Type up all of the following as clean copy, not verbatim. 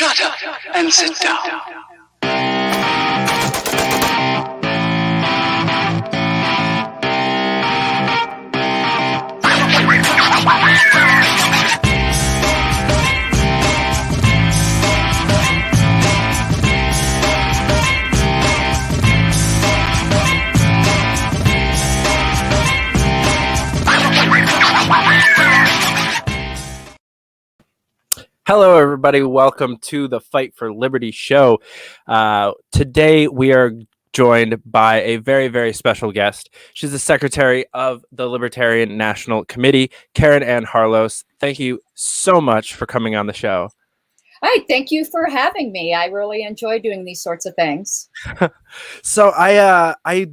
Shut up and sit down. Hello, everybody. Welcome to the Fight for Liberty show. Today, we are joined by a very, very special guest. She's the Secretary of the Libertarian National Committee, Caryn Ann Harlos. Thank you so much for coming on the show. Hi, thank you for having me. I really enjoy doing these sorts of things. So I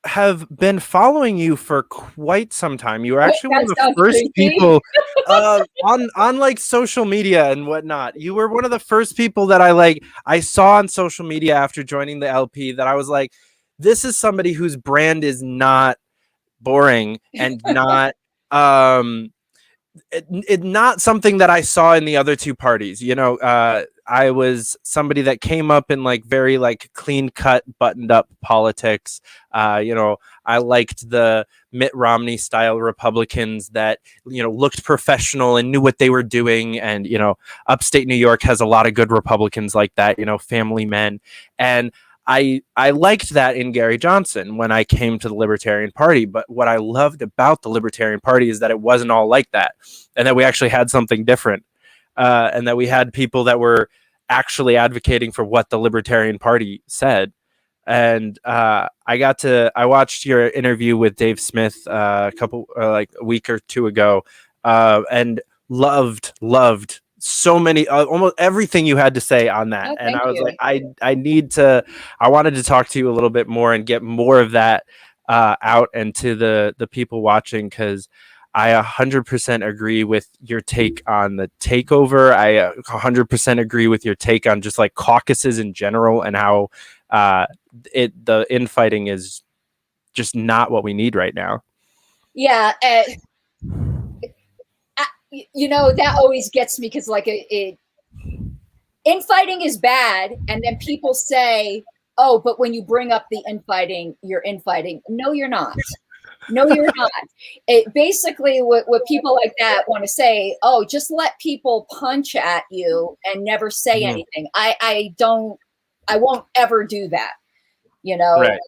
have been following you for quite some time. You were actually one of the first people on like social media and whatnot. You were one of the first people that I saw on social media after joining the LP that I was like, this is somebody whose brand is not boring and not not something that I saw in the other two parties. You know, I was somebody that came up in like very like clean cut, buttoned up politics. You know, I liked the Mitt Romney style Republicans that, you know, looked professional and knew what they were doing. And, you know, upstate New York has a lot of good Republicans like that, you know, family men. And I liked that in Gary Johnson when I came to the Libertarian Party. But what I loved about the Libertarian Party is that it wasn't all like that, and that we actually had something different, and that we had people that were actually advocating for what the Libertarian Party said. And I watched your interview with Dave Smith a week or two ago, and loved so many, almost everything you had to say on that. Oh, and I was you. like, I wanted to talk to you a little bit more and get more of that out and to the people watching, because I 100% agree with your take on the takeover. I 100% agree with your take on just like caucuses in general and how the infighting is just not what we need right now. Yeah. You know, that always gets me, because like infighting is bad. And then people say, oh, but when you bring up the infighting, you're infighting. No, you're not. No, you're not. It basically what people like that want to say, oh, just let people punch at you and never say anything. I won't ever do that, you know? Right.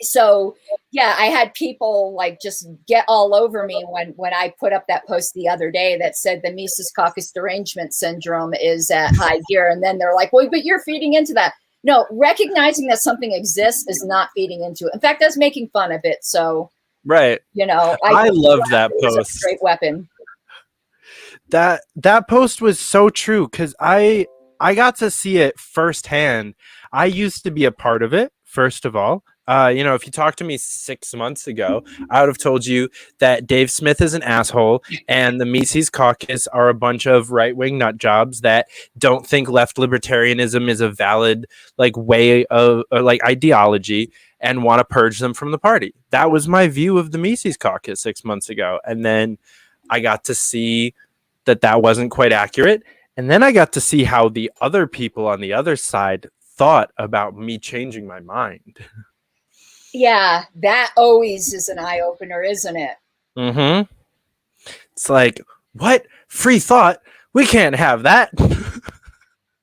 So yeah, I had people like just get all over me when I put up that post the other day that said the Mises Caucus derangement syndrome is at high gear. And then they're like, well, but you're feeding into that. No, recognizing that something exists is not feeding into it. In fact, that's making fun of it. So, right. You know, I love that post. A great weapon. That post was so true, because I got to see it firsthand. I used to be a part of it, first of all. You know, if you talked to me 6 months ago, I would have told you that Dave Smith is an asshole and the Mises Caucus are a bunch of right-wing nut jobs that don't think left libertarianism is a valid like way of like ideology and want to purge them from the party. That was my view of the Mises Caucus 6 months ago. And then I got to see that wasn't quite accurate. And then I got to see how the other people on the other side thought about me changing my mind. Yeah, that always is an eye-opener, isn't it? Mm-hmm. It's like, what? Free thought? We can't have that.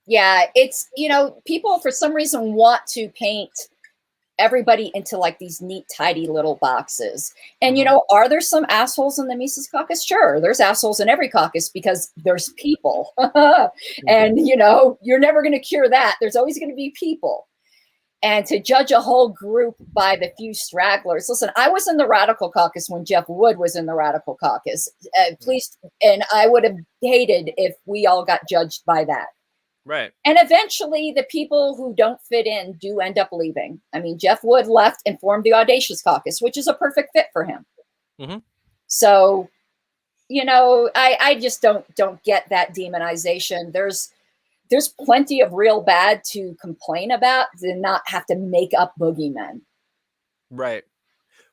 Yeah, it's, you know, people for some reason want to paint everybody into like these neat, tidy little boxes. And, you know, are there some assholes in the Mises Caucus? Sure, there's assholes in every caucus because there's people. And, you know, you're never going to cure that. There's always going to be people. And to judge a whole group by the few stragglers. Listen, I was in the Radical Caucus when Jeff Wood was in the Radical Caucus. Please, and I would have hated if we all got judged by that. Right. And eventually the people who don't fit in do end up leaving. I mean, Jeff Wood left and formed the Audacious Caucus, which is a perfect fit for him. Mm-hmm. So, you know, I just don't get that demonization. There's plenty of real bad to complain about, to not have to make up boogeymen. Right.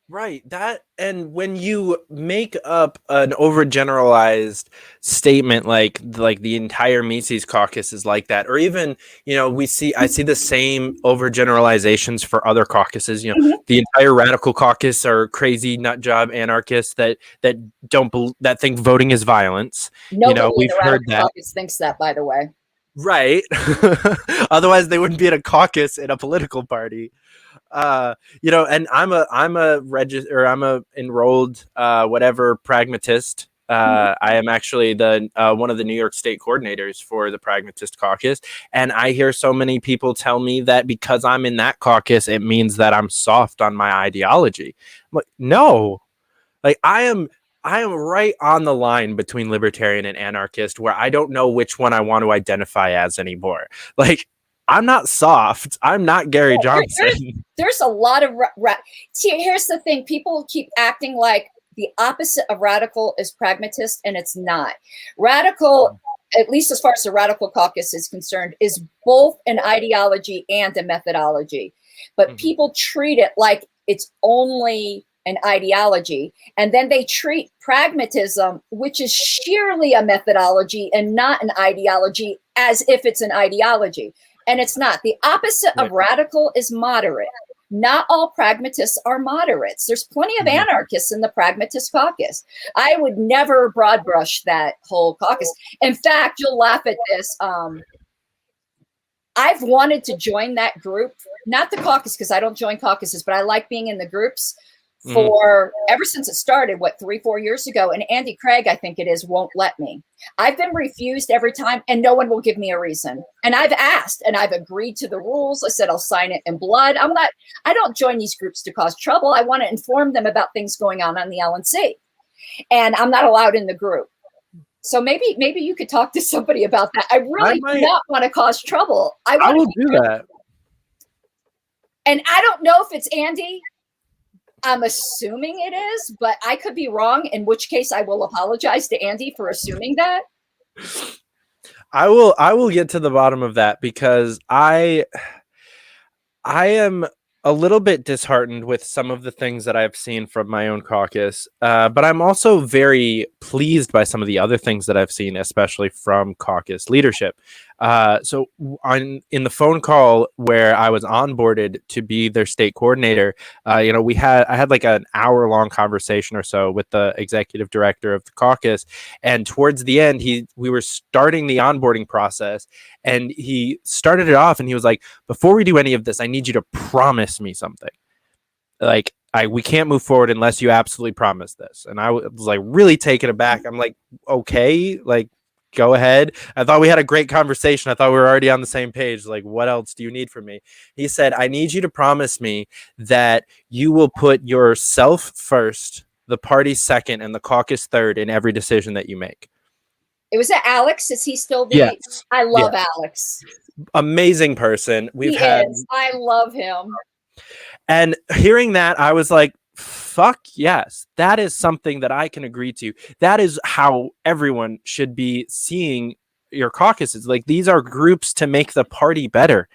Right. That, and when you make up an overgeneralized statement like the entire Mises caucus is like that, or even, I see the same overgeneralizations for other caucuses. Mhm. The entire radical caucus are crazy nut job anarchists that that think voting is violence. Nobody in We've the heard radical that. caucus thinks that, by the way. Right. Otherwise they wouldn't be in a caucus in a political party. And I'm a enrolled whatever pragmatist. I am actually the one of the New York State coordinators for the Pragmatist Caucus, and I hear so many people tell me that because I'm in that caucus, it means that I'm soft on my ideology. I'm like, no, like I am right on the line between libertarian and anarchist, where I don't know which one I want to identify as anymore. Like, I'm not soft. I'm not Gary Johnson. There's a lot of see, here's the thing. People keep acting like the opposite of radical is pragmatist, and it's not. Radical, at least as far as the radical caucus is concerned, is both an ideology and a methodology. But people treat it like it's only an ideology, and then they treat pragmatism, which is sheerly a methodology and not an ideology, as if it's an ideology. And it's not. The opposite of radical is moderate. Not all pragmatists are moderates. There's plenty of anarchists in the pragmatist caucus. I would never broad brush that whole caucus. In fact, you'll laugh at this. I've wanted to join that group, not the caucus, because I don't join caucuses, but I like being in the groups for ever since it started, 3-4 years ago. And Andy Craig, I think it is, won't let me. I've been refused every time, and no one will give me a reason. And I've asked, and I've agreed to the rules. I said I'll sign it in blood. I don't join these groups to cause trouble. I want to inform them about things going on the LNC, and I'm not allowed in the group. So maybe you could talk to somebody about that. I really do not want to cause trouble. I will do that. And I don't know if it's Andy. I'm assuming it is, but I could be wrong, in which case I will apologize to Andy for assuming that. I will get to the bottom of that, because I am a little bit disheartened with some of the things that I've seen from my own caucus, but I'm also very pleased by some of the other things that I've seen, especially from caucus leadership. So in the phone call where I was onboarded to be their state coordinator, I had like an hour-long conversation or so with the executive director of the caucus, and towards the end, we were starting the onboarding process, and he started it off, and he was like, "Before we do any of this, I need you to promise me something. Like, we can't move forward unless you absolutely promise this." And I was like really taken aback. I'm like, okay, like, go ahead. I thought we had a great conversation. I thought we were already on the same page. Like, what else do you need from me? He said, "I need you to promise me that you will put yourself first, the party second, and the caucus third in every decision that you make." It was Alex. Is he still the? Yes. I love Alex. Amazing person. I love him. And hearing that, I was like, fuck yes, that is something that I can agree to. That is how everyone should be seeing your caucuses. Like, these are groups to make the party better,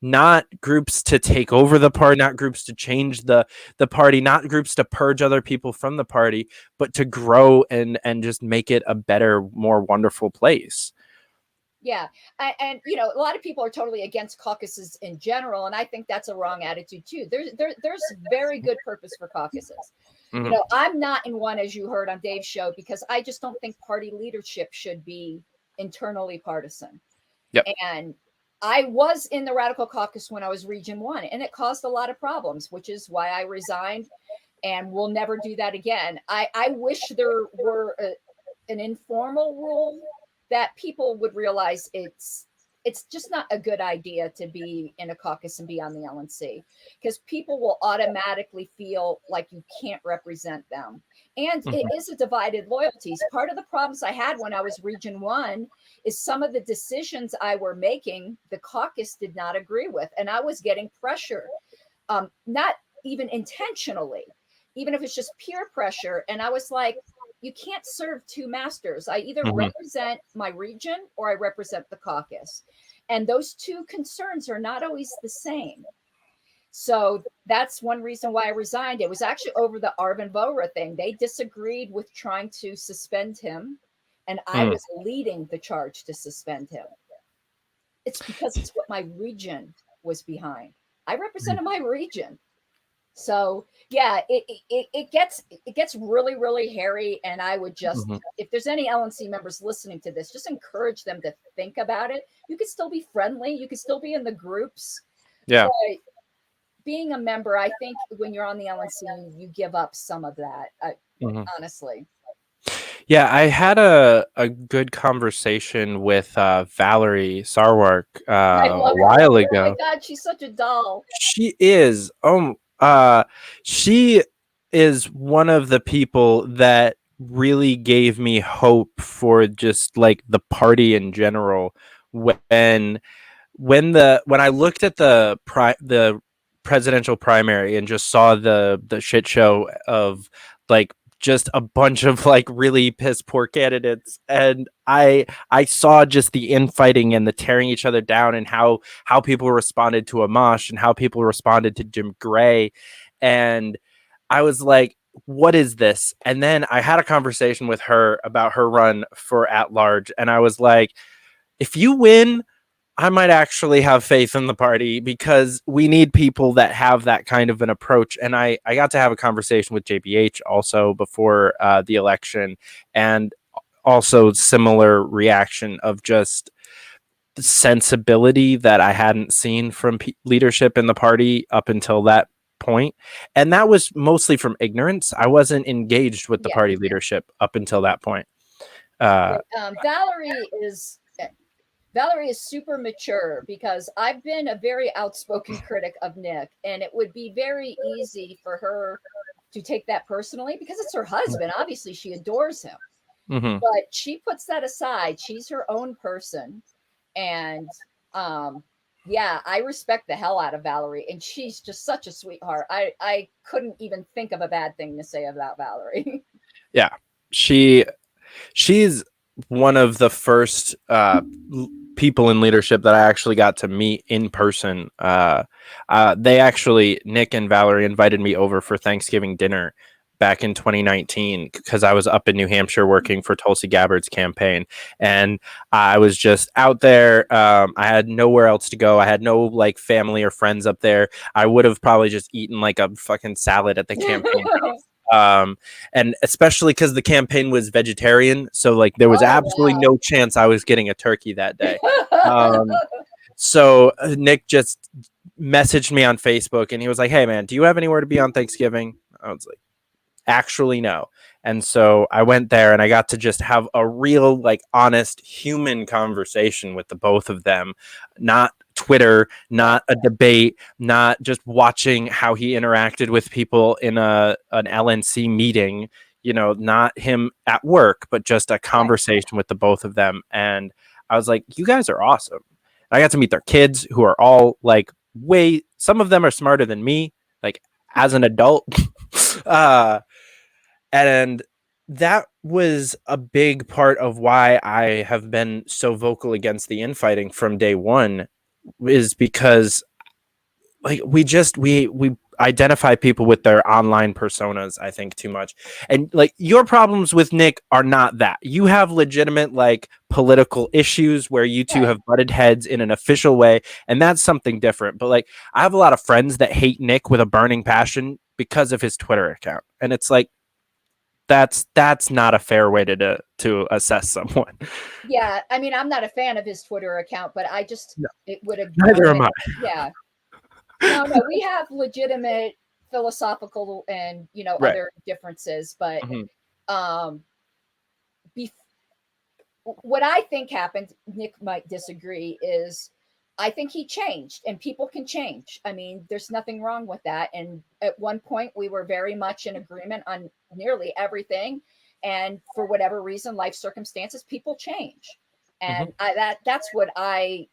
not groups to take over the party, not groups to change the party, not groups to purge other people from the party, but to grow and just make it a better, more wonderful place. Yeah. And a lot of people are totally against caucuses in general, and I think that's a wrong attitude too. There's very good purpose for caucuses. I'm not in one, as you heard on Dave's show, because I just don't think party leadership should be internally partisan. Yep. And I was in the radical caucus when I was Region 1, and it caused a lot of problems, which is why I resigned, and will never do that again. I wish there were an informal rule that people would realize it's just not a good idea to be in a caucus and be on the LNC, because people will automatically feel like you can't represent them. And it is a divided loyalties. Part of the problems I had when I was Region 1 is some of the decisions I were making, the caucus did not agree with. And I was getting pressure, not even intentionally, even if it's just peer pressure. And I was like, you can't serve two masters. I either represent my region or I represent the caucus. And those two concerns are not always the same. So that's one reason why I resigned. It was actually over the Arvin Vohra thing. They disagreed with trying to suspend him, and I was leading the charge to suspend him. It's because it's what my region was behind. I represented my region. So yeah, it gets really, really hairy. And I would just, if there's any LNC members listening to this, just encourage them to think about it. You could still be friendly, you could still be in the groups. Yeah. But being a member, I think when you're on the LNC, you give up some of that. Honestly. Yeah, I had a good conversation with Valerie Sarwark a while ago. Oh my God, she's such a doll. She is. She is one of the people that really gave me hope for just like the party in general. When I looked at the presidential primary and just saw the shit show of like just a bunch of like really piss poor candidates, and I saw just the infighting and the tearing each other down, and how people responded to Amash and how people responded to Jim Gray, and I was like, what is this? And then I had a conversation with her about her run for at large, and I was like, if you win, I might actually have faith in the party, because we need people that have that kind of an approach. And I got to have a conversation with JBH also before the election, and also similar reaction of just sensibility that I hadn't seen from leadership in the party up until that point. And that was mostly from ignorance. I wasn't engaged with the party leadership up until that point. Valerie is super mature, because I've been a very outspoken critic of Nick, and it would be very easy for her to take that personally because it's her husband. Obviously, she adores him, but she puts that aside. She's her own person. And yeah, I respect the hell out of Valerie, and she's just such a sweetheart. I couldn't even think of a bad thing to say about Valerie. Yeah, she's one of the first people in leadership that I actually got to meet in person. Nick and Valerie invited me over for Thanksgiving dinner back in 2019, because I was up in New Hampshire working for Tulsi Gabbard's campaign, and I was just out there. I had nowhere else to go. I had no like family or friends up there. I would have probably just eaten like a fucking salad at the campaign house. And especially because the campaign was vegetarian, so like there was absolutely no chance I was getting a turkey that day. So Nick just messaged me on Facebook, and he was like, "Hey man, do you have anywhere to be on Thanksgiving?" I was like, actually no. And so I went there, and I got to just have a real like honest human conversation with the both of them, not Twitter, not a debate, not just watching how he interacted with people in an LNC meeting, not him at work, but just a conversation with the both of them. And I was like, you guys are awesome. And I got to meet their kids, who are all like some of them are smarter than me, like as an adult. And that was a big part of why I have been so vocal against the infighting from day one, is because like we identify people with their online personas, I think, too much. And like your problems with Nick are not that. You have legitimate like political issues where you two have butted heads in an official way, and that's something different. But like I have a lot of friends that hate Nick with a burning passion because of his Twitter account, and it's like that's not a fair way to assess someone. Yeah, I mean, I'm not a fan of his Twitter account, but it would have. Neither am I. Yeah. No, we have legitimate philosophical and other differences, but what I think happened, Nick might disagree, is I think he changed, and people can change. I mean, there's nothing wrong with that. And at one point, we were very much in agreement on nearly everything. And for whatever reason, life circumstances, people change. And that's what I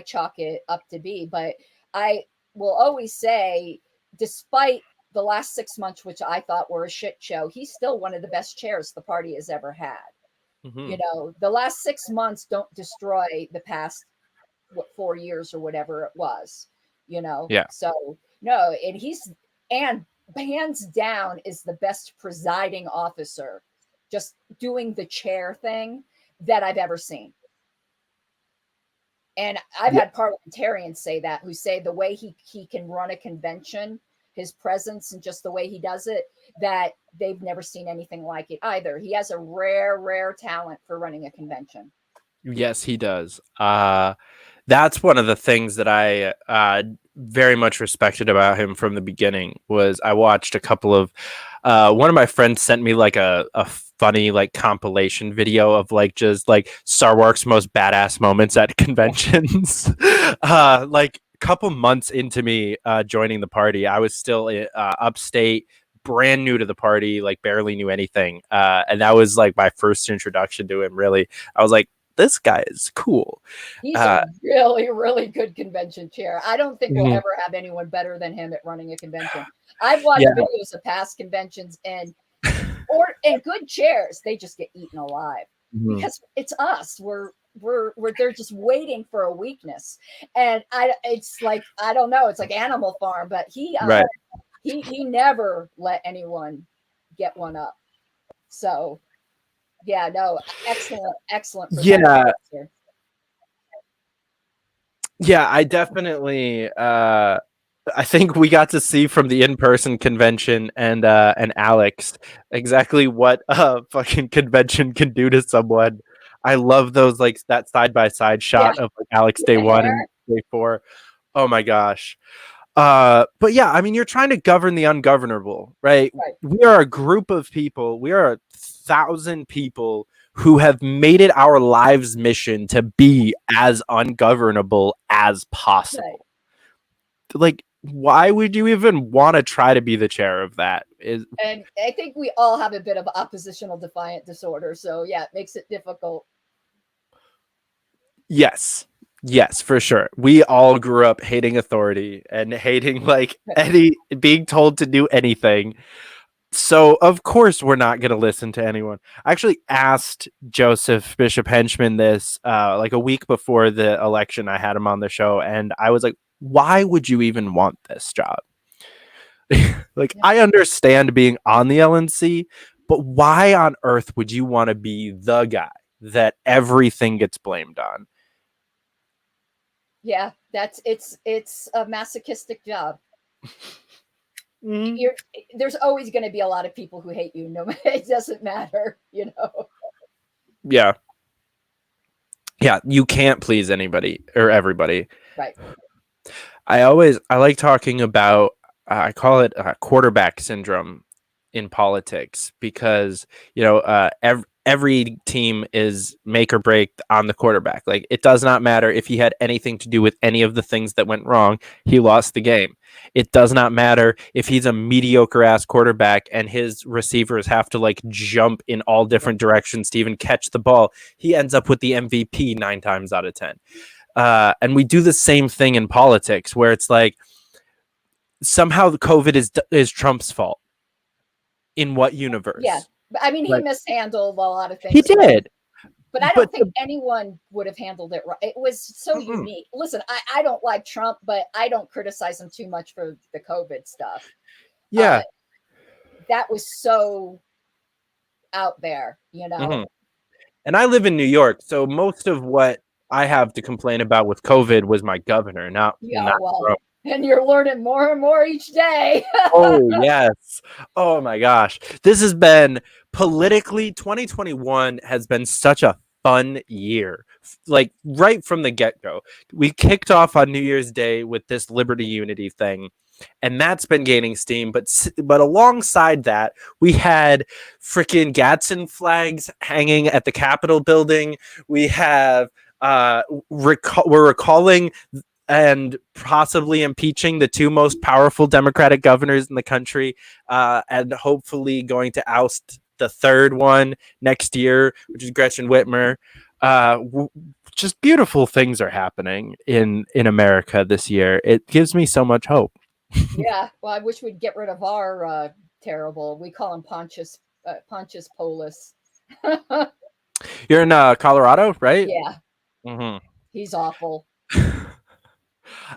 chalk it up to be. But I will always say, despite the last 6 months, which I thought were a shit show, he's still one of the best chairs the party has ever had. The last 6 months don't destroy the past 4 years or whatever it was. Yeah. So No, and hands down is the best presiding officer, just doing the chair thing that I've ever seen. And I've had parliamentarians say that, who say the way he can run a convention, his presence and just the way he does it, that they've never seen anything like it either. He has a rare talent for running a convention. Yes, he does. That's one of the things that I very much respected about him from the beginning. Was I watched a couple of one of my friends sent me like a funny like compilation video of like just like Star Wars most badass moments at conventions. Like a couple months into me joining the party, I was still upstate, brand new to the party, like barely knew anything, and that was like my first introduction to him. Really, I was like, this guy is cool. He's a really good convention chair. I don't think we'll Mhm. ever have anyone better than him at running a convention. I've watched Yeah. videos of past conventions and good chairs, they just get eaten alive Mhm. because it's us. We're they're just waiting for a weakness. And it's like, I don't know, it's like Animal Farm, but he never let anyone get one up. So yeah, no, excellent. Yeah. Yeah, I definitely I think we got to see from the in-person convention and Alex exactly what a fucking convention can do to someone. I love those like that side-by-side shot of like Alex day 1 and day 4. Oh my gosh. But yeah, I mean, you're trying to govern the ungovernable, right? We are a group of people. We are 1,000 people who have made it our lives' mission to be as ungovernable as possible. Like, why would you even want to try to be the chair of that? And I think we all have a bit of oppositional defiant disorder. So yeah, it makes it difficult. Yes, for sure. We all grew up hating authority and hating like being told to do anything. So of course we're not going to listen to anyone. I actually asked Joseph Bishop Henchman this like a week before the election. I had him on the show and I was like, why would you even want this job? Like, I understand being on the LNC, but why on earth would you want to be the guy that everything gets blamed on? Yeah, it's a masochistic job. Mm-hmm. There's always going to be a lot of people who hate you. No, it doesn't matter, you know. Yeah, you can't please anybody or everybody. Right. I like talking about I call it quarterback syndrome in politics because every team is make or break on the quarterback. Like, it does not matter if he had anything to do with any of the things that went wrong, he lost the game. It does not matter if he's a mediocre ass quarterback and his receivers have to like jump in all different directions to even catch the ball. He ends up with the MVP 9 times out of 10. And we do the same thing in politics where it's like somehow the COVID is Trump's fault. In what universe? Yeah, I mean, he mishandled a lot of things. He did. But I don't think anyone would have handled it right. It was so unique. Listen, I don't like Trump, but I don't criticize him too much for the COVID stuff. Yeah. That was so out there, you know. Mm-hmm. And I live in New York, so most of what I have to complain about with COVID was my governor, not Trump. And you're learning more and more each day. Oh, yes. Oh, my gosh. This has been politically, 2021 has been such a fun year. Like, right from the get-go. We kicked off on New Year's Day with this Liberty Unity thing, and that's been gaining steam. But alongside that, we had freaking Gadsden flags hanging at the Capitol building. We have we're recalling and possibly impeaching the 2 most powerful Democratic governors in the country, and hopefully going to oust the 3rd one next year, which is Gretchen Whitmer. Just beautiful things are happening in America this year. It gives me so much hope. Yeah, well, I wish we'd get rid of our terrible. We call him Pontius Polis. You're in Colorado, right? Yeah. Mm-hmm. He's awful.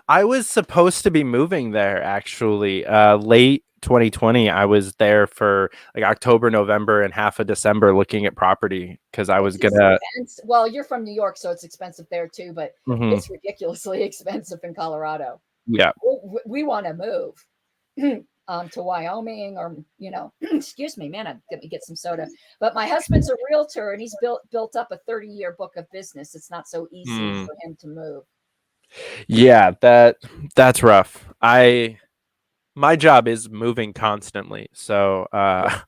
I was supposed to be moving there actually. Late 2020, I was there for like October, November, and half of December looking at property because I was It's gonna. expensive. Well, you're from New York, so it's expensive there too, but Mhm. it's ridiculously expensive in Colorado. Yeah. We want to move to Wyoming, or excuse me, man, let me get some soda. But my husband's a realtor, and he's built up a 30-year book of business. It's not so easy Mm. for him to move. Yeah, that's rough. My job is moving constantly, so I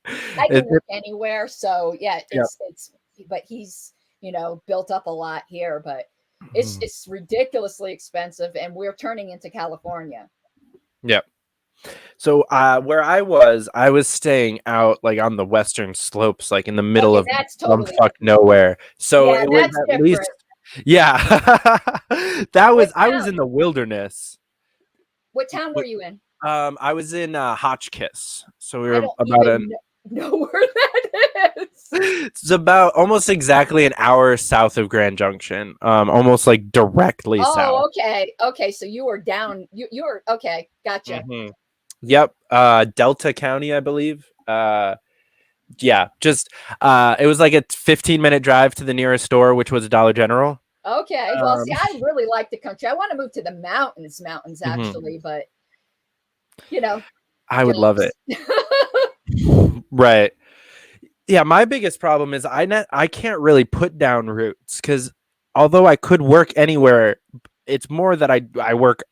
it, can work anywhere, so yeah, yeah. it's. But he's built up a lot here, but it's Mhm. it's ridiculously expensive, and we're turning into California. Yeah. So where I was staying out like on the western slopes, like in the middle Okay, of that's totally bumfuck nowhere. So yeah, it was that's at least different. yeah. What I was in town? the wilderness. What town were you in? I was in Hotchkiss. So we I were don't about even know where that is. it's about almost exactly an hour south of Grand Junction. Almost like directly south. Oh, okay. Okay, so you were down. You were okay. Gotcha. Mhm. Yep. Delta County, I believe. Yeah, just it was like a 15-minute drive to the nearest store, which was a Dollar General. Okay. Well, see, Um, I really like the country. I want to move to the mountains mhm. actually, but you know, I would love it. jobs. Right. Yeah, my biggest problem is I can't really put down roots because although I could work anywhere, it's more that I work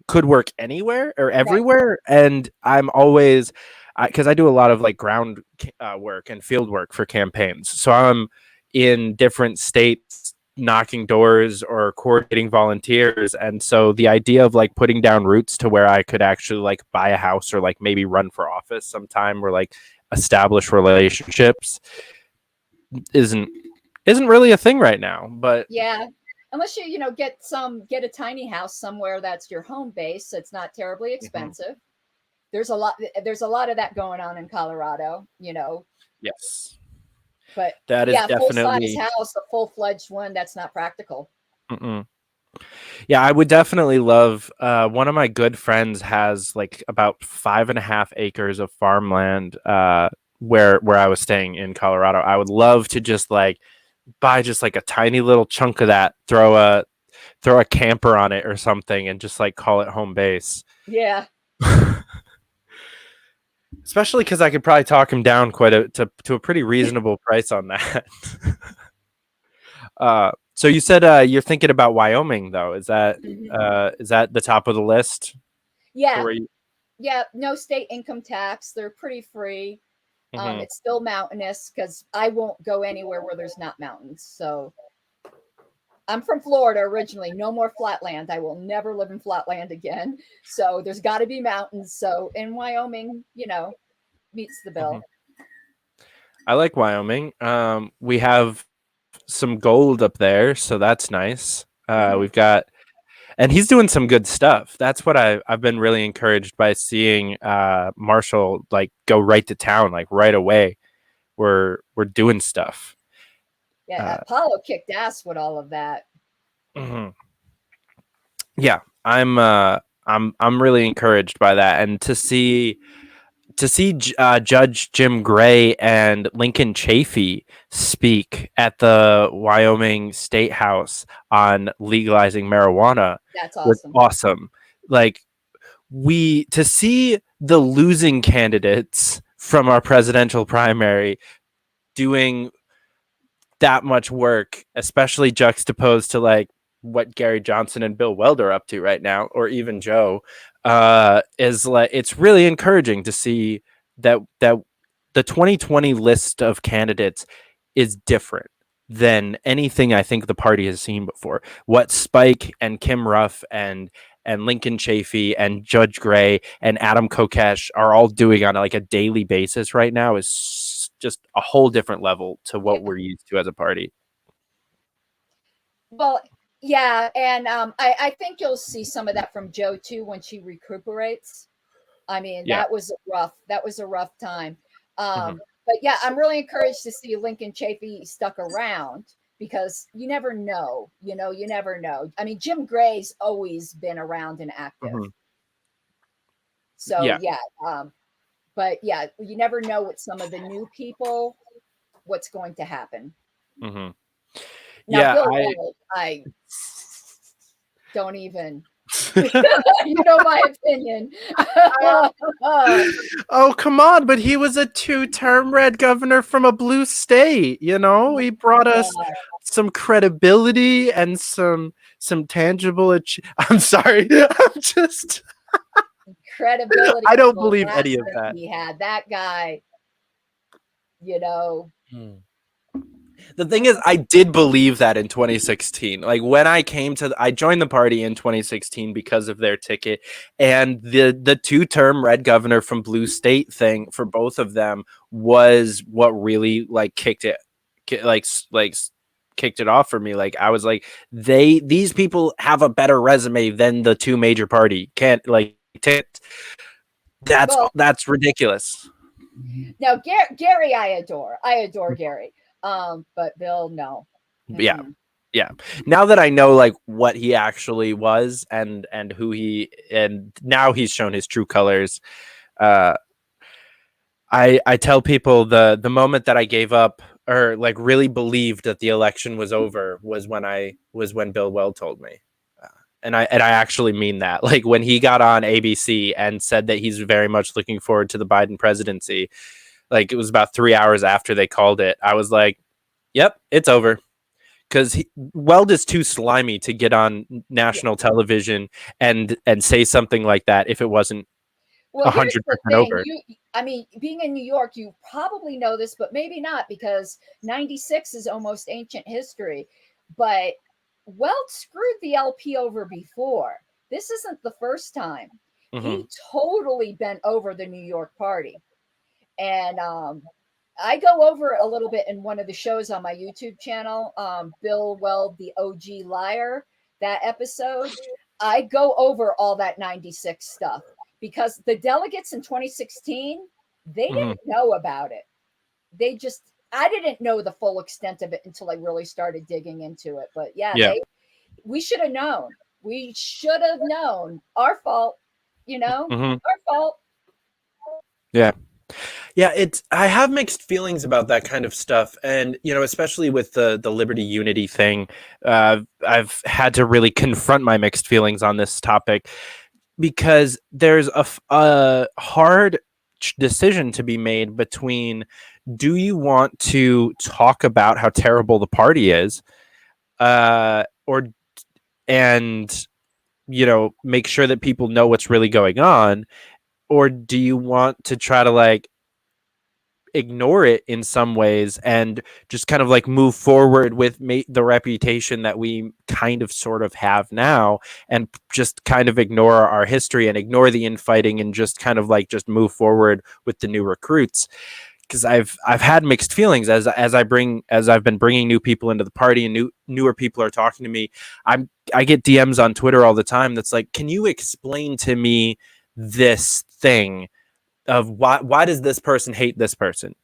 could work anywhere or Right. everywhere, and I'm always because I do a lot of like ground work and field work for campaigns, so I'm in different states knocking doors or coordinating volunteers, and so the idea of like putting down roots to where I could actually like buy a house or like maybe run for office sometime or like establish relationships isn't really a thing right now. But Yeah. Unless you get a tiny house somewhere that's your home base, so it's not terribly Mhm. expensive. There's a lot of that going on in Colorado. Yes, But that is yeah, full size definitely. house, a full-fledged one, that's not practical. Mm-mm. Yeah, I would definitely love. One of my good friends has like about 5.5 acres of farmland. Where I was staying in Colorado, I would love to just like buy just like a tiny little chunk of that, throw a camper on it or something, and just like call it home base. Yeah. Especially because I could probably talk him down to a pretty reasonable price on that. So you said you're thinking about Wyoming, though. Mhm. Is that the top of the list for Yeah. where you? Yeah. No state income tax. They're pretty free. Mhm. It's still mountainous because I won't go anywhere where there's not mountains. So I'm from Florida originally. No more flatland. I will never live in flatland again. So there's got to be mountains. So in Wyoming, meets the Mhm. bill. I like Wyoming. We have some gold up there, so that's nice. Hmm. We've got, and he's doing some good stuff. That's what I've been really encouraged by seeing Marshall like go right to town like right away. We're doing stuff. Yeah. Uh, Apollo kicked ass with all of that. mhm. Yeah, I'm really encouraged by that, and to see Judge Jim Gray and Lincoln Chafee speak at the Wyoming State House on legalizing marijuana That's was awesome. awesome. Like we to see the losing candidates from our presidential primary doing that much work, especially juxtaposed to like what Gary Johnson and Bill Weld are up to right now, or even Joe, is like it's really encouraging to see that the 2020 list of candidates is different than anything I think the party has seen before. What Spike and Kim Ruff and Lincoln Chafee and Judge Gray and Adam Kokesh are all doing on like a daily basis right now is just a whole different level to Yeah. what we're used to as a party. Well, yeah, and I think you'll see some of that from Joe too when she recuperates. I mean, Yeah. that was a rough time. Mhm. But yeah, I'm really encouraged to see Lincoln Chafee stuck around. because you never know. You never know. I mean, Jim Gray's always been around and active. Mhm. So Yeah. but yeah, you never know with some of the new people what's going to happen. Hmm. Now, Yeah, Bill Weld, I don't even. You know my opinion. Oh, come on, but he was a two-term red governor from a blue state, you know? He brought us some credibility and some tangible I'm sorry. I'm just Credibility. I don't believe any of harassment that. he had. That guy, you know. The thing is, I did believe that in 2016. Like when I joined the party in 2016 because of their ticket, and the two-term red governor from blue state thing for both of them was what really like kicked it off for me. Like I was like, these people have a better resume than the two major party can't like that's ridiculous. Now, Gary, I adore Gary. But Bill, no. Yeah. Yeah. Now that I know like what he actually was and who and now he's shown his true colors. I tell people the moment that I gave up or like really believed that the election was over was when Bill Weld told me. And I actually mean that. Like when he got on ABC and said that he's very much looking forward to the Biden presidency, like it was about 3 hours after they called it. I was like, "Yep, it's over." Because Weld is too slimy to get on national television and say something like that if it wasn't Well, here's 100% the thing. over. I mean, being in New York, you probably know this, but maybe not because 96 is almost ancient history. But Weld screwed the LP over before. This isn't the first time. He totally bent over the New York party. And I go over a little bit in one of the shows on my YouTube channel, Bill Weld, the OG liar, that episode. I go over all that 96 stuff because the delegates in 2016, they didn't know about it. I didn't know the full extent of it until I really started digging into it. But yeah, Yeah. we should have known. We should have known. Our fault, our fault. Yeah. Yeah, I have mixed feelings about that kind of stuff, and especially with the liberty unity thing, I've had to really confront my mixed feelings on this topic because there's a hard decision to be made between do you want to talk about how terrible the party is, or and make sure that people know what's really going on, or do you want to try to like ignore it in some ways and just kind of like move forward with the reputation that we kind of sort of have now and just kind of ignore our history and ignore the infighting and just kind of like just move forward with the new recruits. Because I've had mixed feelings as I've been bringing new people into the party and newer people are talking to me. I get DMs on Twitter all the time that's like, can you explain to me this thing of why does this person hate this person?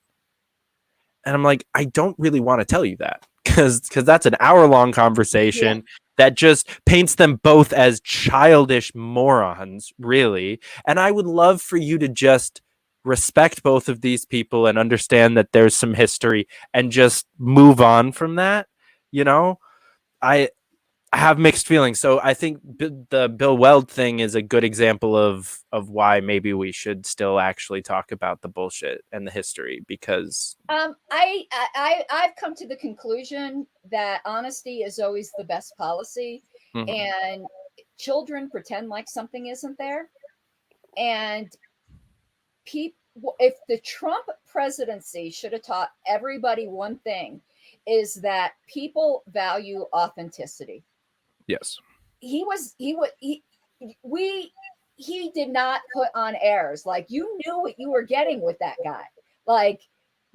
And I'm like, I don't really want to tell you that because that's an hour-long conversation that just paints them both as childish morons, really. And I would love for you to just respect both of these people and understand that there's some history and just move on from that. I have mixed feelings. So I think the Bill Weld thing is a good example of why maybe we should still actually talk about the bullshit and the history because I've come to the conclusion that honesty is always the best policy, and children pretend like something isn't there. And if the Trump presidency should have taught everybody one thing, is that people value authenticity. yes, he did not put on airs. Like, you knew what you were getting with that guy, like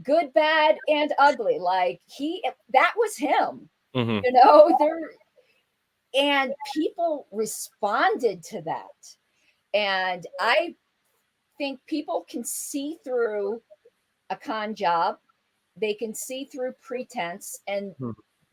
good, bad, and ugly. Like, that was him, and people responded to that. And I think people can see through a con job. They can see through pretense, and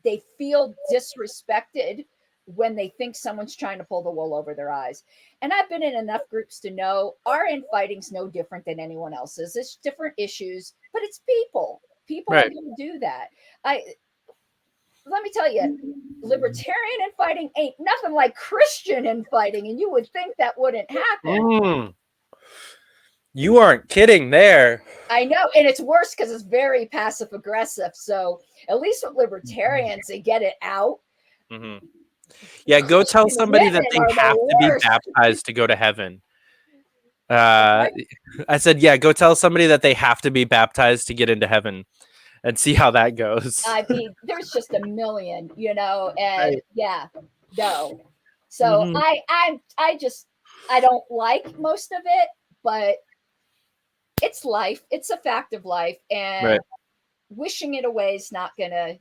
they feel disrespected when they think someone's trying to pull the wool over their eyes. And I've been in enough groups to know our infighting's no different than anyone else's. It's different issues, but it's people. People are going to do that. Let me tell you, libertarian infighting ain't nothing like Christian infighting, and you would think that wouldn't happen. You aren't kidding there. I know, and it's worse because it's very passive aggressive. So at least with libertarians, they get it out. Yeah, go tell somebody that they have to be baptized to go to heaven. I said, yeah, go tell somebody that they have to be baptized to get into heaven, and see how that goes. I mean, there's just a million, and no. So I don't like most of it, but it's life. It's a fact of life, and wishing it away is not gonna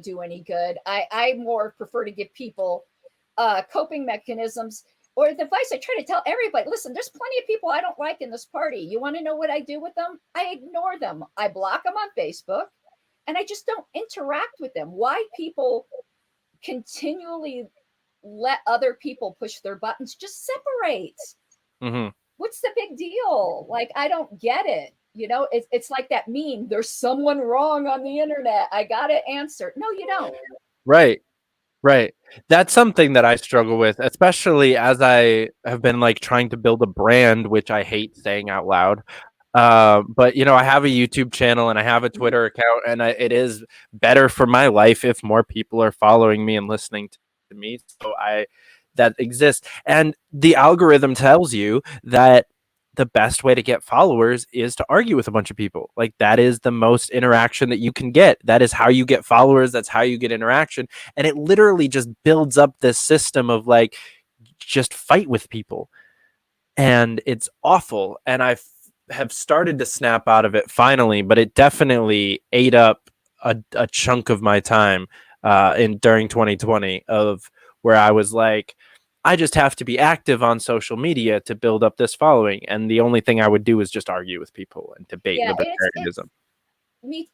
do any good. I more prefer to give people coping mechanisms or the advice. I try to tell everybody, listen, there's plenty of people I don't like in this party. You want to know what I do with them? I ignore them. I block them on Facebook, and I just don't interact with them. Why people continually let other people push their buttons? Just separate. What's the big deal? Like, I don't get it. It's like that meme. There's someone wrong on the internet. I got to answer. No, you don't. Right. That's something that I struggle with, especially as I have been trying to build a brand, which I hate saying out loud. But I have a YouTube channel and I have a Twitter account, and it is better for my life if more people are following me and listening to me. So that exists. And the algorithm tells you that the best way to get followers is to argue with a bunch of people. That is the most interaction that you can get. That is how you get followers. That's how you get interaction. And it literally just builds up this system of just fight with people. And it's awful. And I have started to snap out of it finally, but it definitely ate up a chunk of my time during 2020 of where I was like, I just have to be active on social media to build up this following. And the only thing I would do is just argue with people and debate libertarianism.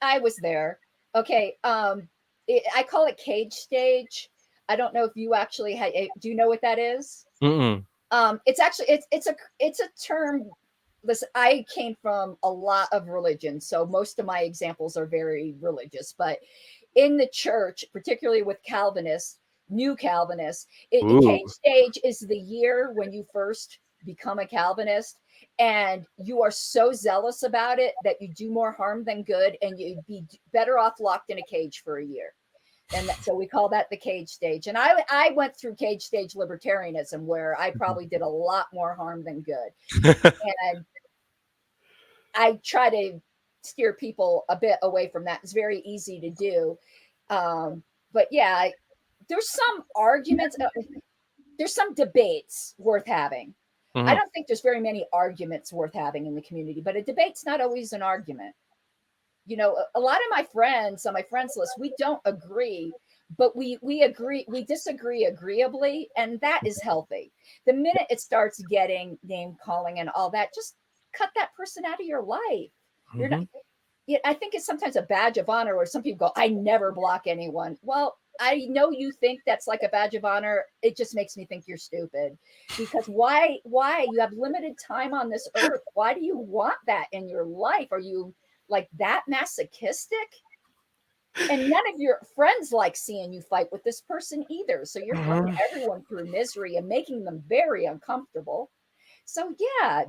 I was there. Okay. I call it cage stage. I don't know if you actually do you know what that is? It's actually, it's a term. Listen, I came from a lot of religion, so most of my examples are very religious, but in the church, particularly with Calvinists, new Calvinists, cage stage is the year when you first become a Calvinist, and you are so zealous about it that you do more harm than good, and you'd be better off locked in a cage for a year. And so we call that the cage stage. And I went through cage stage libertarianism, where I probably did a lot more harm than good. And I try to steer people a bit away from that. It's very easy to do. But yeah, there's some arguments, there's some debates worth having. I don't think there's very many arguments worth having in the community, but a debate's not always an argument. A lot of my friends on my friends list, we don't agree, but we disagree agreeably, and that is healthy. The minute it starts getting name calling and all that, just cut that person out of your life. You're not. I think it's sometimes a badge of honor where some people go, I never block anyone. Well, I know you think that's like a badge of honor. It just makes me think you're stupid, because why you have limited time on this earth? Why do you want that in your life? Are you like that masochistic? And none of your friends like seeing you fight with this person either. So you're putting everyone through misery and making them very uncomfortable. So yeah,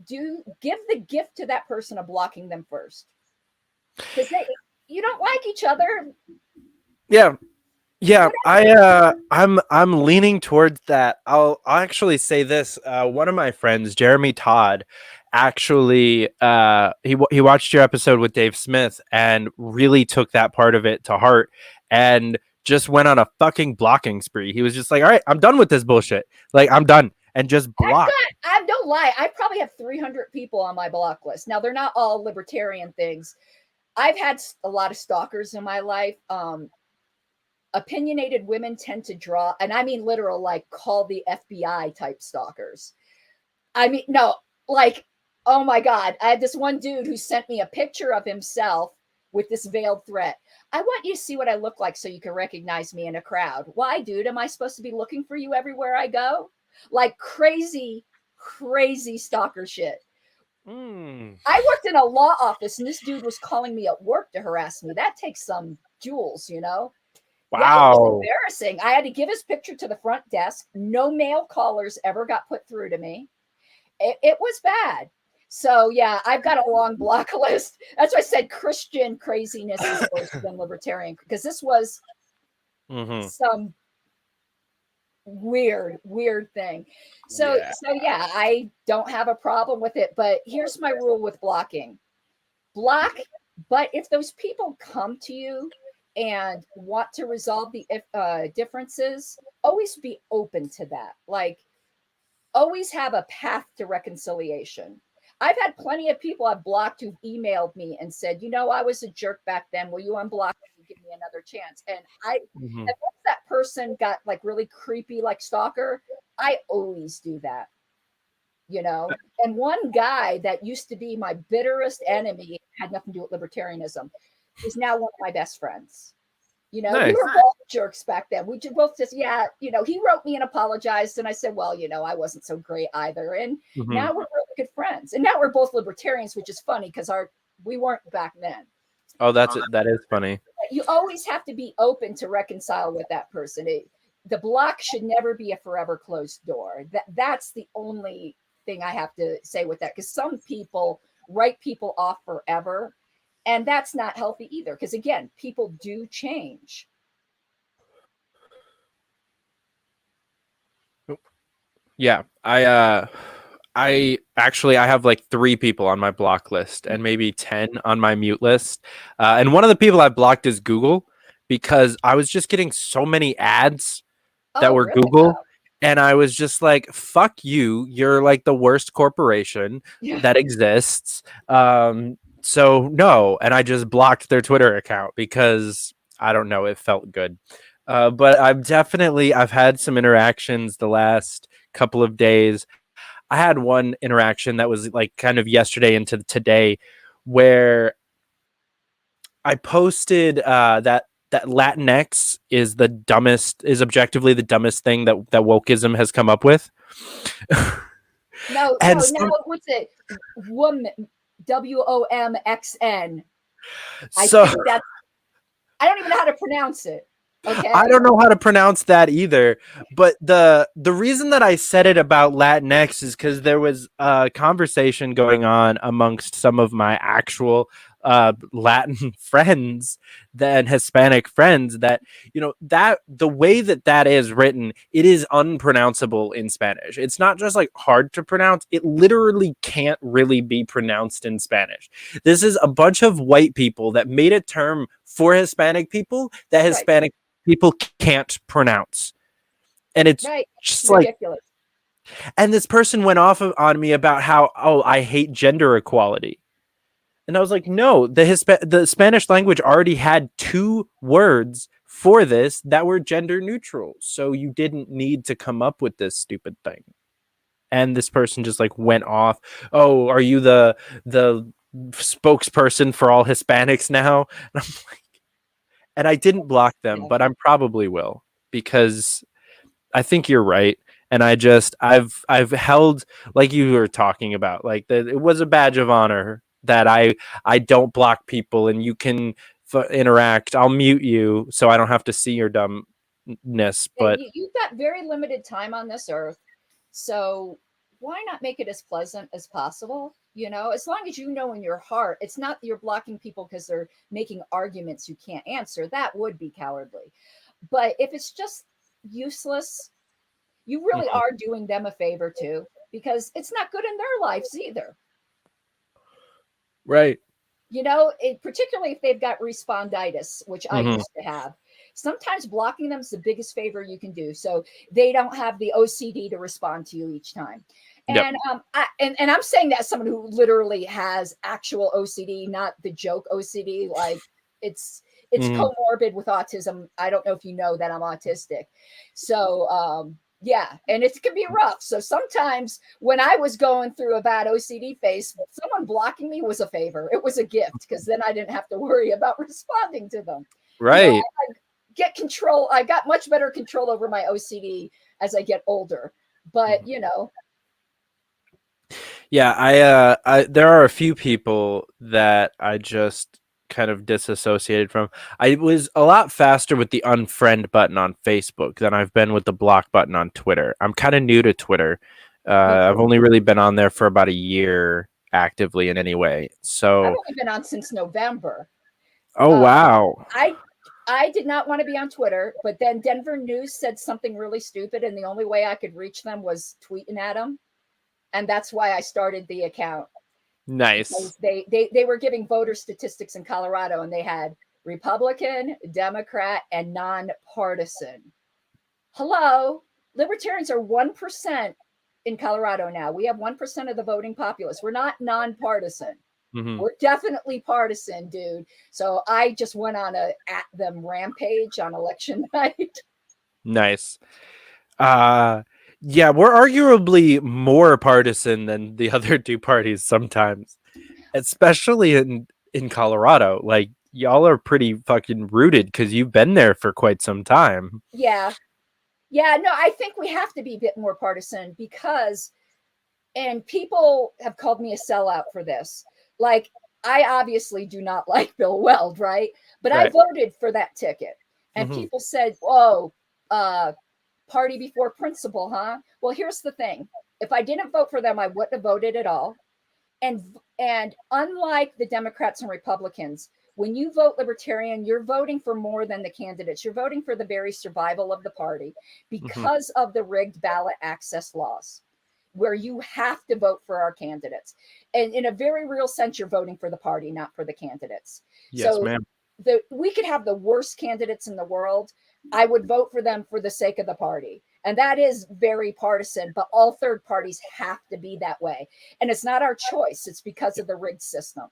give the gift to that person of blocking them first, because you don't like each other. Yeah, I'm leaning towards that. I'll actually say this. One of my friends, Jeremy Todd, actually he watched your episode with Dave Smith and really took that part of it to heart and just went on a fucking blocking spree. He was just like, all right, I'm done with this bullshit. I'm done. And just block. I don't lie. I probably have 300 people on my block list. Now, they're not all libertarian things. I've had a lot of stalkers in my life. Opinionated women tend to draw, and I mean literal, call the FBI type stalkers. I mean, no, oh my God. I had this one dude who sent me a picture of himself with this veiled threat. I want you to see what I look like so you can recognize me in a crowd. Why, dude? Am I supposed to be looking for you everywhere I go? Like crazy, crazy stalker shit. I worked in a law office and this dude was calling me at work to harass me. That takes some jewels, you know? Yeah, it was embarrassing. I had to give his picture to the front desk. No male callers ever got put through to me. It was bad. So yeah, I've got a long block list. That's why I said Christian craziness is worse than libertarian, because this was some weird thing. So yeah, I don't have a problem with it, but here's my rule with blocking. Block, but if those people come to you and want to resolve the differences, always be open to that. Like, always have a path to reconciliation. I've had plenty of people I've blocked who've emailed me and said, you know, I was a jerk back then. Will you unblock me and give me another chance? And and once that person got like really creepy, like stalker, I always do that, you know? And one guy that used to be my bitterest enemy, had nothing to do with libertarianism, is now one of my best friends. You know, we were both jerks back then. We both just, you know, he wrote me and apologized. And I said, well, you know, I wasn't so great either. And now we're really good friends. And now we're both libertarians, which is funny because we weren't back then. Oh, that is funny. You always have to be open to reconcile with that person. The block should never be a forever closed door. That's the only thing I have to say with that. Because some people write people off forever. And that's not healthy either, because again, people do change. Yeah, I have like 3 people on my block list and maybe 10 on my mute list. And one of the people I blocked is Google, because I was just getting so many ads that were really? Google. Wow. And I was just like, fuck you. You're like the worst corporation that exists. So no, and I just blocked their Twitter account because I don't know, it felt good. But I've had some interactions the last couple of days. I had one interaction that was like kind of yesterday into today, where I posted that Latinx is objectively the dumbest thing that wokeism has come up with. No, what's it? Woman. WOMXN. I don't even know how to pronounce it. Okay. I don't know how to pronounce that either. But the reason that I said it about Latinx is because there was a conversation going on amongst some of my actual Latin friends and Hispanic friends that, you know, that the way that is written, it is unpronounceable in Spanish. It's not just like hard to pronounce. It literally can't really be pronounced in Spanish. This is a bunch of white people that made a term for Hispanic people that Hispanic people can't pronounce. And it's just ridiculous. And this person went off on me about how, I hate gender equality. And I was like, no, the Spanish language already had 2 words for this that were gender neutral. So you didn't need to come up with this stupid thing. And this person just like went off. Oh, are you the spokesperson for all Hispanics now? And I'm like, and I didn't block them, but I probably will, because I think you're right. And I've held, like you were talking about, like it was a badge of honor that I don't block people, and you can interact. I'll mute you so I don't have to see your dumbness. But you've got very limited time on this earth, so why not make it as pleasant as possible? You know, as long as you know in your heart, it's not that you're blocking people because they're making arguments you can't answer. That would be cowardly. But if it's just useless, you really are doing them a favor too, because it's not good in their lives either. Right. You know, particularly if they've got responditis, which I used to have. Sometimes blocking them is the biggest favor you can do, so they don't have the OCD to respond to you each time. And and I'm saying that as someone who literally has actual OCD, not the joke OCD. Like it's comorbid with autism. I don't know if you know that I'm autistic. So Yeah, and it can be rough. So sometimes when I was going through a bad OCD phase, someone blocking me was a favor. It was a gift because then I didn't have to worry about responding to them. Right. I get control. I got much better control over my OCD as I get older. But Yeah, there are a few people that I just kind of disassociated from. I was a lot faster with the unfriend button on Facebook than I've been with the block button on Twitter. I'm kind of new to Twitter. I've only really been on there for about a year actively in any way. I've So, only been on since November. oh wow, I did not want to be on Twitter, but then Denver News said something really stupid, and the only way I could reach them was tweeting at them, and that's why I started the account. nice. They were giving voter statistics in Colorado, and they had Republican, Democrat, and nonpartisan. Hello, libertarians are 1% in Colorado now. We have 1% of the voting populace. We're not nonpartisan. Mm-hmm. We're definitely partisan, dude. So I just went on a at them rampage on election night. Nice. Yeah, we're arguably more partisan than the other two parties sometimes, especially in Colorado. Like y'all are pretty fucking rooted because you've been there for quite some time. Yeah. Yeah, no, I think we have to be a bit more partisan because, and people have called me a sellout for this. Like, I obviously do not like Bill Weld, right? But I Right. voted for that ticket. And people said, oh, party before principle, huh? Well, here's the thing. If I didn't vote for them, I wouldn't have voted at all. And unlike the Democrats and Republicans, when you vote Libertarian, you're voting for more than the candidates. You're voting for the very survival of the party because of the rigged ballot access laws, where you have to vote for our candidates. And in a very real sense, you're voting for the party, not for the candidates. Yes, So ma'am. we could have the worst candidates in the world. I would vote for them for the sake of the party. And that is very partisan, but all third parties have to be that way. And it's not our choice. It's because of the rigged system.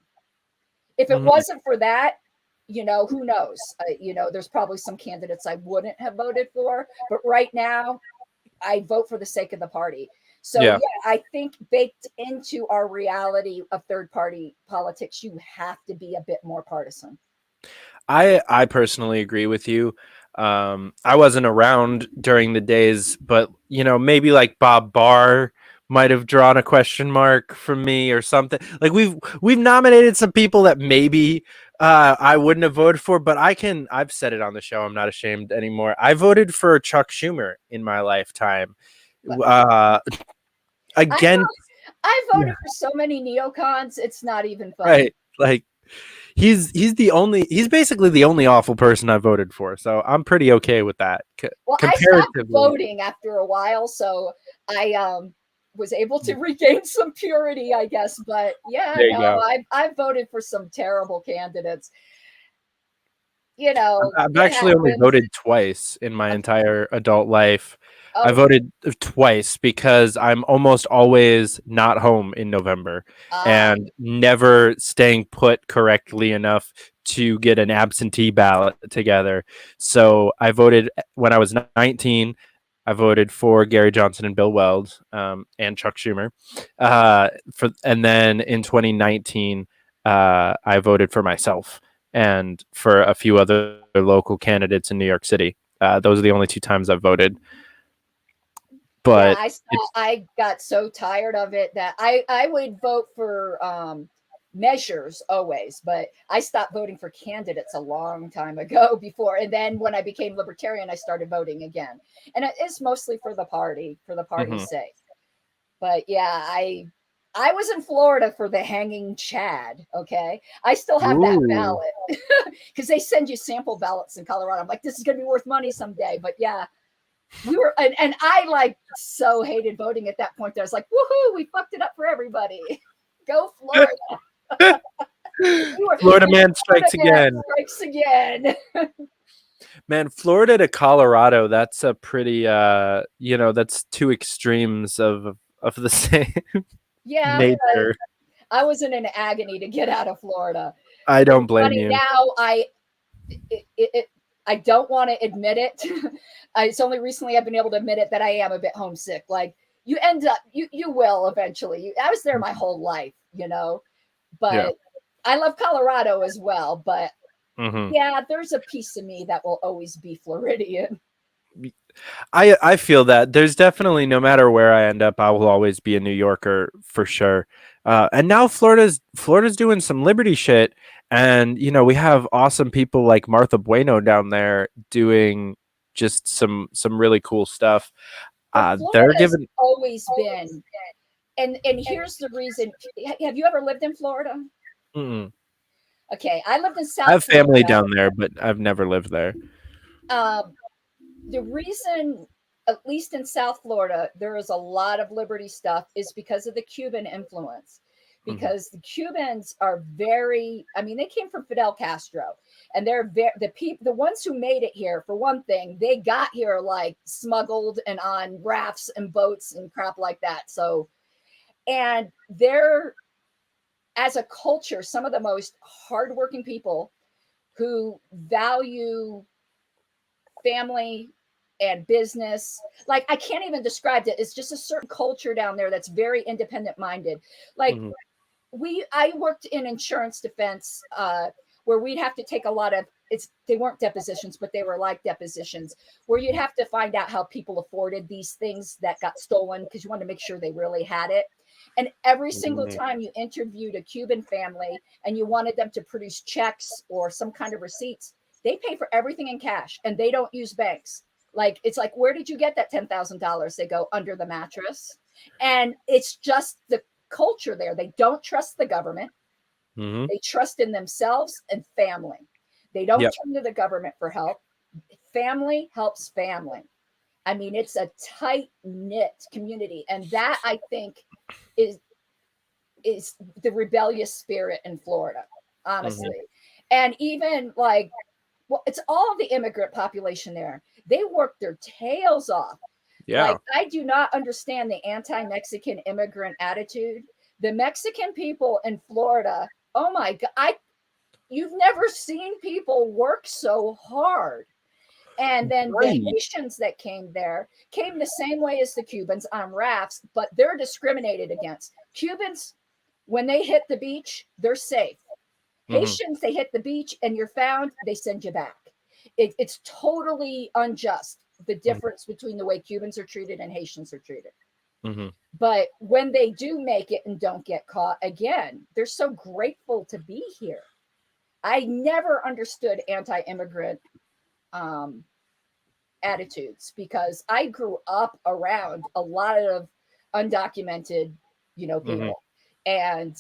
If it wasn't for that, who knows? There's probably some candidates I wouldn't have voted for, but right now I vote for the sake of the party. So yeah, I think baked into our reality of third party politics, you have to be a bit more partisan. I personally agree with you. I wasn't around during the days, but maybe like Bob Barr might have drawn a question mark from me or something. Like we've nominated some people that maybe I wouldn't have voted for, but I've said it on the show. I'm not ashamed anymore. I voted for Chuck Schumer in my lifetime. Again, I voted for so many neocons. It's not even funny. right? Like he's basically the only awful person I voted for, so I'm pretty okay with that. Well, I stopped voting after a while, so I was able to regain some purity, I guess. But yeah, no, I've voted for some terrible candidates. I've actually only voted twice in my entire adult life. I voted twice because I'm almost always not home in November and never staying put correctly enough to get an absentee ballot together. So I voted when I was 19. I voted for Gary Johnson and Bill Weld and Chuck Schumer. And then in 2019, I voted for myself and for a few other local candidates in New York City. Those are the only two times I've voted. But yeah, I got so tired of it that I would vote for measures always, but I stopped voting for candidates a long time ago before. And then when I became libertarian, I started voting again. And it's mostly for the party's sake. But yeah, I was in Florida for the hanging Chad. Okay. I still have that ballot because they send you sample ballots in Colorado. I'm like, this is going to be worth money someday. But yeah, we were, and I so hated voting at that point. I was like, woohoo, we fucked it up for everybody. Go Florida. Florida man strikes again. Man, Florida to Colorado, that's a pretty that's two extremes of the same nature. I was in an agony to get out of Florida. I don't blame you. Now I don't want to admit it, It's only recently I've been able to admit it that I am a bit homesick. Like you end up, you will eventually. I was there my whole life, but I love Colorado as well. But yeah, there's a piece of me that will always be Floridian. I feel that there's definitely, no matter where I end up, I will always be a New Yorker for sure. And now Florida's doing some liberty shit, and we have awesome people like Martha Bueno down there doing just some really cool stuff. They're Florida's giving always been, and here's the reason. Have you ever lived in Florida? Mm-mm. Okay, I lived in South I have family Florida. down there, but I've never lived there. The reason, at least in South Florida, there is a lot of liberty stuff is because of the Cuban influence. Because the Cubans are very, I mean, they came from Fidel Castro, and they're the ones who made it here, for one thing, they got here like smuggled and on rafts and boats and crap like that. So, and they're, as a culture, some of the most hardworking people who value family and business. Like, I can't even describe it. It's just a certain culture down there that's very independent minded. Like, I worked in insurance defense, where we'd have to take a lot of, they weren't depositions, but they were like depositions, where you'd have to find out how people afforded these things that got stolen, because you wanted to make sure they really had it. And every single time you interviewed a Cuban family and you wanted them to produce checks or some kind of receipts, they pay for everything in cash, and they don't use banks. Like, it's like, where did you get that $10,000? They go, under the mattress. And it's just the culture there. They don't trust the government. They trust in themselves and family. They don't turn to the government for help. Family helps family. I mean, it's a tight knit community, and that, I think, is the rebellious spirit in Florida, honestly. And even like, well, it's all the immigrant population there. They work their tails off. Yeah. Like, I do not understand the anti-Mexican immigrant attitude. The Mexican people in Florida, oh my God, you've never seen people work so hard. And then the Haitians that came there came the same way as the Cubans on rafts, but they're discriminated against. Cubans, when they hit the beach, they're safe. Haitians, they hit the beach and you're found, they send you back. It's totally unjust, the difference between the way Cubans are treated and Haitians are treated. But when they do make it and don't get caught, again, they're so grateful to be here. I never understood anti-immigrant attitudes, because I grew up around a lot of undocumented, people. And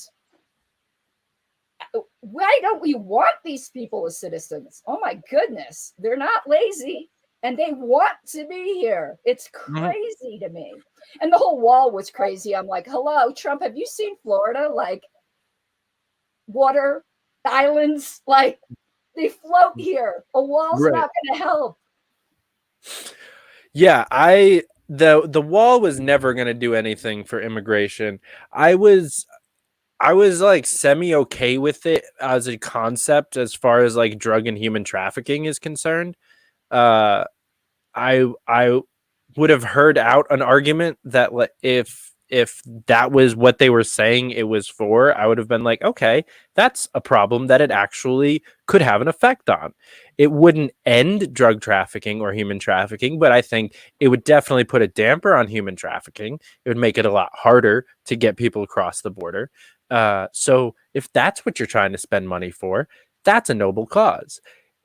why don't we want these people as citizens? Oh my goodness, they're not lazy and they want to be here. It's crazy to me. And the whole wall was crazy. I'm like, hello, Trump, have you seen Florida? Like, water, islands, like, they float here. A wall's not going to help. Yeah, the wall was never going to do anything for immigration. I was like semi okay with it as a concept, as far as like drug and human trafficking is concerned. I would have heard out an argument that if that was what they were saying it was for, I would have been like, okay, that's a problem that it actually could have an effect on. It wouldn't end drug trafficking or human trafficking, but I think it would definitely put a damper on human trafficking. It would make it a lot harder to get people across the border. So if that's what you're trying to spend money for, that's a noble cause.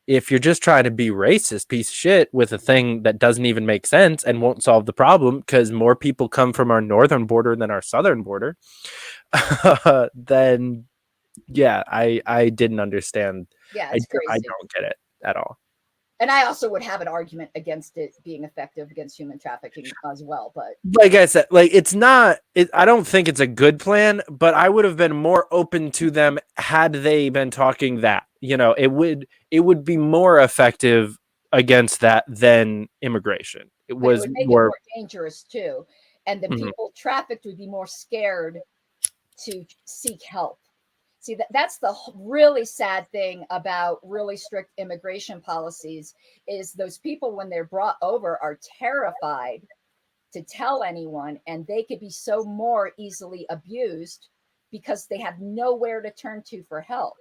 If you're just trying to be racist piece of shit with a thing that doesn't even make sense and won't solve the problem, because more people come from our northern border than our southern border, then yeah, I didn't understand. Yeah, it's crazy. I don't get it at all. And I also would have an argument against it being effective against human trafficking as well. But like I said, like I don't think it's a good plan, but I would have been more open to them had they been talking that, it would be more effective against that than immigration. It would make it more dangerous too. And the people trafficked would be more scared to seek help. See, that's the really sad thing about really strict immigration policies is those people, when they're brought over, are terrified to tell anyone, and they could be so more easily abused because they have nowhere to turn to for help.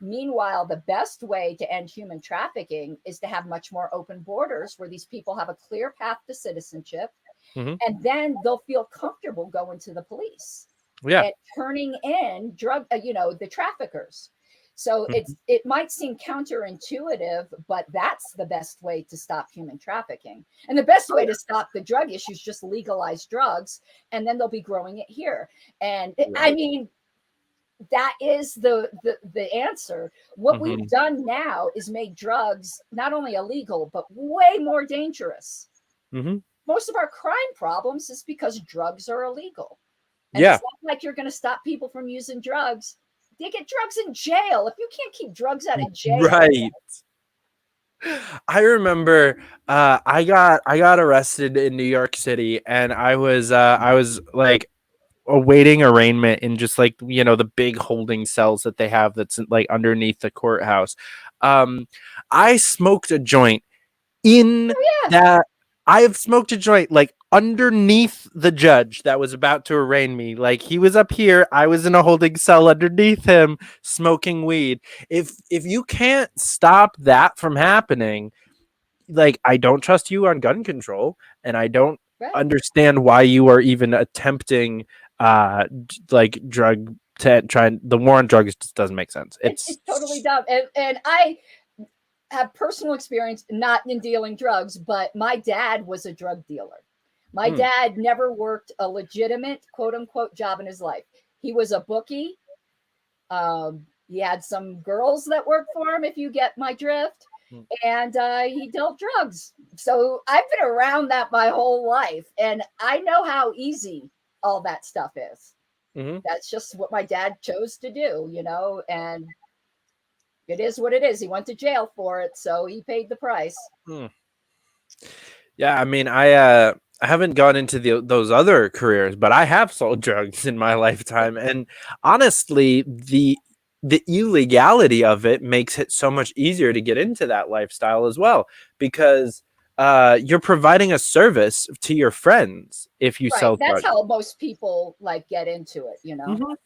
Meanwhile, the best way to end human trafficking is to have much more open borders where these people have a clear path to citizenship, and then they'll feel comfortable going to the police and turning in the traffickers. So it might seem counterintuitive, but that's the best way to stop human trafficking. And the best way to stop the drug issue is just legalize drugs, and then they'll be growing it here. And I mean, that is the answer. What we've done now is made drugs not only illegal, but way more dangerous. Most of our crime problems is because drugs are illegal. And it's not like you're going to stop people from using drugs. They get drugs in jail. If you can't keep drugs out of jail. Right. I remember I got arrested in New York City, and I was like awaiting arraignment in just like, you know, the big holding cells that they have that's like underneath the courthouse. I smoked a joint in that. I have smoked a joint like underneath the judge that was about to arraign me. Like, he was up here, I was in a holding cell underneath him smoking weed. If you can't stop that from happening, like, I don't trust you on gun control, and I don't understand why you are even attempting like drug to try. The war on drugs just doesn't make sense. It's totally dumb. And I have personal experience, not in dealing drugs, but my dad was a drug dealer. My dad never worked a legitimate quote unquote job in his life. He was a bookie. He had some girls that worked for him, if you get my drift. And he dealt drugs. So I've been around that my whole life, and I know how easy all that stuff is. That's just what my dad chose to do, you know, and it is what it is. He went to jail for it, so he paid the price. Yeah, I mean, I haven't gone into those other careers, but I have sold drugs in my lifetime, and honestly, the illegality of it makes it so much easier to get into that lifestyle as well, because you're providing a service to your friends if you sell drugs. That's how most people like get into it, you know.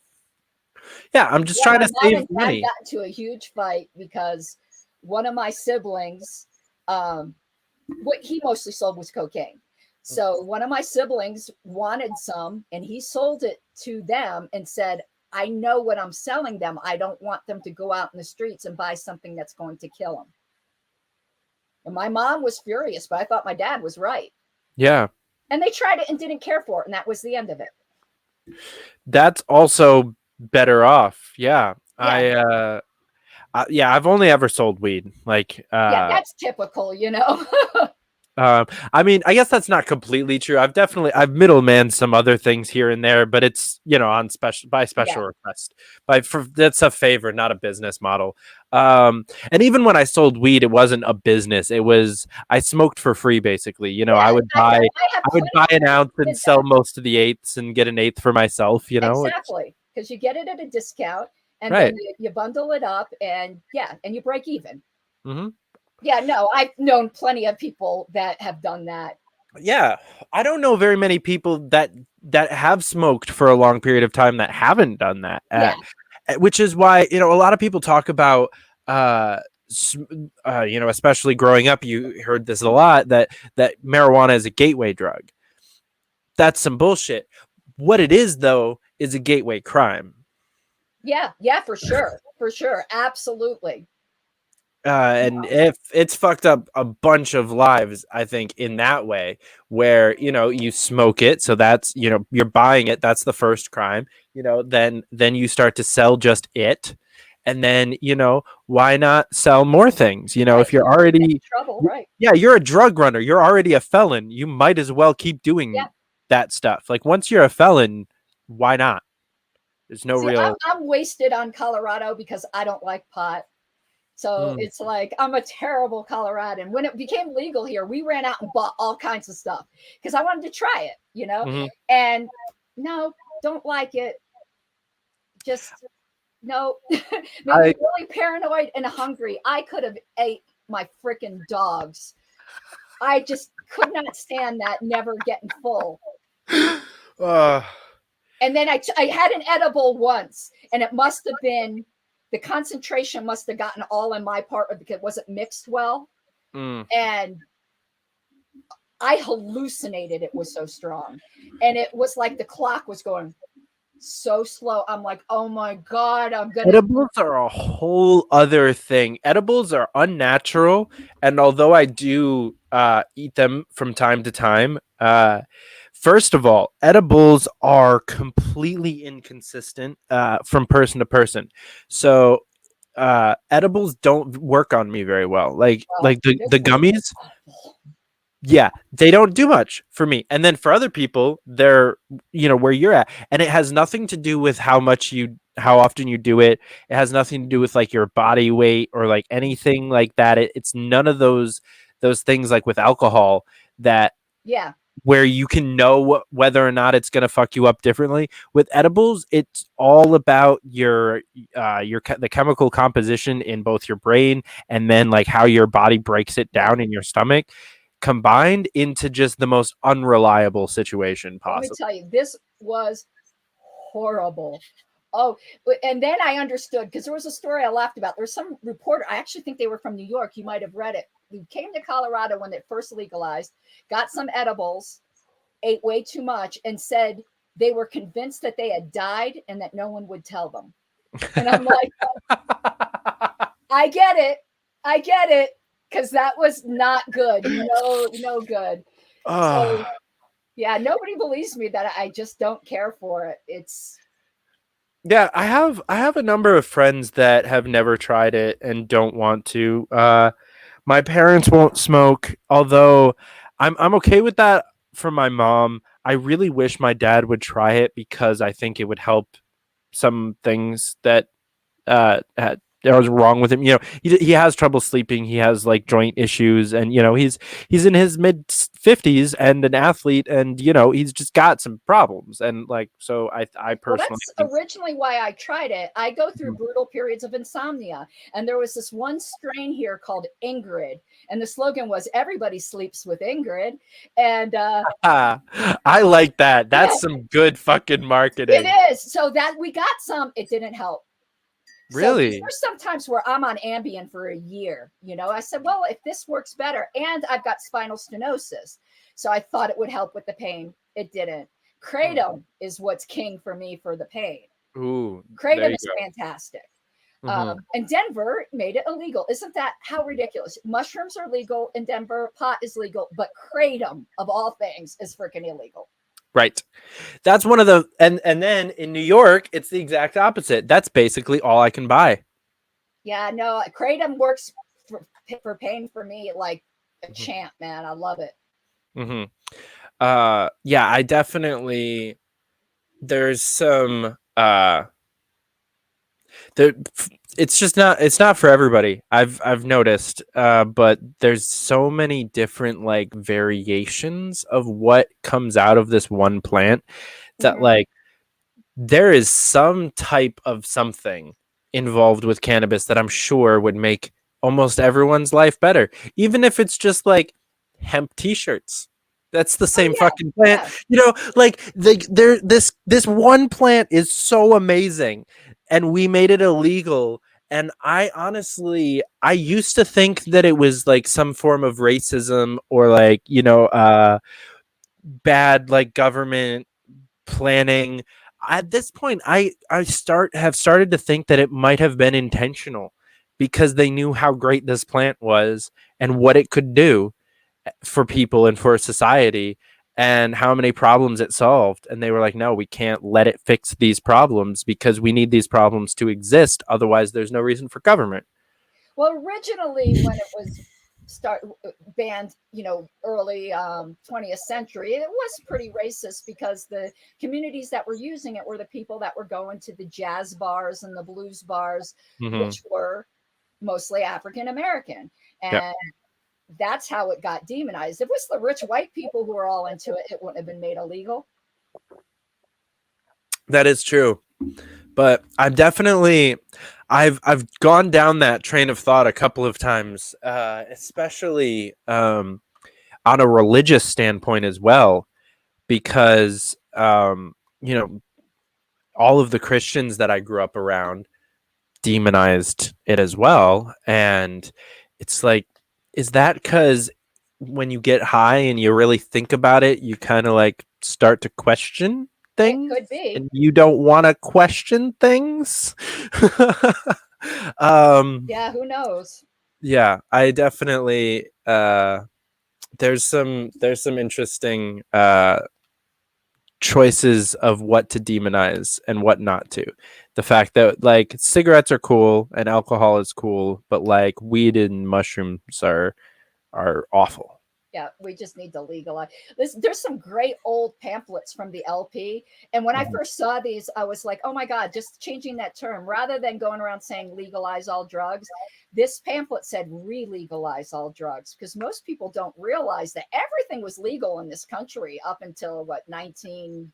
Yeah, I'm just trying to save money. I got into a huge fight because one of my siblings, what he mostly sold was cocaine. So one of my siblings wanted some, and he sold it to them and said, I know what I'm selling them. I don't want them to go out in the streets and buy something that's going to kill them. And my mom was furious, but I thought my dad was right. Yeah. And they tried it and didn't care for it, and that was the end of it. That's also better off. Yeah. I've only ever sold weed. Like, that's typical, you know. I mean, I guess that's not completely true. I've middleman some other things here and there, but it's, you know, on special request. That's a favor, not a business model. And even when I sold weed, it wasn't a business. I smoked for free, basically. You know, I would buy an ounce and sell most of the eighths and get an eighth for myself. You know, exactly, because you get it at a discount, and then you bundle it up, and you break even. Yeah, no, I've known plenty of people that have done that. Yeah, I don't know very many people that have smoked for a long period of time that haven't done that. Which is why, you know, a lot of people talk about, you know, especially growing up, you heard this a lot, that marijuana is a gateway drug. That's some bullshit. What it is, though, is a gateway crime. Yeah, for sure, absolutely. And if it's fucked up a bunch of lives, I think, in that way, where, you know, you smoke it, so that's, you know, you're buying it, that's the first crime, you know, then you start to sell just it, and then, you know, why not sell more things? You know, if you're already in trouble, you're a drug runner, you're already a felon, you might as well keep doing that stuff. Like, once you're a felon, why not? There's no real. I'm wasted on Colorado because I don't like pot. So it's like, I'm a terrible Coloradan. When it became legal here, we ran out and bought all kinds of stuff because I wanted to try it, you know, and no, don't like it. Just no, made me I really paranoid and hungry. I could have ate my freaking dogs. I just could not stand that never getting full. uh, And then I had an edible once, and it must have been the concentration must have gotten all in my part because it wasn't mixed well. And I hallucinated. It was so strong. And it was like the clock was going so slow. I'm like, oh my God, I'm going to. Edibles are a whole other thing. Edibles are unnatural. And although I do eat them from time to time, first of all, edibles are completely inconsistent from person to person. So edibles don't work on me very well. Like the gummies, yeah, they don't do much for me. And then for other people, they're where you're at, and it has nothing to do with how often you do it. It has nothing to do with like your body weight or like anything like that. It's none of those things like with alcohol that where you can know whether or not it's going to fuck you up differently. With edibles, it's all about the chemical composition in both your brain and then like how your body breaks it down in your stomach, combined into just the most unreliable situation possible. Let me tell you, this was horrible. Oh, and then I understood because there was a story I laughed about. There was some reporter, I actually think they were from New York. You might have read it. Who came to Colorado when it first legalized, got some edibles, ate way too much, and said they were convinced that they had died and that no one would tell them. And I'm like, I get it. Because that was not good. No good. So, yeah, nobody believes me that I just don't care for it. Yeah, I have a number of friends that have never tried it and don't want to. My parents won't smoke, although I'm okay with that for my mom. I really wish my dad would try it because I think it would help some things that that was wrong with him. He has trouble sleeping. He has like joint issues, and he's in his mid 50s and an athlete, and he's just got some problems. And like, so I personally, that's originally why I tried it. I go through brutal periods of insomnia, and there was this one strain here called Ingrid, and the slogan was "Everybody sleeps with Ingrid." And I like that. That's some good fucking marketing. It is. So that we got some. It didn't help. Really? So there's sometimes where I'm on Ambien for a year. I said, well, if this works better, and I've got spinal stenosis, so I thought it would help with the pain. It didn't. Kratom is what's king for me for the pain. Ooh, Kratom is fantastic. And Denver made it illegal. Isn't that how ridiculous? Mushrooms are legal in Denver. Pot is legal, but Kratom, of all things, is freaking illegal. Right. That's one of the and then in New York, it's the exact opposite. That's basically all I can buy. Yeah, no, Kratom works for pain for me like a champ, man. I love it. Yeah, I definitely there's some it's not for everybody. I've noticed, but there's so many different like variations of what comes out of this one plant that like there is some type of something involved with cannabis that I'm sure would make almost everyone's life better, even if it's just like hemp t-shirts. That's the same fucking plant. Like this one plant is so amazing, and we made it illegal. And I honestly, I used to think that it was like some form of racism or like, bad like government planning. At this point, I have started to think that it might have been intentional because they knew how great this plant was and what it could do for people and for society and how many problems it solved. And they were like, no, we can't let it fix these problems because we need these problems to exist. Otherwise, there's no reason for government. Well, originally when it was banned, early 20th century, it was pretty racist because the communities that were using it were the people that were going to the jazz bars and the blues bars, which were mostly African American. And that's how it got demonized. If it was the rich white people who were all into it, it wouldn't have been made illegal. That is true. But I've gone down that train of thought a couple of times, especially on a religious standpoint as well, because all of the Christians that I grew up around demonized it as well, and it's like, is that because when you get high and you really think about it, you kind of like start to question things, It could be. and you don't want to question things? Yeah, who knows? Yeah, I definitely there's some interesting choices of what to demonize and what not to. The fact that like cigarettes are cool and alcohol is cool, but like weed and mushrooms are awful. Yeah, we just need to legalize. There's some great old pamphlets from the LP. And when I first saw these, I was like, oh my God, just changing that term rather than going around saying legalize all drugs. This pamphlet said re-legalize all drugs, because most people don't realize that everything was legal in this country up until what, 19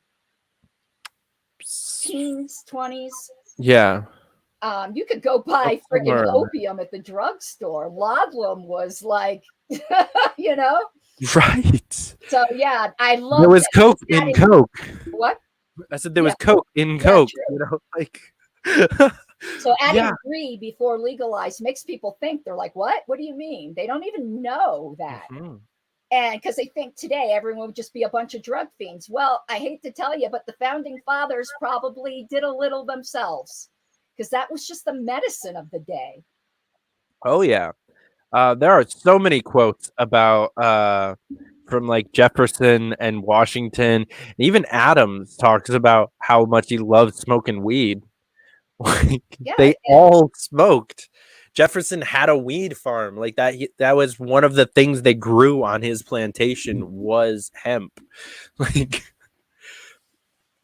teens, 20s. Yeah. You could go buy freaking Somewhere. opium at the drugstore. Laudanum was like, you know? Right. So yeah, I love There was that. Coke in Coke. What? I said there was Yeah. Coke in Yeah, Coke. true. You know, like So adding yeah. re before legalized makes people think. They're like, what? What do you mean? They don't even know that. Mhm. And because they think today everyone would just be a bunch of drug fiends. Well, I hate to tell you, but the founding fathers probably did a little themselves, because that was just the medicine of the day. Oh yeah. There are so many quotes about from like Jefferson and Washington. Even Adams talks about how much he loved smoking weed. Like Yeah. they all smoked. Jefferson had a weed farm like that. That was one of the things they grew on his plantation was hemp. Like,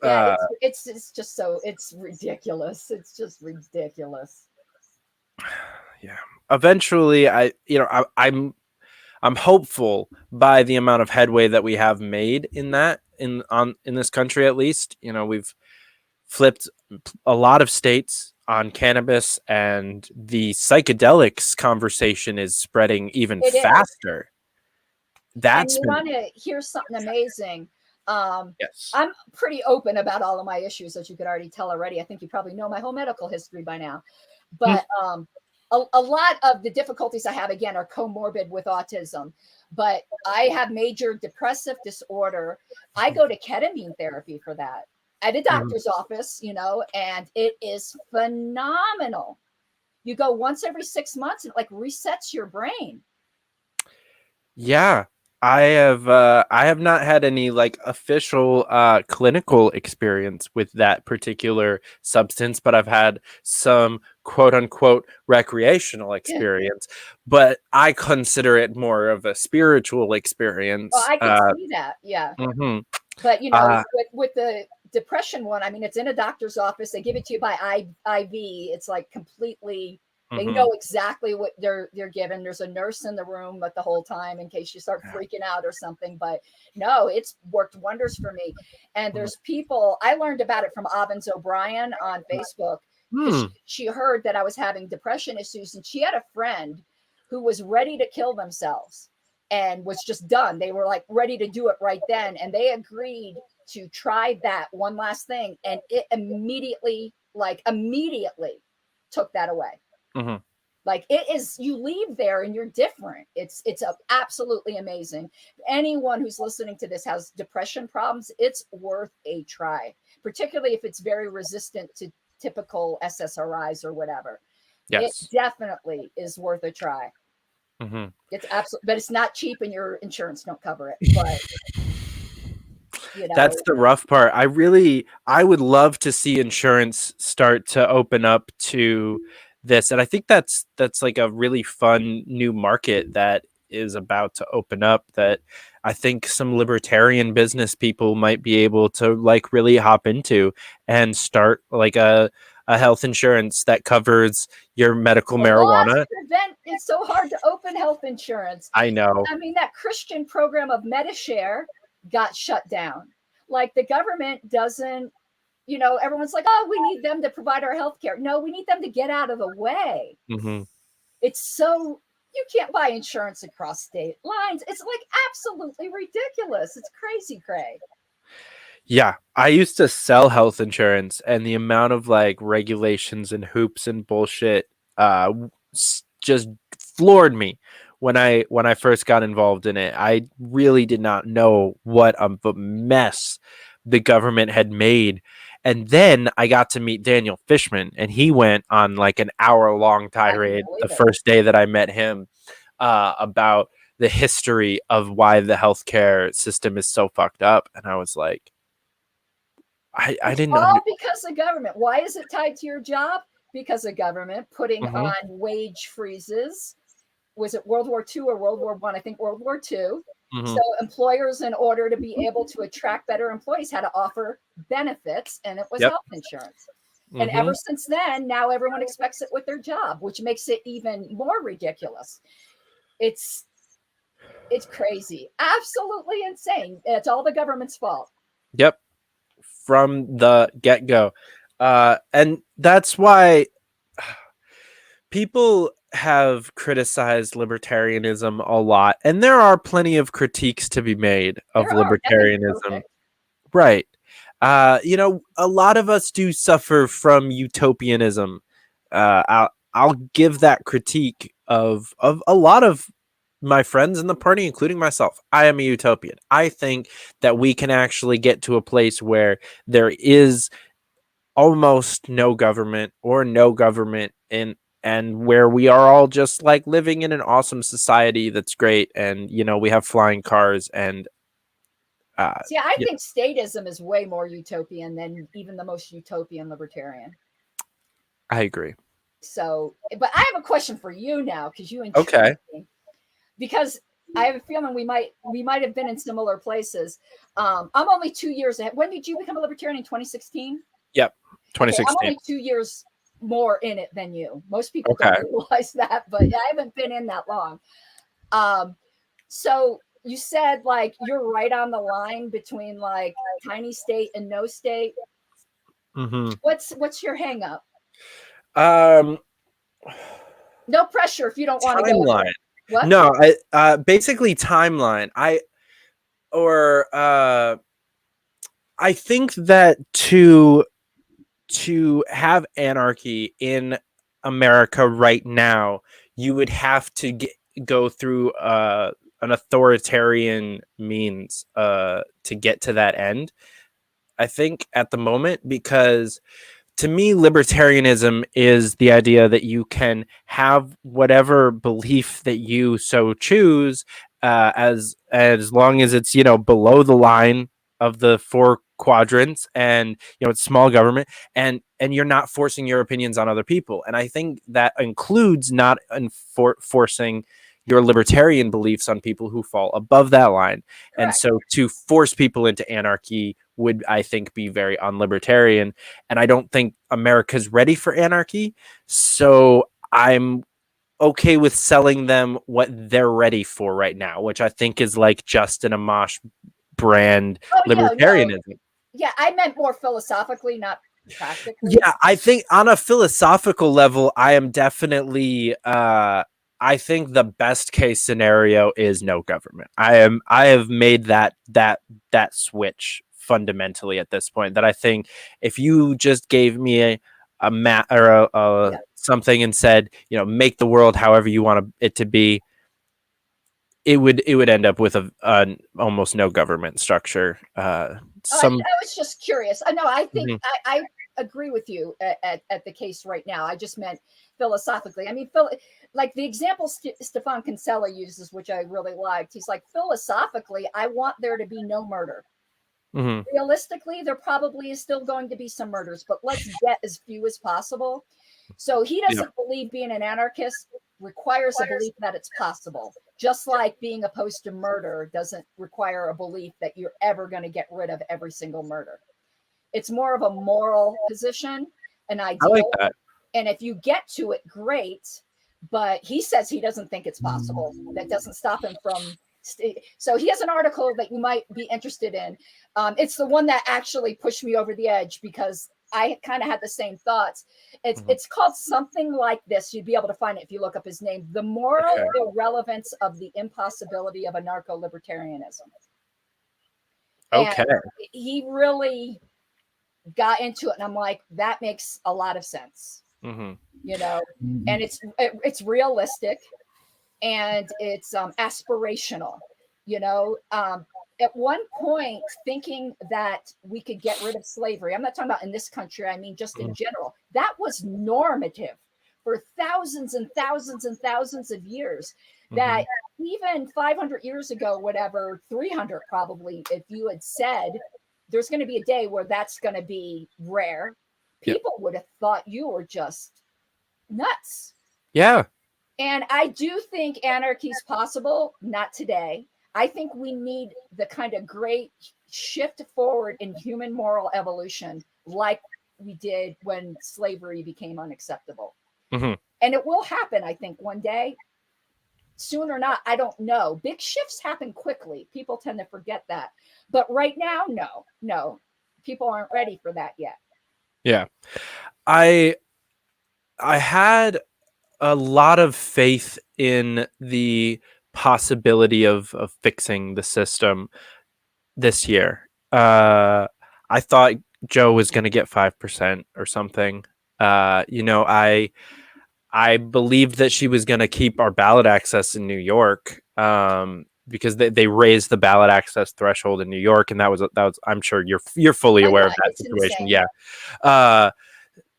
Yeah, it's just so, it's ridiculous. It's just ridiculous. yeah. Eventually, I'm hopeful by the amount of headway that we have made in that in this country. At least, we've flipped a lot of states on cannabis, and the psychedelics conversation is spreading even It is. faster. And That's you been want to hear something amazing? yes. I'm pretty open about all of my issues, as you could already tell already. I think you probably know my whole medical history by now. But a lot of the difficulties I have, again, are comorbid with autism. But I have major depressive disorder. I go to ketamine therapy for that at a doctor's office, and it is phenomenal. You go once every 6 months, and it like resets your brain. Yeah. I have not had any like official clinical experience with that particular substance, but I've had some quote unquote recreational experience. But I consider it more of a spiritual experience. Well, I can see that, yeah. Mhm. But with the depression one, I mean, it's in a doctor's office. They give it to you by IV. It's like completely. They know exactly what they're given. There's a nurse in the room at the whole time in case you start freaking out or something. But no, it's worked wonders for me. And there's people, I learned about it from Avens O'Brien on Facebook. She heard that I was having depression issues, and she had a friend who was ready to kill themselves and was just done. They were like ready to do it right then. And they agreed to try that one last thing. And it immediately took that away. Like it is, you leave there and you're different. It's absolutely amazing. Anyone who's listening to this has depression problems, it's worth a try, particularly if it's very resistant to typical SSRIs or whatever. Yes. It definitely is worth a try. It's absolutely, but it's not cheap, and your insurance don't cover it. But that's the rough part. I would love to see insurance start to open up to this, and I think that's like a really fun new market that is about to open up, that I think some libertarian business people might be able to like really hop into and start like a health insurance that covers your medical marijuana. It's so hard to open health insurance. I know. I mean, that Christian program of MediShare got shut down. Like the government doesn't, everyone's like, oh, we need them to provide our health care. No, we need them to get out of the way. Mm-hmm. It's so, you can't buy insurance across state lines. It's like absolutely ridiculous. It's crazy, Craig. Yeah, I used to sell health insurance, and the amount of like regulations and hoops and bullshit just floored me when I first got involved in it. I really did not know what a mess the government had made. And then I got to meet Daniel Fishman, and he went on like an hour-long tirade the first day that I met him about the history of why the healthcare system is so fucked up. And I was like, I didn't know. All because of government. Why is it tied to your job? Because of government putting on wage freezes. Was it World War II or World War I? I think World War II. So employers, in order to be able to attract better employees, had to offer benefits, and it was health insurance. And ever since then, now everyone expects it with their job, which makes it even more ridiculous. It's crazy. Absolutely insane. It's all the government's fault. Yep. From the get-go. And that's why people have criticized libertarianism a lot. And there are plenty of critiques to be made of libertarianism. Right. A lot of us do suffer from utopianism. I'll give that critique of a lot of my friends in the party, including myself. I am a utopian. I think that we can actually get to a place where there is almost no government or no government and where we are all just like living in an awesome society that's great. And, we have flying cars and see, I think statism is way more utopian than even the most utopian libertarian. I agree. So, but I have a question for you now, because you okay. Me. Because I have a feeling we might have been in similar places. I'm only 2 years ahead. When did you become a libertarian? In 2016? Yep, 2016. Okay, I'm only 2 years more in it than you. Most people don't realize that, but I haven't been in that long. So you said like you're right on the line between like tiny state and no state. What's your hang up? No pressure if you don't want to go there. What? No, basically timeline. I think that to have anarchy in America right now, you would have to go through an authoritarian means to get to that end. I think at the moment, because to me, libertarianism is the idea that you can have whatever belief that you so choose, as long as it's below the line of the 4 quadrants, and it's small government, and you're not forcing your opinions on other people. And I think that includes not forcing your libertarian beliefs on people who fall above that line. Correct. And so to force people into anarchy would, I think, be very unlibertarian. And I don't think America's ready for anarchy. So I'm okay with selling them what they're ready for right now, which I think is like Justin Amash brand libertarianism. Yeah, I meant more philosophically, not practically. Yeah, I think on a philosophical level, I am definitely I think the best case scenario is no government. I have made that switch fundamentally at this point, that I think if you just gave me a map or something and said, make the world however you want it to be, it would end up with an almost no government structure. I was just curious. I know. I think I agree with you at the case right now. I just meant philosophically. I mean, like the example Stefan Kinsella uses, which I really liked. He's like, philosophically, I want there to be no murder. Realistically, there probably is still going to be some murders, but let's get as few as possible. So he doesn't believe being an anarchist requires a belief that it's possible. Just like being opposed to murder doesn't require a belief that you're ever going to get rid of every single murder. It's more of a moral position, an ideal. I like that. And if you get to it, great. But he says he doesn't think it's possible. That doesn't stop him from So he has an article that you might be interested in. It's the one that actually pushed me over the edge because I kind of had the same thoughts. It's called something like this. You'd be able to find it if you look up his name. The moral irrelevance of the impossibility of anarcho-libertarianism. Okay. And he really got into it, and I'm like, that makes a lot of sense. You know, and it's realistic, and it's aspirational. You know, at one point, thinking that we could get rid of slavery, I'm not talking about in this country, I mean just in general, that was normative for thousands and thousands and thousands of years. That even 500 years ago, whatever, 300 probably, if you had said there's going to be a day where that's going to be rare, people would have thought you were just nuts. Yeah. And I do think anarchy is possible. Not today. I think we need the kind of great shift forward in human moral evolution like we did when slavery became unacceptable. And it will happen, I think, one day. Soon or not, I don't know. Big shifts happen quickly. People tend to forget that. But right now, no. People aren't ready for that yet. Yeah. I had a lot of faith in the possibility of fixing the system this year. I thought Joe was going to get 5% or something. You know, I believed that she was going to keep our ballot access in New York, because they raised the ballot access threshold in New York, and that was I'm sure you're fully aware of that situation. Insane. Yeah.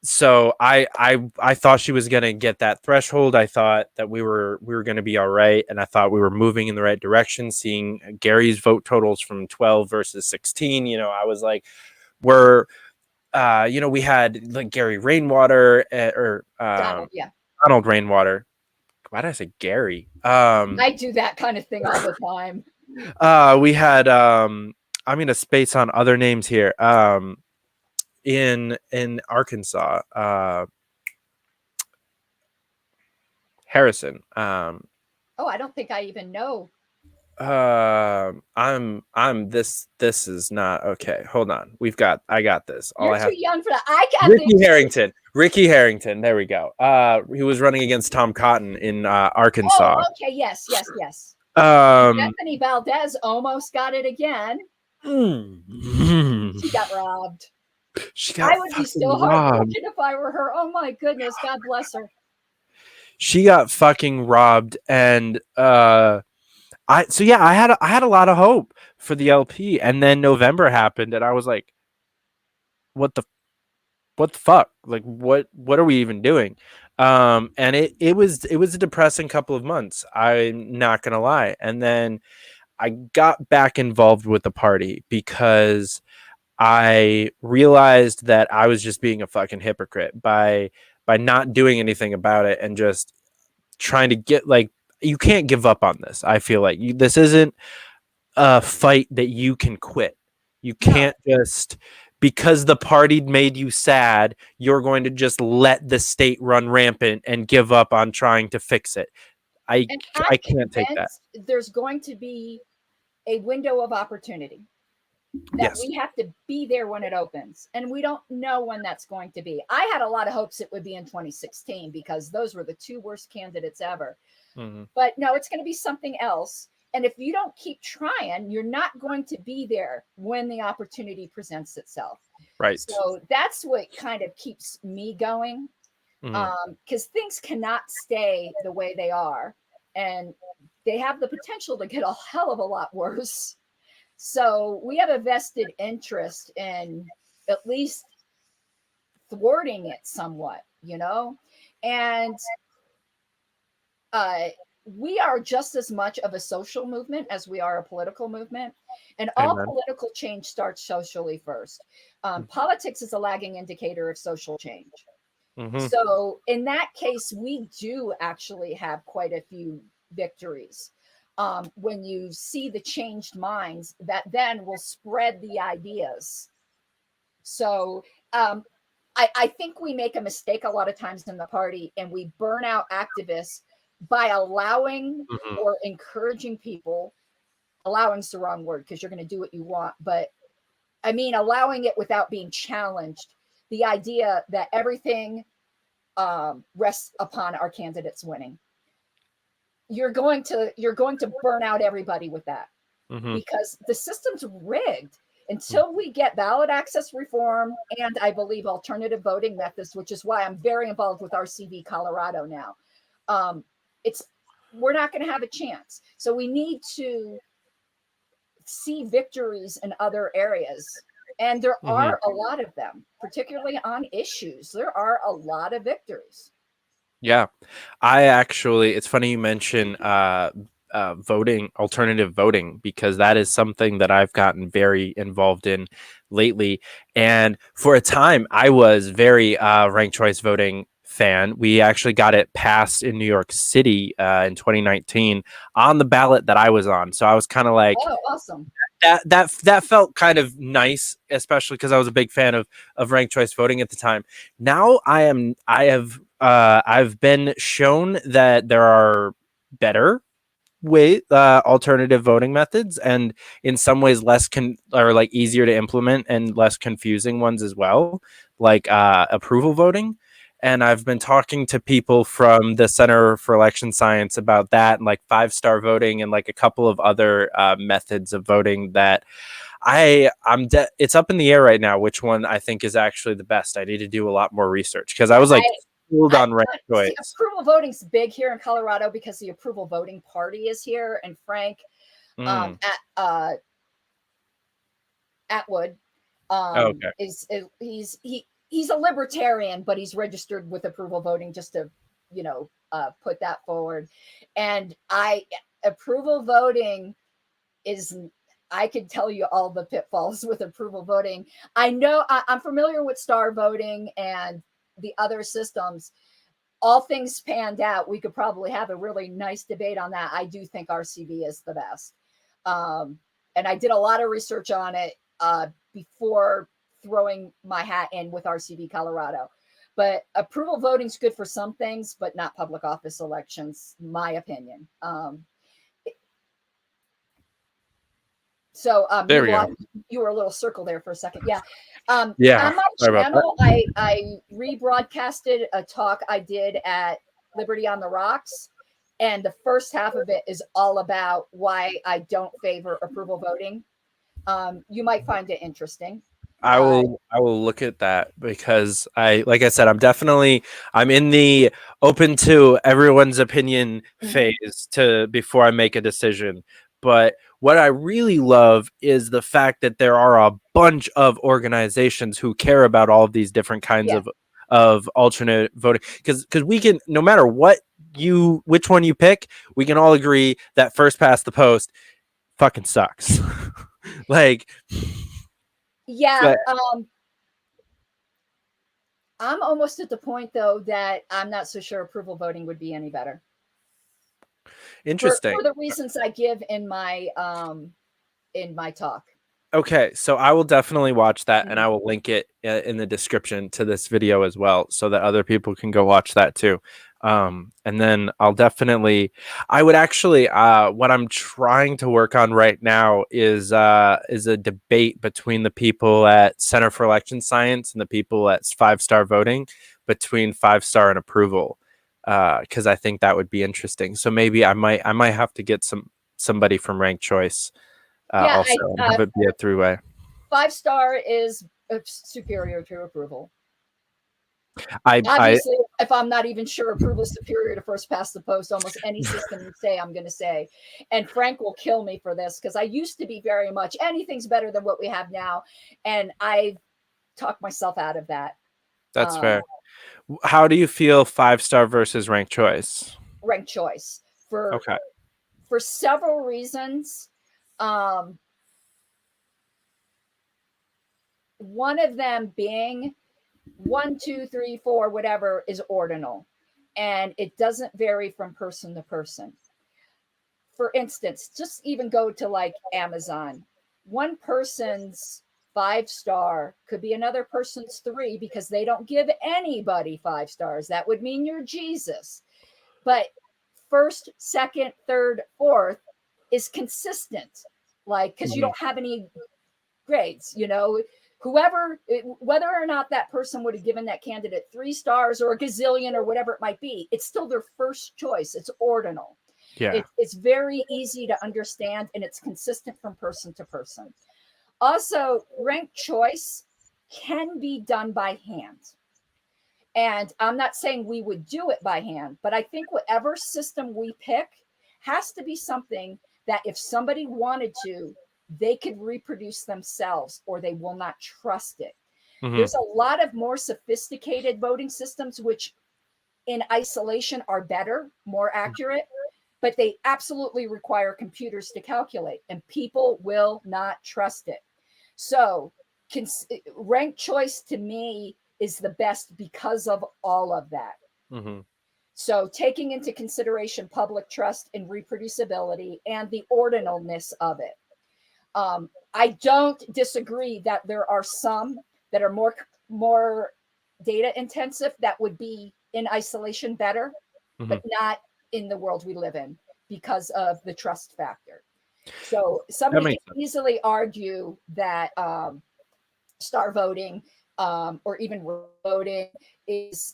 So I thought she was going to get that threshold. I thought that we were going to be all right, and I thought we were moving in the right direction. Seeing Gary's vote totals from 12 versus 16, you know, I was like, we're, you know, we had like Gary Rainwater Donald Rainwater. Why did I say Gary? I do that kind of thing all the time. We had I'm gonna space on other names here. In Arkansas, Harrison. I don't think I even know. I'm this is not okay. Hold on. I got this. You're too young for that. I got Ricky Harrington. There we go. He was running against Tom Cotton in Arkansas. Oh, okay. Yes. Bethany Valdez almost got it again. She got robbed. I would be so heartbroken if I were her. Oh my goodness. God bless her. She got fucking robbed, and I had a lot of hope for the LP, and then November happened, and I was like, what the fuck? Like, what are we even doing? And it was a depressing couple of months. I'm not gonna lie. And then I got back involved with the party because I realized that I was just being a fucking hypocrite by not doing anything about it and just trying to get, like, you can't give up on this. I feel like this isn't a fight that you can quit. You can't just, because the party made you sad, you're going to just let the state run rampant and give up on trying to fix it. I can't take that. There's going to be a window of opportunity that we have to be there when it opens, and we don't know when that's going to be. I had a lot of hopes it would be in 2016 because those were the two worst candidates ever. But no, it's going to be something else. And if you don't keep trying, you're not going to be there when the opportunity presents itself. Right. So that's what kind of keeps me going, because things cannot stay the way they are, and they have the potential to get a hell of a lot worse. So we have a vested interest in at least thwarting it somewhat, you know? And we are just as much of a social movement as we are a political movement. And all political change starts socially first. Politics is a lagging indicator of social change. So in that case, we do actually have quite a few victories. When you see the changed minds that then will spread the ideas. So I think we make a mistake a lot of times in the party, and we burn out activists by allowing or encouraging people allowing's the wrong word because you're going to do what you want, but I mean allowing it without being challenged. The idea that everything rests upon our candidates winning. You're going to burn out everybody with that, because the system's rigged. Until we get ballot access reform and I believe alternative voting methods, which is why I'm very involved with RCV Colorado now, we're not going to have a chance. So we need to see victories in other areas. And there are a lot of them, particularly on issues. There are a lot of victories. Yeah, it's funny you mention alternative voting, because that is something that I've gotten very involved in lately. And for a time, I was very ranked choice voting fan. We actually got it passed in New York City in 2019 on the ballot that I was on. So I was kind of like, oh, awesome. That felt kind of nice, especially because I was a big fan of ranked choice voting at the time. Now I've been shown that there are better alternative voting methods, and in some ways easier to implement and less confusing ones as well, like approval voting. And I've been talking to people from the Center for Election Science about that, and like 5-star voting, and like a couple of other methods of voting that it's up in the air right now which one I think is actually the best. I need to do a lot more research because I was like schooled on ranked choice. Approval voting's big here in Colorado because the approval voting party is here, and Frank Atwood he's a libertarian, but he's registered with approval voting, just to put that forward. And approval voting is, I could tell you all the pitfalls with approval voting. I know I'm familiar with star voting and the other systems. All things panned out, we could probably have a really nice debate on that. I do think RCV is the best. And I did a lot of research on it before throwing my hat in with RCV Colorado. But approval voting is good for some things, but not public office elections, my opinion. So there we go. You were a little circle there for a second. Yeah. Yeah. On my channel, I rebroadcasted a talk I did at Liberty on the Rocks. And the first half of it is all about why I don't favor approval voting. You might find it interesting. I will look at that, because like I said, I'm in the open to everyone's opinion phase before I make a decision. But what I really love is the fact that there are a bunch of organizations who care about all of these different kinds of alternate voting, because we can, no matter which one you pick, we can all agree that first past the post fucking sucks. Like, yeah, I'm almost at the point though that I'm not so sure approval voting would be any better. Interesting. For the reasons I give in my talk. Okay, so I will definitely watch that, and I will link it in the description to this video as well, so that other people can go watch that too. And then I would actually, what I'm trying to work on right now is a debate between the people at Center for Election Science and the people at 5-star voting, between 5-star and approval, because I think that would be interesting. So maybe I might have to get somebody from ranked choice. Also have it be a 3-way. 5-star is superior to approval. Obviously, if I'm not even sure approval is superior to first past the post, almost any system you say, I'm going to say. And Frank will kill me for this, because I used to be very much anything's better than what we have now, and I talked myself out of that. That's fair. How do you feel 5-star versus ranked choice? Ranked choice for several reasons. One of them being 1, 2, 3, 4, whatever is ordinal, and it doesn't vary from person to person. For instance, just even go to like Amazon. One person's 5-star could be another person's 3, because they don't give anybody 5 stars. That would mean you're Jesus. But first, second, third, fourth is consistent. like, because you don't have any grades, you know, whether or not that person would have given that candidate 3 stars or a gazillion or whatever it might be, it's still their first choice. It's ordinal. Yeah. It's very easy to understand, and it's consistent from person to person. Also, ranked choice can be done by hand. And I'm not saying we would do it by hand, but I think whatever system we pick has to be something that if somebody wanted to, they could reproduce themselves, or they will not trust it. There's a lot of more sophisticated voting systems, which in isolation are better, more accurate, but they absolutely require computers to calculate, and people will not trust it. So ranked choice to me is the best because of all of that. So taking into consideration public trust and reproducibility and the ordinalness of it. I don't disagree that there are some that are more data intensive that would be in isolation better, but not in the world we live in because of the trust factor. So somebody can easily argue that star voting or even voting is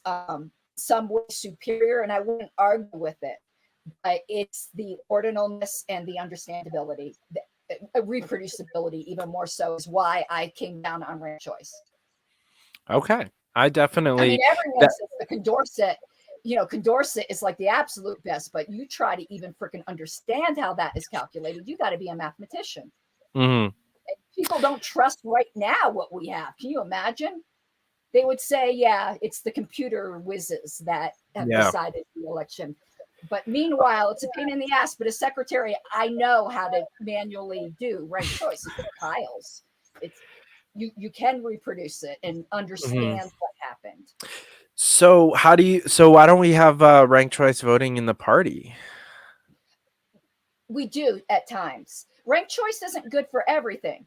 some way superior, and I wouldn't argue with it. But it's the ordinalness and the understandability, reproducibility even more so, is why I came down on ranked choice. Okay. I mean, everyone says the Condorcet, Condorcet is like the absolute best, but you try to even freaking understand how that is calculated, you got to be a mathematician. People don't trust right now what we have. Can you imagine? They would say, yeah, it's the computer whizzes that have decided the election. But meanwhile, it's a pain in the ass. But as secretary, I know how to manually do ranked choice. It's piles. You can reproduce it and understand what happened. So why don't we have ranked choice voting in the party? We do at times. Ranked choice isn't good for everything.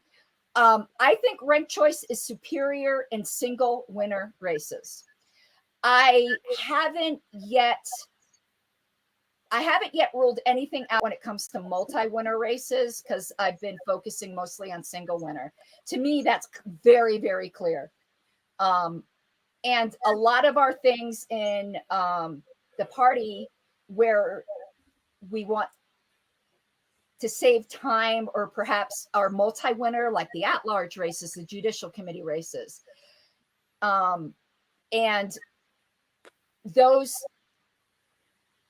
I think ranked choice is superior in single winner races. I haven't yet ruled anything out when it comes to multi-winner races, because I've been focusing mostly on single winner. To me, that's very, very clear. And a lot of our things in the party where we want to save time, or perhaps our multi-winner, like the at-large races, the judicial committee races. And those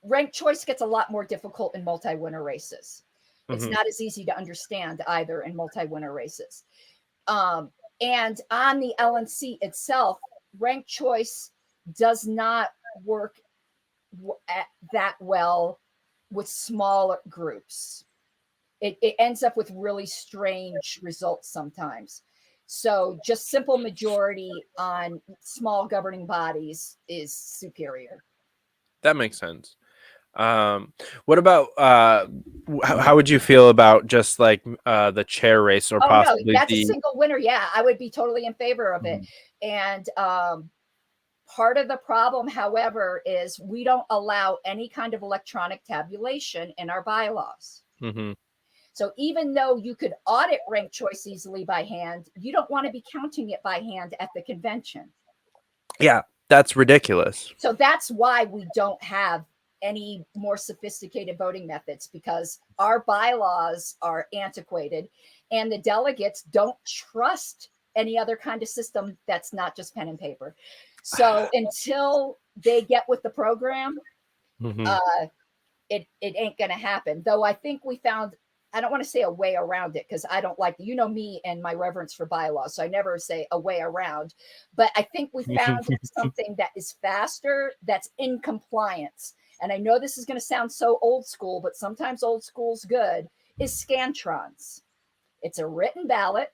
ranked choice gets a lot more difficult in multi-winner races. It's not as easy to understand either in multi-winner races. And on the LNC itself, ranked choice does not work that well with smaller groups. It ends up with really strange results sometimes. So just simple majority on small governing bodies is superior. That makes sense. What about how would you feel about just like the chair race, or possibly that's a single winner? Yeah, I would be totally in favor of it. And part of the problem, however, is we don't allow any kind of electronic tabulation in our bylaws. So even though you could audit ranked choice easily by hand, you don't want to be counting it by hand at the convention. Yeah, that's ridiculous. So that's why we don't have any more sophisticated voting methods, because our bylaws are antiquated and the delegates don't trust any other kind of system that's not just pen and paper. So until they get with the program, it ain't going to happen. Though I think we found, I don't want to say a way around it, because I don't like, me and my reverence for bylaws, so I never say a way around. But I think we found something that is faster, that's in compliance. And I know this is going to sound so old school, but sometimes old school's good, is Scantrons. It's a written ballot.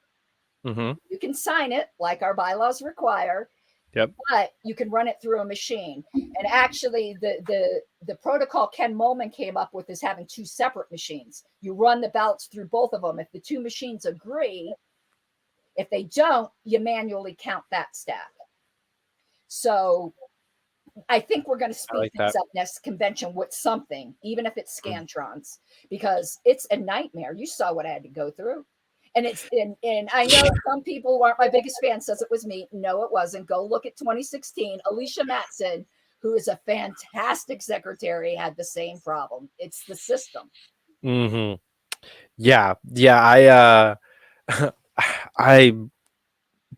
You can sign it like our bylaws require. But you can run it through a machine. And actually, the protocol Ken Molman came up with is having 2 separate machines. You run the ballots through both of them. If the 2 machines agree, if they don't, you manually count that stack. So I think we're going to speed like things that. up next convention with something, even if it's Scantrons, because it's a nightmare. You saw what I had to go through. And and I know some people who aren't my biggest fan says it was me. No, it wasn't. Go look at 2016. Alicia Matson, who is a fantastic secretary, had the same problem. It's the system. Mm-hmm. Yeah. I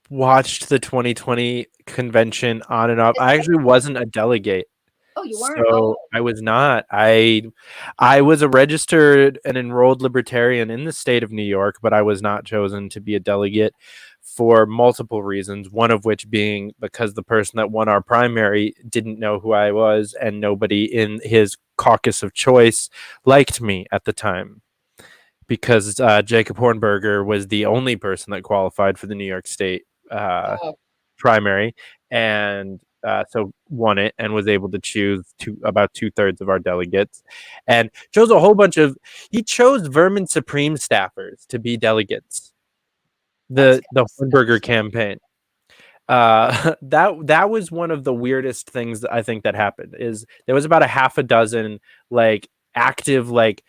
watched the 2020 convention on and off. I actually wasn't a delegate. Oh, you weren't? So Oh, I was not. I was a registered and enrolled libertarian in the state of New York, but I was not chosen to be a delegate for multiple reasons. One of which being because the person that won our primary didn't know who I was, and nobody in his caucus of choice liked me at the time. Because Jacob Hornberger was the only person that qualified for the New York State oh. primary, and so won it and was able to choose about 2/3 of our delegates, and chose a whole bunch of. He chose Vermin Supreme staffers to be delegates. That's The kind of Hornberger campaign. That was one of the weirdest things that I think that happened. Is there was about a half a dozen like active like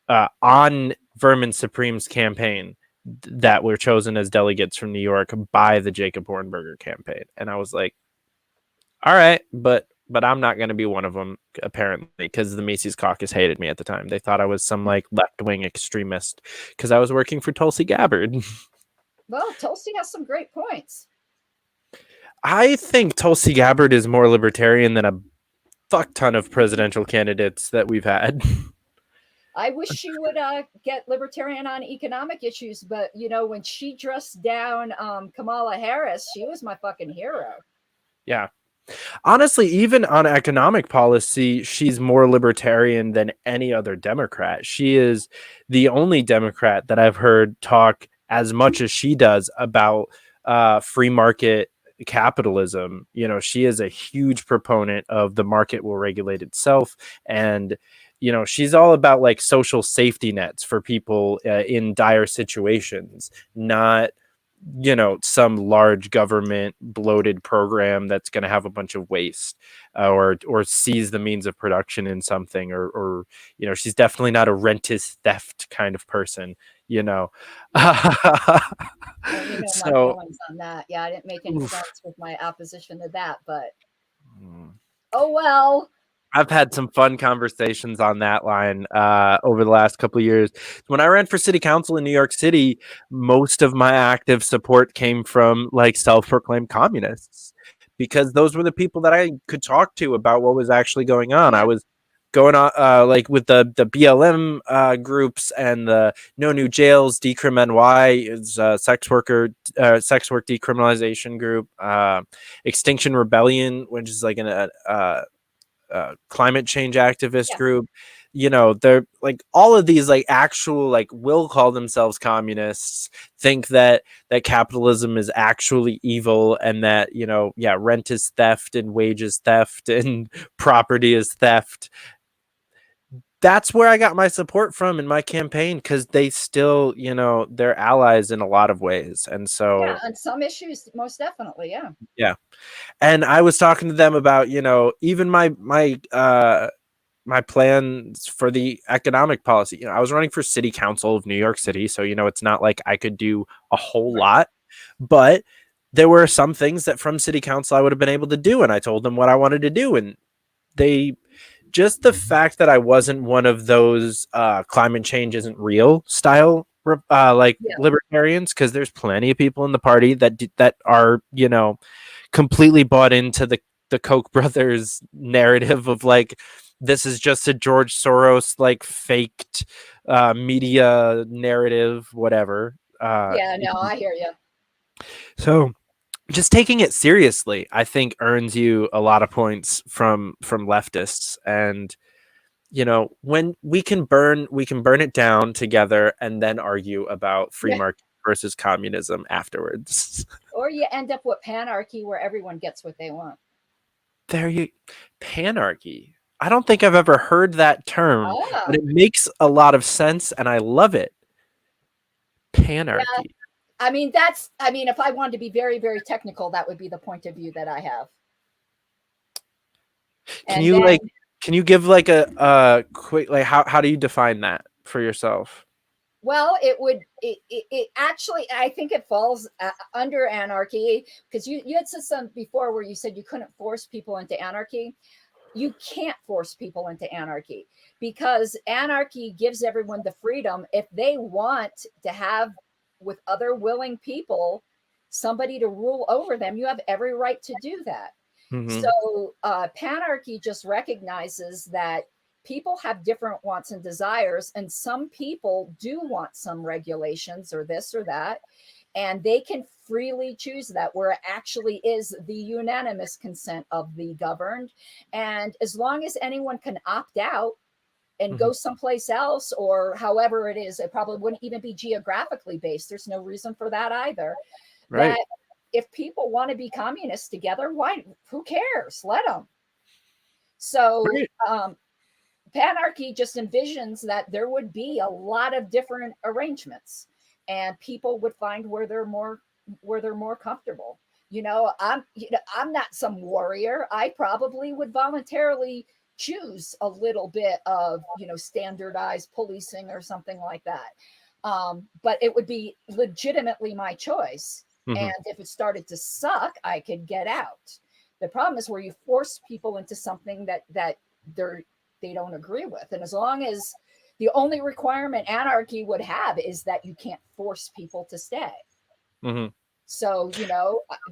on Vermin Supreme's campaign that were chosen as delegates from New York by the Jacob Hornberger campaign, and I was like, all right, but I'm not going to be one of them apparently, because the Mises caucus hated me at the time. They thought I was some like left-wing extremist because I was working for Tulsi Gabbard. Well, Tulsi has some great points. I think Tulsi Gabbard is more libertarian than a fuck ton of presidential candidates that we've had. I wish she would get libertarian on economic issues, but when she dressed down Kamala Harris, she was my fucking hero. Yeah. Honestly, even on economic policy, she's more libertarian than any other Democrat. She is the only Democrat that I've heard talk as much as she does about free market capitalism. She is a huge proponent of the market will regulate itself. And, she's all about like social safety nets for people in dire situations, not some large government bloated program that's going to have a bunch of waste, or seize the means of production in something, or she's definitely not a rentist theft kind of person. Well, my So feelings on that. Yeah, I didn't make any oof. sense with my opposition to that, but Mm. oh well. I've had some fun conversations on that line over the last couple of years. When I ran for city council in New York City, most of my active support came from like self-proclaimed communists, because those were the people that I could talk to about what was actually going on. Yeah. I was going on like with the BLM groups and the No New Jails, Decrim NY is sex work decriminalization group, Extinction Rebellion, which is like an climate change activist group. They're like all of these like actual like will call themselves communists, think that capitalism is actually evil, and that rent is theft and wages theft and property is theft. That's where I got my support from in my campaign, because they still they're allies in a lot of ways. And Yeah, so on some issues, most definitely. Yeah. yeah, and I was talking to them about even my plans for the economic policy. I was running for city council of New York City, so it's not like I could do a whole lot, but there were some things that from city council I would have been able to do, and I told them what I wanted to do, and they just the fact that I wasn't one of those climate change isn't real style like Yeah. libertarians, because there's plenty of people in the party that are completely bought into the Koch brothers narrative of like, this is just a George Soros like faked media narrative, whatever. Yeah, no, I hear you. So just taking it seriously, I think, earns you a lot of points from leftists. And when we can burn it down together and then argue about free Yeah. market versus communism afterwards. Or you end up with panarchy where everyone gets what they want. Panarchy. I don't think I've ever heard that term, but Oh, it makes a lot of sense and I love it. Panarchy. I mean, if I wanted to be very, very technical, that would be the point of view that I have. Can And you then, like can you give like a quick like how do you define that for yourself? well, it actually, I think it falls under anarchy, because you had said something before where you said you couldn't force people into anarchy. You can't force people into anarchy, because anarchy gives everyone the freedom. If they want to have, with other willing people, somebody to rule over them, you have every right to do that. Mm-hmm. So panarchy just recognizes that people have different wants and desires, and some people do want some regulations or this or that, and they can freely choose that, where it actually is the unanimous consent of the governed. And as long as anyone can opt out and Mm-hmm. go someplace else, or however it is, it probably wouldn't even be geographically based. There's no reason for that either. Right. That if people want to be communists together, why? Who cares? Let them. So Right. panarchy just envisions that there would be a lot of different arrangements, and people would find where they're more comfortable. I'm not some warrior. I probably would voluntarily choose a little bit of, standardized policing or something like that. But it would be legitimately my choice. Mm-hmm. And if it started to suck, I could get out. The problem is where you force people into something that they're they don't agree with. And as long as the only requirement anarchy would have is that you can't force people to stay. Mm-hmm. So,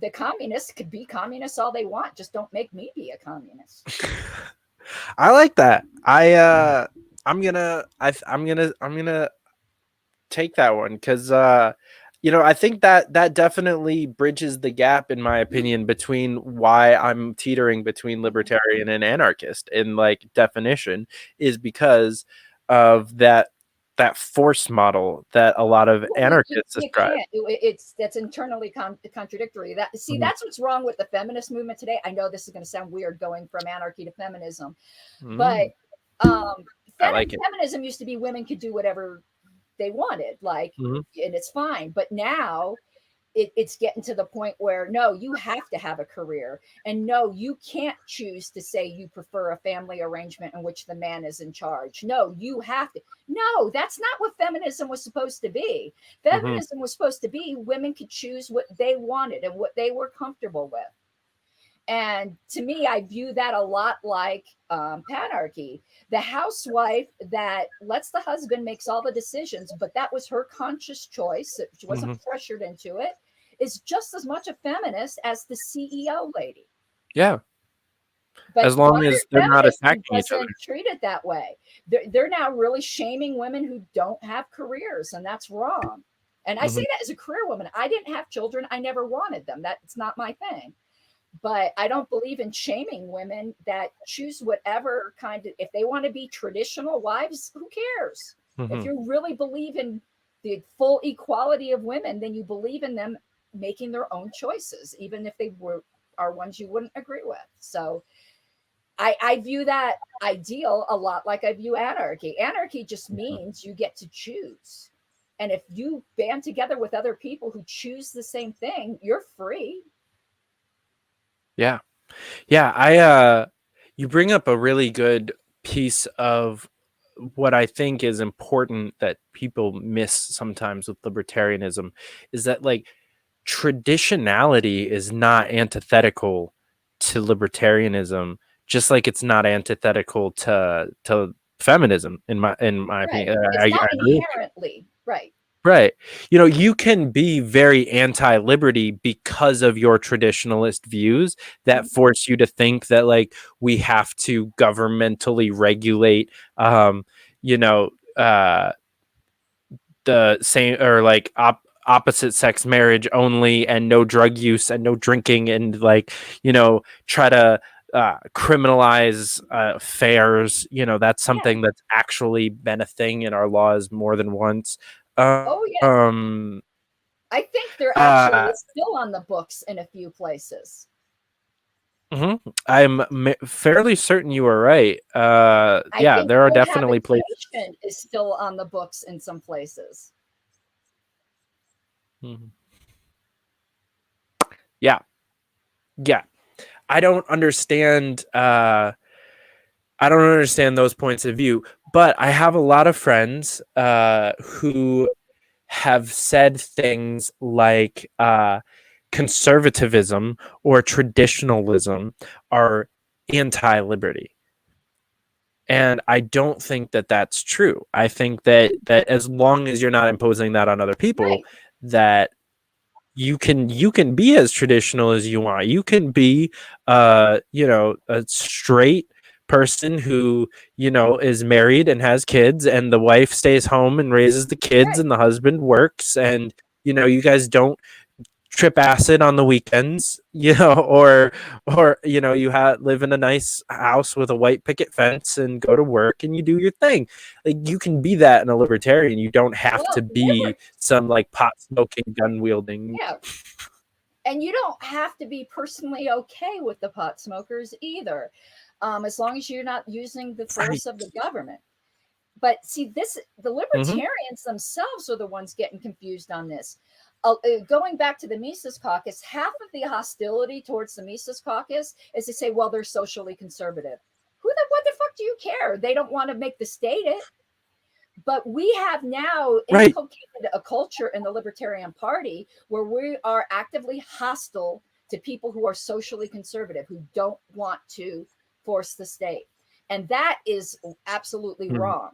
the communists could be communists all they want. Just don't make me be a communist. I like that. I'm gonna take that one because I think that definitely bridges the gap, in my opinion, between why I'm teetering between libertarian and anarchist in like definition, is because of that force model that a lot of anarchists You describe. can't. It's that's internally contradictory. Mhm. That's what's wrong with the feminist movement today. I know this is going to sound weird going from anarchy to feminism, but Mm, um, I like it. feminism used to be women could do whatever they wanted, like, Mhm. and it's fine. But now it's getting to the point where no, you have to have a career, and no, you can't choose to say you prefer a family arrangement in which the man is in charge. No, you have to. No, that's not what feminism was supposed to be. Mhm. Feminism was supposed to be women could choose what they wanted and what they were comfortable with. And to me, I view that a lot like panarchy. The housewife that lets the husband makes all the decisions, but that was her conscious choice. She wasn't Mhm. pressured into it. Is just as much a feminist as the CEO lady. Yeah, But as long modern as they're not feminism attacking each other. doesn't treat it that way. They're now really shaming women who don't have careers, and that's wrong. And I say Mhm. that as a career woman. I didn't have children. I never wanted them. That's not my thing. But I don't believe in shaming women that choose whatever kind of, if they want to be traditional wives, who cares? If Mhm. you really believe in the full equality of women, then you believe in them making their own choices, even if they are ones you wouldn't agree with. So I view that ideal a lot like I view anarchy. Anarchy just Mhm. means you get to choose. And if you band together with other people who choose the same thing, you're free. Yeah. Yeah, you bring up a really good piece of what I think is important that people miss sometimes with libertarianism, is that like traditionality is not antithetical to libertarianism, just like it's not antithetical to feminism in my Right. opinion. I It's not agree with you. inherently right. Right. You can be very anti-liberty because of your traditionalist views that Mhm. force you to think that like we have to governmentally regulate you know uh the same or like opposite sex marriage only, and no drug use and no drinking, and like try to criminalize fairs. That's Yeah. something that's actually been a thing in our laws more than once. Oh, yeah. um I think they're actually uh it's still on the books in a few places. mhm. Fairly certain you are right. I Yeah, think there are definitely places. cohabitation is still on the books in some places. Mhm. Yeah, yeah, I don't understand. I don't understand those points of view, but I have a lot of friends who have said things like conservatism or traditionalism are anti-liberty. And I don't think that that's true. I think that as long as you're not imposing that on other people, Right. that you can be as traditional as you want. You can be a straight person who, is married and has kids, and the wife stays home and raises the kids, Right. and the husband works, and you guys don't trip acid on the weekends, or you live in a nice house with a white picket fence and go to work and you do your thing. Like, you can be that in a libertarian. You don't have to Well, be some like pot smoking, gun wielding. yeah. And you don't have to be personally okay with the pot smokers either, as long as you're not using the force of the government. But see, the libertarians themselves are the ones getting confused on this. Going back to the Mises Caucus, half of the hostility towards the Mises Caucus is to say, well, they're socially conservative. What the fuck do you care? They don't want to make the state it. But we have now inculcated a culture in the Libertarian Party where we are actively hostile to people who are socially conservative, who don't want to force the state. And that is absolutely wrong.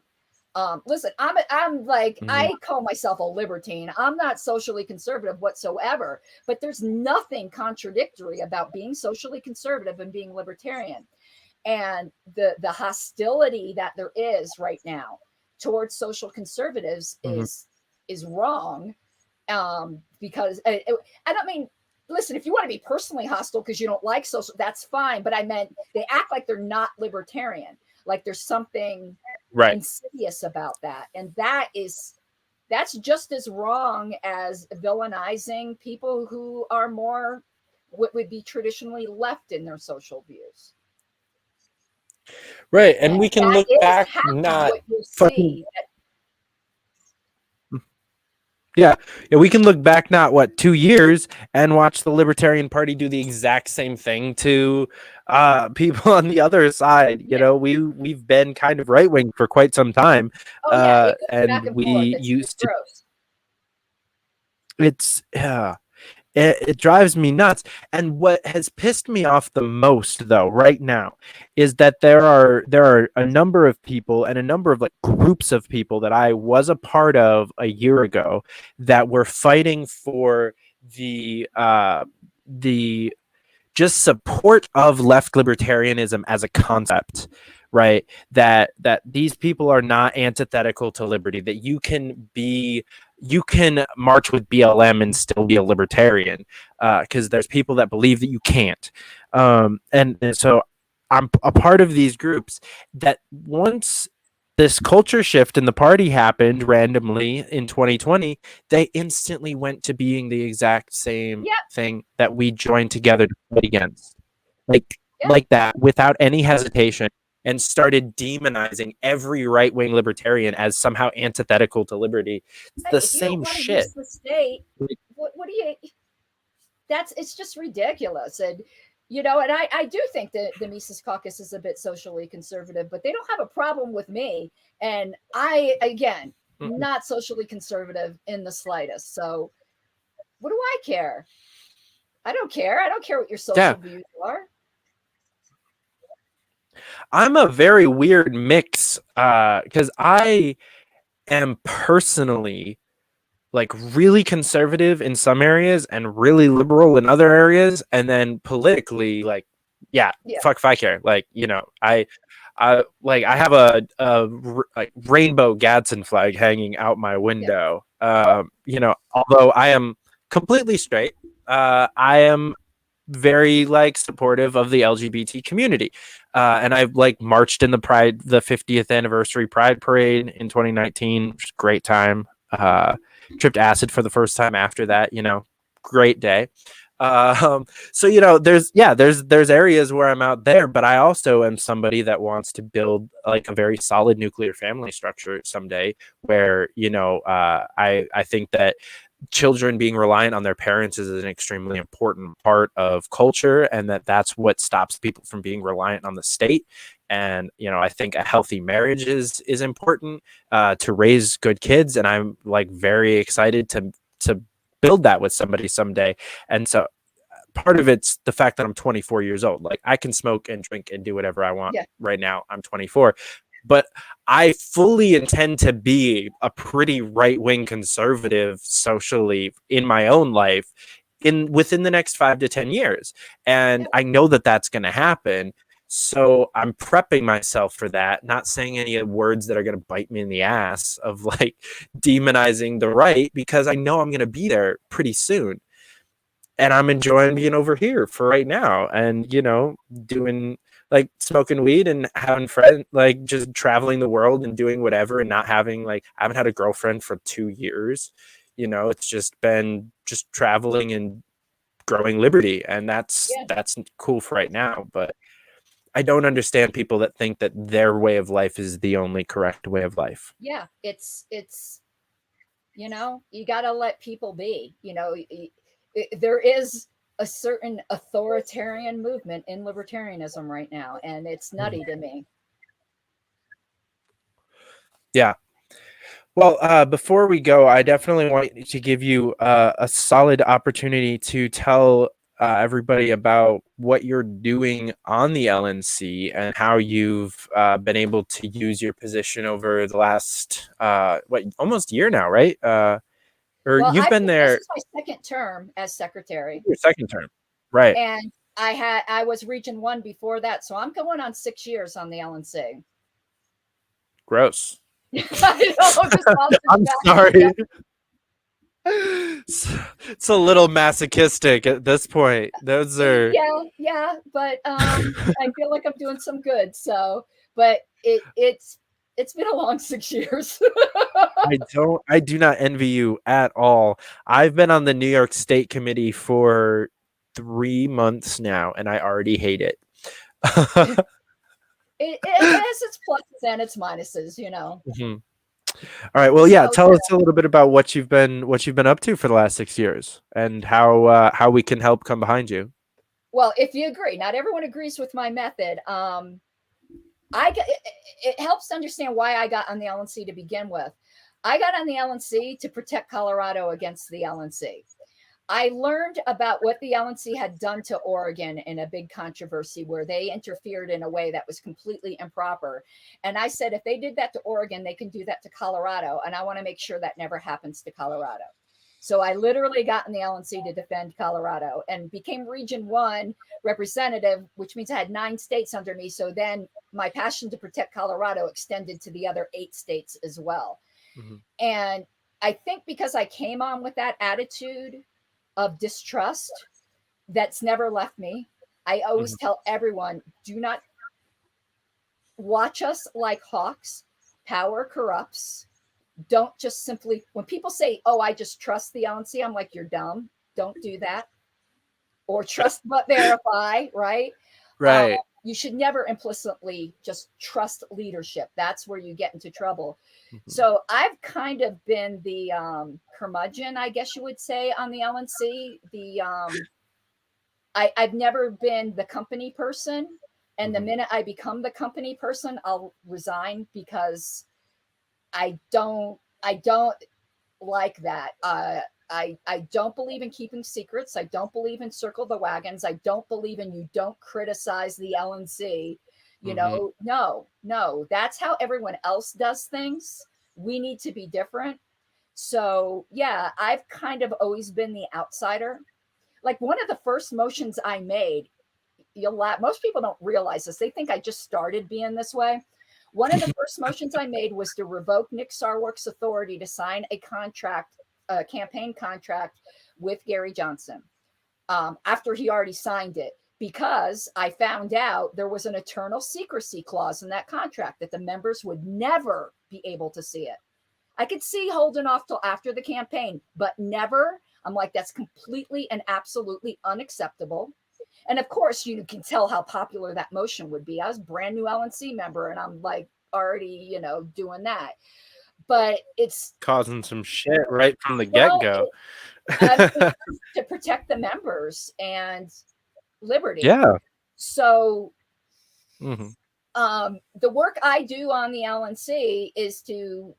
Listen, I'm like, I call myself a libertine. I'm not socially conservative whatsoever, but there's nothing contradictory about being socially conservative and being libertarian. And the hostility that there is right now towards social conservatives is wrong. Because I don't mean, listen, if you want to be personally hostile because you don't like social, that's fine. But I meant they act like they're not libertarian. Like there's something insidious about that. And that's just as wrong as villainizing people who are more what would be traditionally left in their social views. Right. And we can look back not we can look back not 2 years and watch the Libertarian Party do the exact same thing to people on the other side. We've been kind of right wing for quite some time. And we used to. It drives me nuts. And what has pissed me off the most, though, right now, is that there are a number of people and a number of like groups of people that I was a part of a year ago that were fighting for the just support of left libertarianism as a concept, right? That these people are not antithetical to liberty, that you can march with BLM and still be a libertarian, because there's people that believe that you can't. And so I'm a part of these groups that once this culture shift in the party happened randomly in 2020, they instantly went to being the exact same thing that we joined together to fight against. Like that, without any hesitation, and started demonizing every right-wing libertarian as somehow antithetical to liberty. It's the same shit. The state, what do you? It's just ridiculous. And and I do think that the Mises Caucus is a bit socially conservative, but they don't have a problem with me. And I, again, not socially conservative in the slightest. So what do I care? I don't care. I don't care what your social views are. I'm a very weird mix because I am personally like really conservative in some areas and really liberal in other areas, and then politically like fuck if I care. Like I have a rainbow Gadsden flag hanging out my window. Although I am completely straight, I am very like supportive of the LGBT community, and I've like marched in the 50th anniversary Pride Parade in 2019, which was a great time. Tripped acid for the first time after that. Great day. So there's areas where I'm out there, but I also am somebody that wants to build like a very solid nuclear family structure someday, where I think that children being reliant on their parents is an extremely important part of culture, and that's what stops people from being reliant on the state. And I think a healthy marriage is important to raise good kids, and I'm like very excited to build that with somebody someday. And so part of it's the fact that I'm 24 years old. Like, I can smoke and drink and do whatever I want. Yeah. Right now I'm 24, but I fully intend to be a pretty right-wing conservative socially in my own life within the next 5 to 10 years. And I know that that's going to happen. So I'm prepping myself for that, not saying any words that are going to bite me in the ass of like demonizing the right, because I know I'm going to be there pretty soon. And I'm enjoying being over here for right now, and doing like smoking weed and having friends, like just traveling the world and doing whatever, and not having I haven't had a girlfriend for 2 years. It's just been just traveling and growing liberty, and that's cool for right now. But I don't understand people that think that their way of life is the only correct way of life. Yeah, it's you got to let people be. There is a certain authoritarian movement in libertarianism right now, and it's nutty to me. Yeah. Well, before we go, I definitely want to give you a solid opportunity to tell everybody about what you're doing on the LNC and how you've been able to use your position over the last almost year now, right? Well, You've been there. This is my second term as secretary. Your second term, right? And I was Region 1 before that, so I'm going on 6 years on the LNC. Gross. I know, I'm sorry. It's a little masochistic at this point. Those are yeah, but I feel like I'm doing some good. So, but it's been a long 6 years. I do not envy you at all. I've been on the New York State Committee for 3 months now, and I already hate it. It has its pluses and its minuses, Mm-hmm. All right. Well, yeah. Tell us a little bit about what you've been up to for the last 6 years, and how we can help come behind you. Well, if you agree, not everyone agrees with my method. It helps to understand why I got on the LNC to begin with. I got on the LNC to protect Colorado against the LNC. I learned about what the LNC had done to Oregon in a big controversy where they interfered in a way that was completely improper. And I said, if they did that to Oregon, they can do that to Colorado. And I want to make sure that never happens to Colorado. So I literally got in the LNC to defend Colorado and became Region 1 representative, which means I had 9 states under me. So then my passion to protect Colorado extended to the other 8 states as well. Mm-hmm. And I think because I came on with that attitude of distrust that's never left me. I always tell everyone, do not watch us like hawks. Power corrupts. Don't just simply, when people say, oh, I just trust the LNC, I'm like, you're dumb. Don't do that. Or trust but verify, right? Right. You should never implicitly just trust leadership. That's where you get into trouble. Mm-hmm. So I've kind of been the curmudgeon, I guess you would say, on the LNC. I've never been the company person. And the minute I become the company person, I'll resign because I don't like that. I don't believe in keeping secrets. I don't believe in circle the wagons. I don't believe in you don't criticize the LNC. No, that's how everyone else does things. We need to be different. So yeah, I've kind of always been the outsider. Like one of the first motions I made, you'll laugh. Most people don't realize this. They think I just started being this way. One of the first motions I made was to revoke Nick Sarwark's authority to sign a campaign contract with Gary Johnson after he already signed it, because I found out there was an eternal secrecy clause in that contract that the members would never be able to see it. I could see holding off till after the campaign, but never. I'm like, that's completely and absolutely unacceptable. And of course, you can tell how popular that motion would be. I was a brand new LNC member and I'm like already, doing that. but it's causing some shit right from the well, get-go. it's to protect the members and liberty. Yeah. So Mhm. the work I do on the LNC is to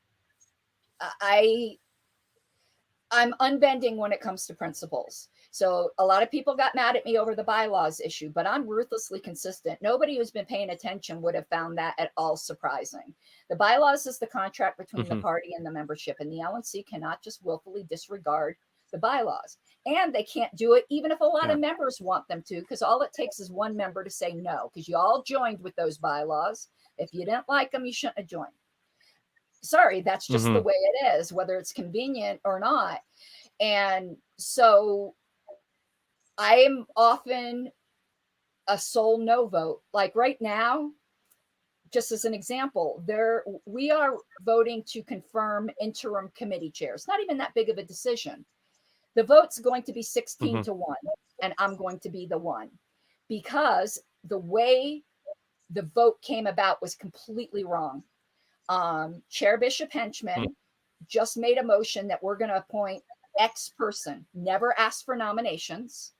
I'm unbending when it comes to principles. So a lot of people got mad at me over the bylaws issue, but I'm ruthlessly consistent. Nobody who's been paying attention would have found that at all surprising. The bylaws is the contract between the party and the membership, and the LNC cannot just willfully disregard the bylaws. And they can't do it even if a lot of members want them to, because all it takes is one member to say no, because you all joined with those bylaws. If you didn't like them, you shouldn't have joined. Sorry, that's just the way it is, whether it's convenient or not. And so I am often a sole no vote. Like right now, just as an example, we are voting to confirm interim committee chairs. Not even that big of a decision. The vote's going to be 16 to 1, and I'm going to be the one, because the way the vote came about was completely wrong. Chair Bishop Henchman just made a motion that we're going to appoint X person, never asked for nominations,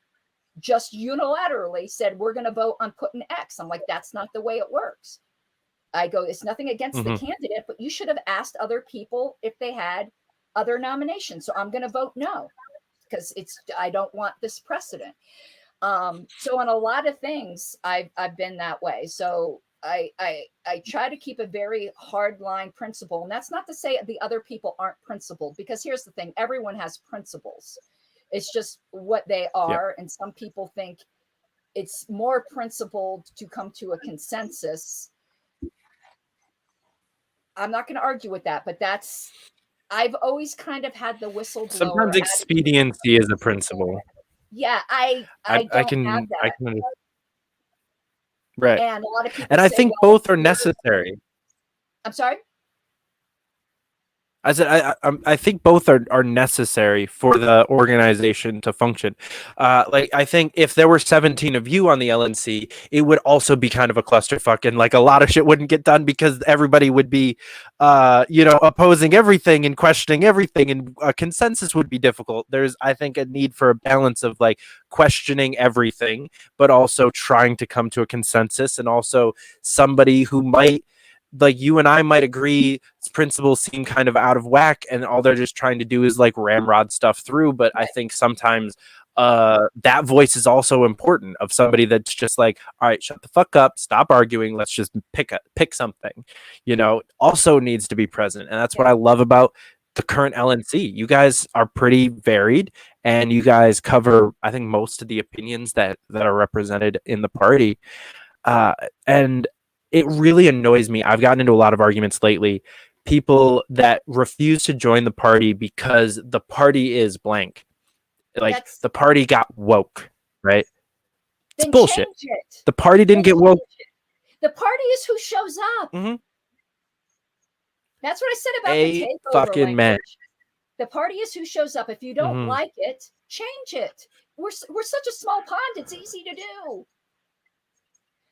just unilaterally said, we're going to vote on putting X. I'm like, that's not the way it works. I go, it's nothing against the candidate, but you should have asked other people if they had other nominations. So I'm going to vote no, because I don't want this precedent. So on a lot of things, I've been that way. So I try to keep a very hard line principle. And that's not to say the other people aren't principled, because here's the thing, everyone has principles. It's just what they are. And some people think it's more principled to come to a consensus. I'm not going to argue with that, but I've always kind of had the whistleblower. Sometimes expediency is a principle. Yeah, I don't have that. I can understand. Right. And a lot of people I think both are necessary. I'm sorry? I said I think both are necessary for the organization to function. Like, I think if there were 17 of you on the LNC, it would also be kind of a clusterfuck, and like a lot of shit wouldn't get done because everybody would be, opposing everything and questioning everything, and a consensus would be difficult. There's, I think, a need for a balance of like questioning everything, but also trying to come to a consensus, and also somebody who might, like you and I might agree, principles seem kind of out of whack, and all they're just trying to do is like ramrod stuff through. But I think sometimes that voice is also important, of somebody that's just like, all right, shut the fuck up, stop arguing, let's just pick something, also needs to be present. And that's what I love about the current LNC. You guys are pretty varied, and you guys cover, I think, most of the opinions that are represented in the party. And it really annoys me. I've gotten into a lot of arguments lately. People that refuse to join the party because the party is blank. Like, the party got woke, right? It's bullshit. The party didn't get woke. The party is who shows up. That's what I said about the takeover fucking man. The party is who shows up. If you don't like it, change it. We're such a small pond. It's easy to do.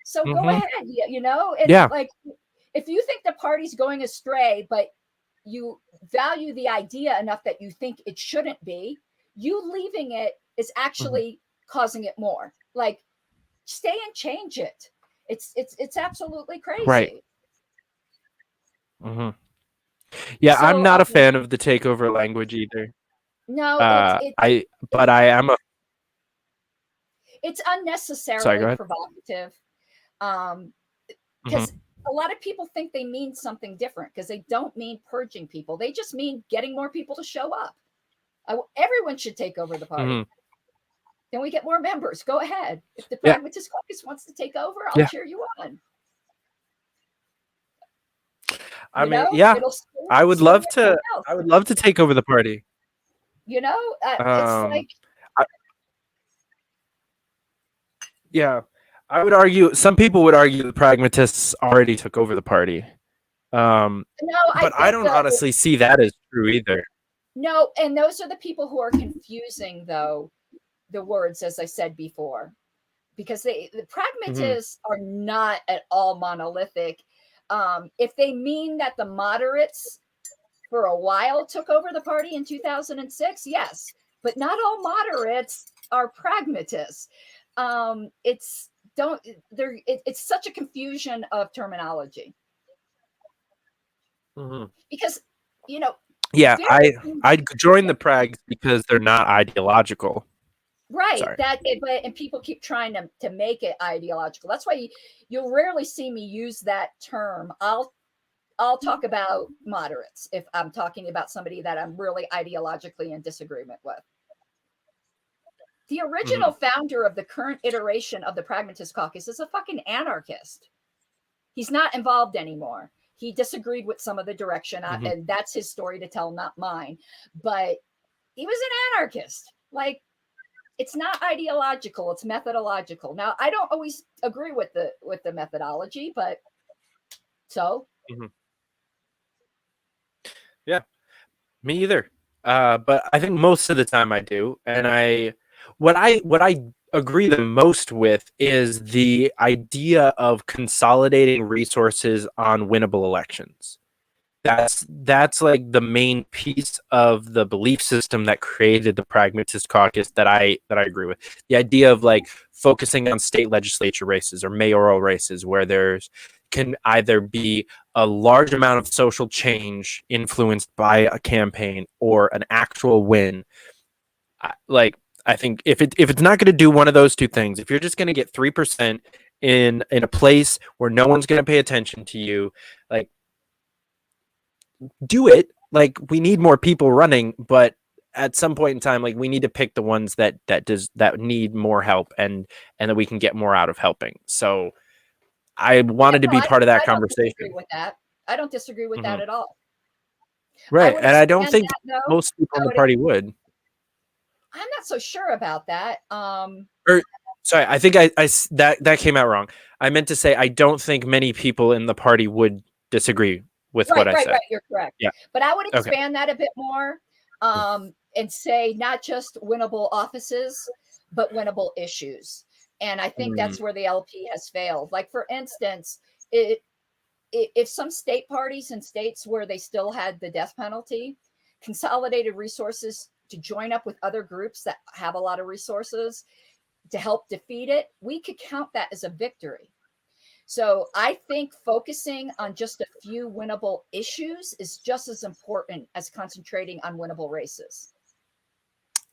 So go ahead, and like, if you think the party's going astray, but you value the idea enough that you think it shouldn't be, you leaving it is actually causing it more. Like, stay and change it. It's absolutely crazy. Right. Yeah, so, I'm not a fan of the takeover language either. No, but I am a. It's unnecessarily provocative. Because a lot of people think they mean something different, because they don't mean purging people. They just mean getting more people to show up. Everyone should take over the party. Then we get more members. Go ahead. If the Pragmatist Caucus wants to take over, I'll cheer you on. I would love to. I would love to take over the party. It's like. I would argue, some people would argue the Pragmatists already took over the party. But I don't honestly see that as true either. No, and those are the people who are confusing, though, the words, as I said before, because the Pragmatists are not at all monolithic. If they mean that the moderates for a while took over the party in 2006, yes, but not all moderates are pragmatists. It's such a confusion of terminology. Because, you know, yeah, I join the prags because they're not ideological. Right. Sorry. And people keep trying to make it ideological. That's why you'll rarely see me use that term. I'll talk about moderates if I'm talking about somebody that I'm really ideologically in disagreement with. The original founder of the current iteration of the Pragmatist Caucus is a fucking anarchist. He's not involved anymore. He disagreed with some of the direction, and that's his story to tell, not mine. But he was an anarchist. Like, it's not ideological, it's methodological. Now, I don't always agree with the methodology, but so yeah, me either. But I think most of the time I do. And what I agree the most with is the idea of consolidating resources on winnable elections. That's like the main piece of the belief system that created the Pragmatist Caucus that I agree with. The idea of like focusing on state legislature races or mayoral races where there's can either be a large amount of social change influenced by a campaign or an actual win. I think if it's not going to do one of those two things, if you're just going to get 3% in a place where no one's going to pay attention to you, like, do it. Like, we need more people running, but at some point in time, like, we need to pick the ones that need more help and that we can get more out of helping. So I wanted to be part of that conversation. I don't disagree with that at all. Right. And I don't think most people in the party would. I'm not so sure about that. Sorry, I think that came out wrong. I meant to say I don't think many people in the party would disagree with what I said. Right, you're correct. Yeah. But I would expand that a bit more and say not just winnable offices, but winnable issues. And I think that's where the LP has failed. Like, for instance, if some state parties in states where they still had the death penalty consolidated resources to join up with other groups that have a lot of resources to help defeat it, we could count that as a victory. So I think focusing on just a few winnable issues is just as important as concentrating on winnable races.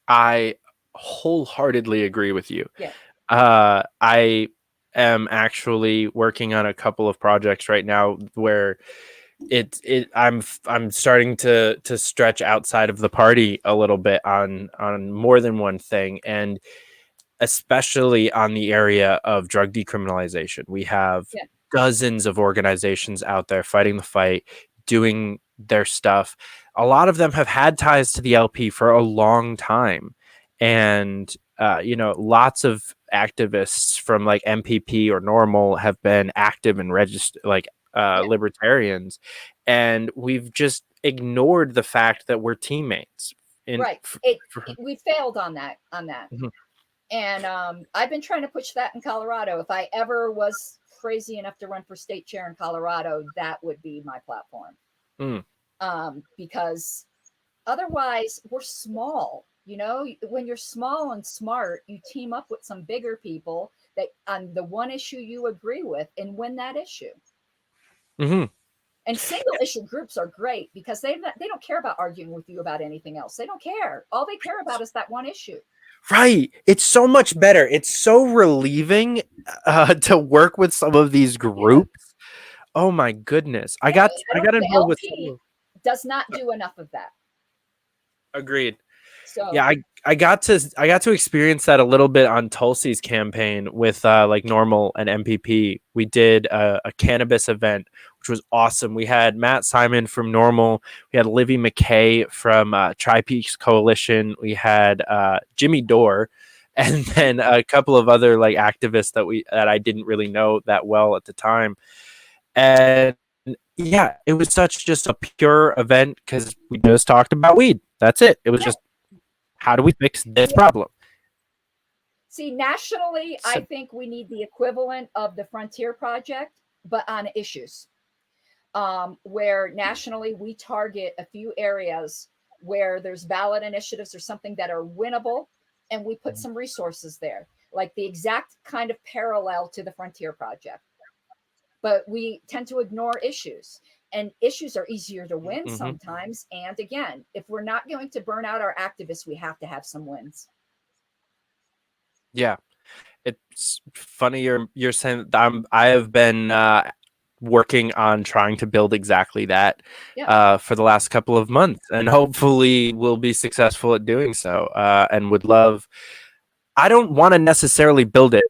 I wholeheartedly agree with you. Yeah. I am actually working on a couple of projects right now where I'm starting to stretch outside of the party a little bit on more than one thing, and especially on the area of drug decriminalization. We have dozens of organizations out there fighting the fight, doing their stuff. A lot of them have had ties to the LP for a long time. And, lots of activists from like MPP or Normal have been active and registered, like libertarians. And we've just ignored the fact that we're teammates. We failed on that. And I've been trying to push that in Colorado. If I ever was crazy enough to run for state chair in Colorado, that would be my platform. Because otherwise, we're small. When you're small and smart, you team up with some bigger people that on the one issue you agree with and win that issue. And single issue groups are great because they don't care about arguing with you about anything else. They don't care. All they care about is that one issue. Right. It's so much better. It's so relieving to work with some of these groups. Yeah. Oh my goodness. I got involved with some. Does not do enough of that. Agreed. So yeah, I got to experience that a little bit on Tulsi's campaign with like Normal and MPP. We did a cannabis event, which was awesome. We had Matt Simon from Normal. We had Livy McKay from Tri-Peaks Coalition. We had Jimmy Dore, and then a couple of other like activists that I didn't really know that well at the time. And yeah, it was just a pure event because we just talked about weed. That's it. It was just, how do we fix this problem? See, nationally, I think we need the equivalent of the Frontier Project, but on issues. where nationally we target a few areas where there's ballot initiatives or something that are winnable, and we put some resources there, like the exact kind of parallel to the Frontier Project. But we tend to ignore issues, and issues are easier to win sometimes. And again, if we're not going to burn out our activists, we have to have some wins. Yeah, it's funny you're saying that. I have been working on trying to build exactly that for the last couple of months, and hopefully we'll be successful at doing so. And would love. I don't want to necessarily build it.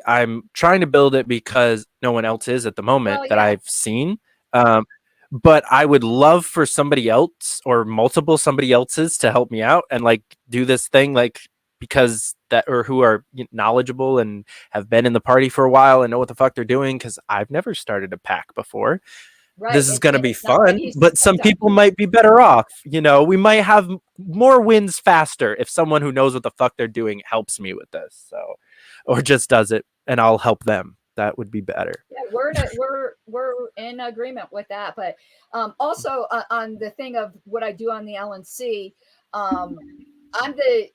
I'm trying to build it because no one else is at the moment that I've seen. But I would love for somebody else or multiple somebody else's to help me out and like do this thing, like, because that, or who are knowledgeable and have been in the party for a while and know what the fuck they're doing. Cause I've never started a PAC before. Right. This is going to be fun, but some people might be better off. You know, we might have more wins faster if someone who knows what the fuck they're doing helps me with this. So, or just does it and I'll help them. That would be better. Yeah, we're in agreement with that. But also on the thing of what I do on the LNC, I'm the,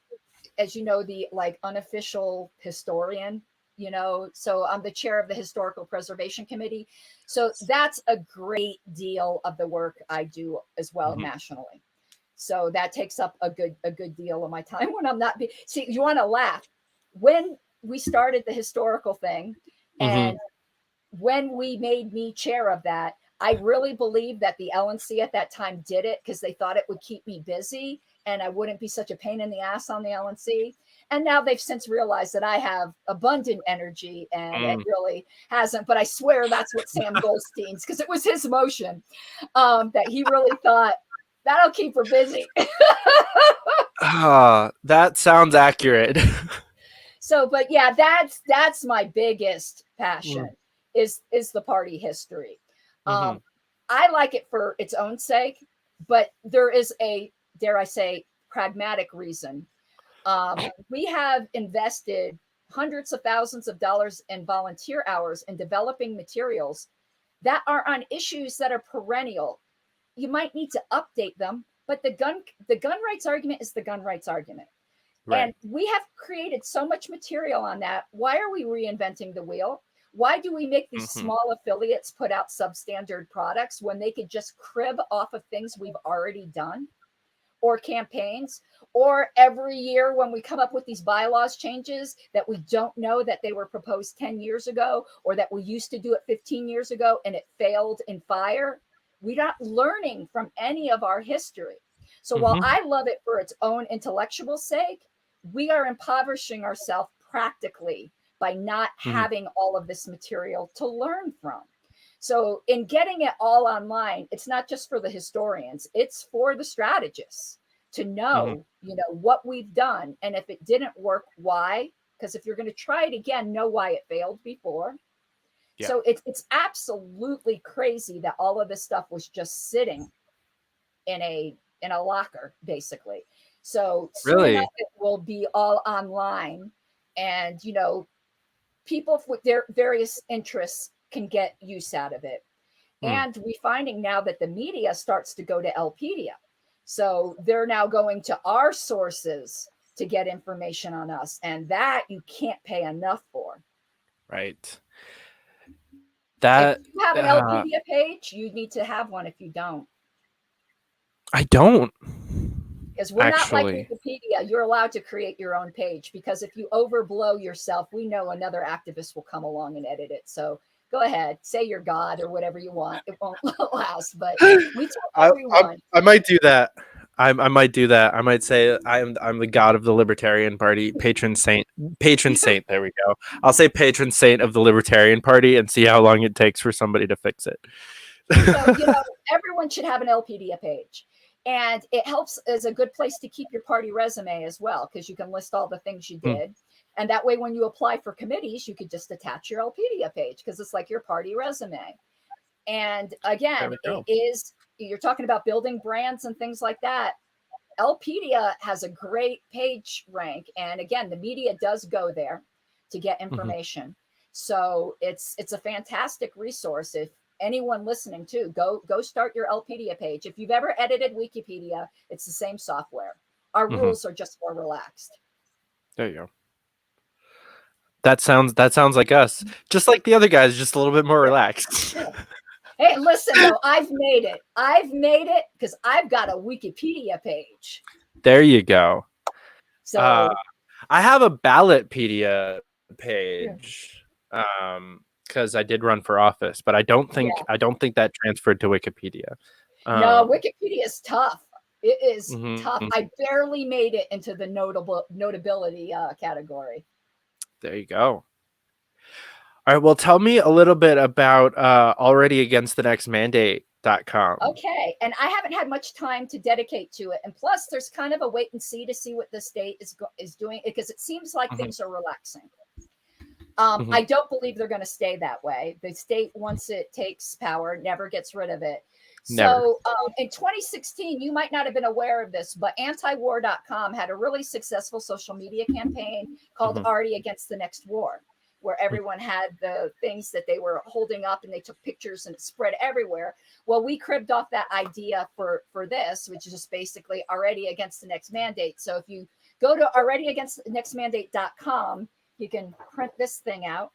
as you know, the like unofficial historian, you know, so I'm the chair of the Historical Preservation Committee. So that's a great deal of the work I do as well nationally. So that takes up a good deal of my time when I'm not. See, you want to laugh. When we started the historical thing, and when we made me chair of that, I really believe that the LNC at that time did it because they thought it would keep me busy and I wouldn't be such a pain in the ass on the LNC. And now they've since realized that I have abundant energy and it really hasn't. But I swear that's what Sam Goldstein's, because it was his motion that he really thought that'll keep her busy. That sounds accurate. So, but yeah, that's my biggest passion is the party history. I like it for its own sake, but there is a, dare I say, pragmatic reason. We have invested hundreds of thousands of dollars in volunteer hours in developing materials that are on issues that are perennial. You might need to update them, but the gun rights argument is the gun rights argument. Right. And we have created so much material on that. Why are we reinventing the wheel? Why do we make these small affiliates put out substandard products when they could just crib off of things we've already done, or campaigns? Or every year when we come up with these bylaws changes that we don't know that they were proposed 10 years ago, or that we used to do it 15 years ago and it failed in fire, we're not learning from any of our history. So while I love it for its own intellectual sake, we are impoverishing ourselves practically by not having all of this material to learn from. So in getting it all online, it's not just for the historians, it's for the strategists to know, you know, what we've done. And if it didn't work, why? Because if you're going to try it again, know why it failed before. Yeah. So it's absolutely crazy that all of this stuff was just sitting in a locker, basically. So soon enough, it will be all online, and you know, people with their various interests can get use out of it. And we're finding now that the media starts to go to Lpedia, so they're now going to our sources to get information on us, and that you can't pay enough for. Right. If you have an Lpedia page, you need to have one. If you don't, I don't. Because we're not like Wikipedia. You're allowed to create your own page, because if you overblow yourself, we know another activist will come along and edit it. So go ahead, say you're God or whatever you want. It won't last, but we tell everyone. I might do that. I might do that. I might say I'm the god of the Libertarian Party, patron saint. There we go. I'll say patron saint of the Libertarian Party and see how long it takes for somebody to fix it. So, you know, everyone should have an Lpedia page. And it helps as a good place to keep your party resume as well, because you can list all the things you did. And that way, when you apply for committees, you could just attach your Lpedia page, because it's like your party resume. And again, it is, you're talking about building brands and things like that. Lpedia has a great page rank. And again, the media does go there to get information. So it's a fantastic resource. anyone listening too, go start your Lpedia page. If you've ever edited Wikipedia, it's the same software. Our rules are just more relaxed. There you go. That sounds like us. Just like the other guys, just a little bit more relaxed. Yeah. Hey, listen though, I've made it. I've made it because I've got a Wikipedia page. There you go. So I have a Ballotpedia page. Because I did run for office, but I don't think that transferred to Wikipedia. No, Wikipedia is tough. It is tough. Mhm. I barely made it into the notability category. There you go. All right. Well, tell me a little bit about alreadyagainstthenextmandate.com. Okay. And I haven't had much time to dedicate to it. And plus, there's kind of a wait and see to see what the state is doing, because it seems like things are relaxing. I don't believe they're going to stay that way. The state, once it takes power, never gets rid of it. So in 2016, you might not have been aware of this, but antiwar.com had a really successful social media campaign called Already Against the Next War, where everyone had the things that they were holding up and they took pictures and it spread everywhere. Well, we cribbed off that idea for this, which is just basically Already Against the Next Mandate. So if you go to alreadyagainstthenextmandate.com, you can print this thing out.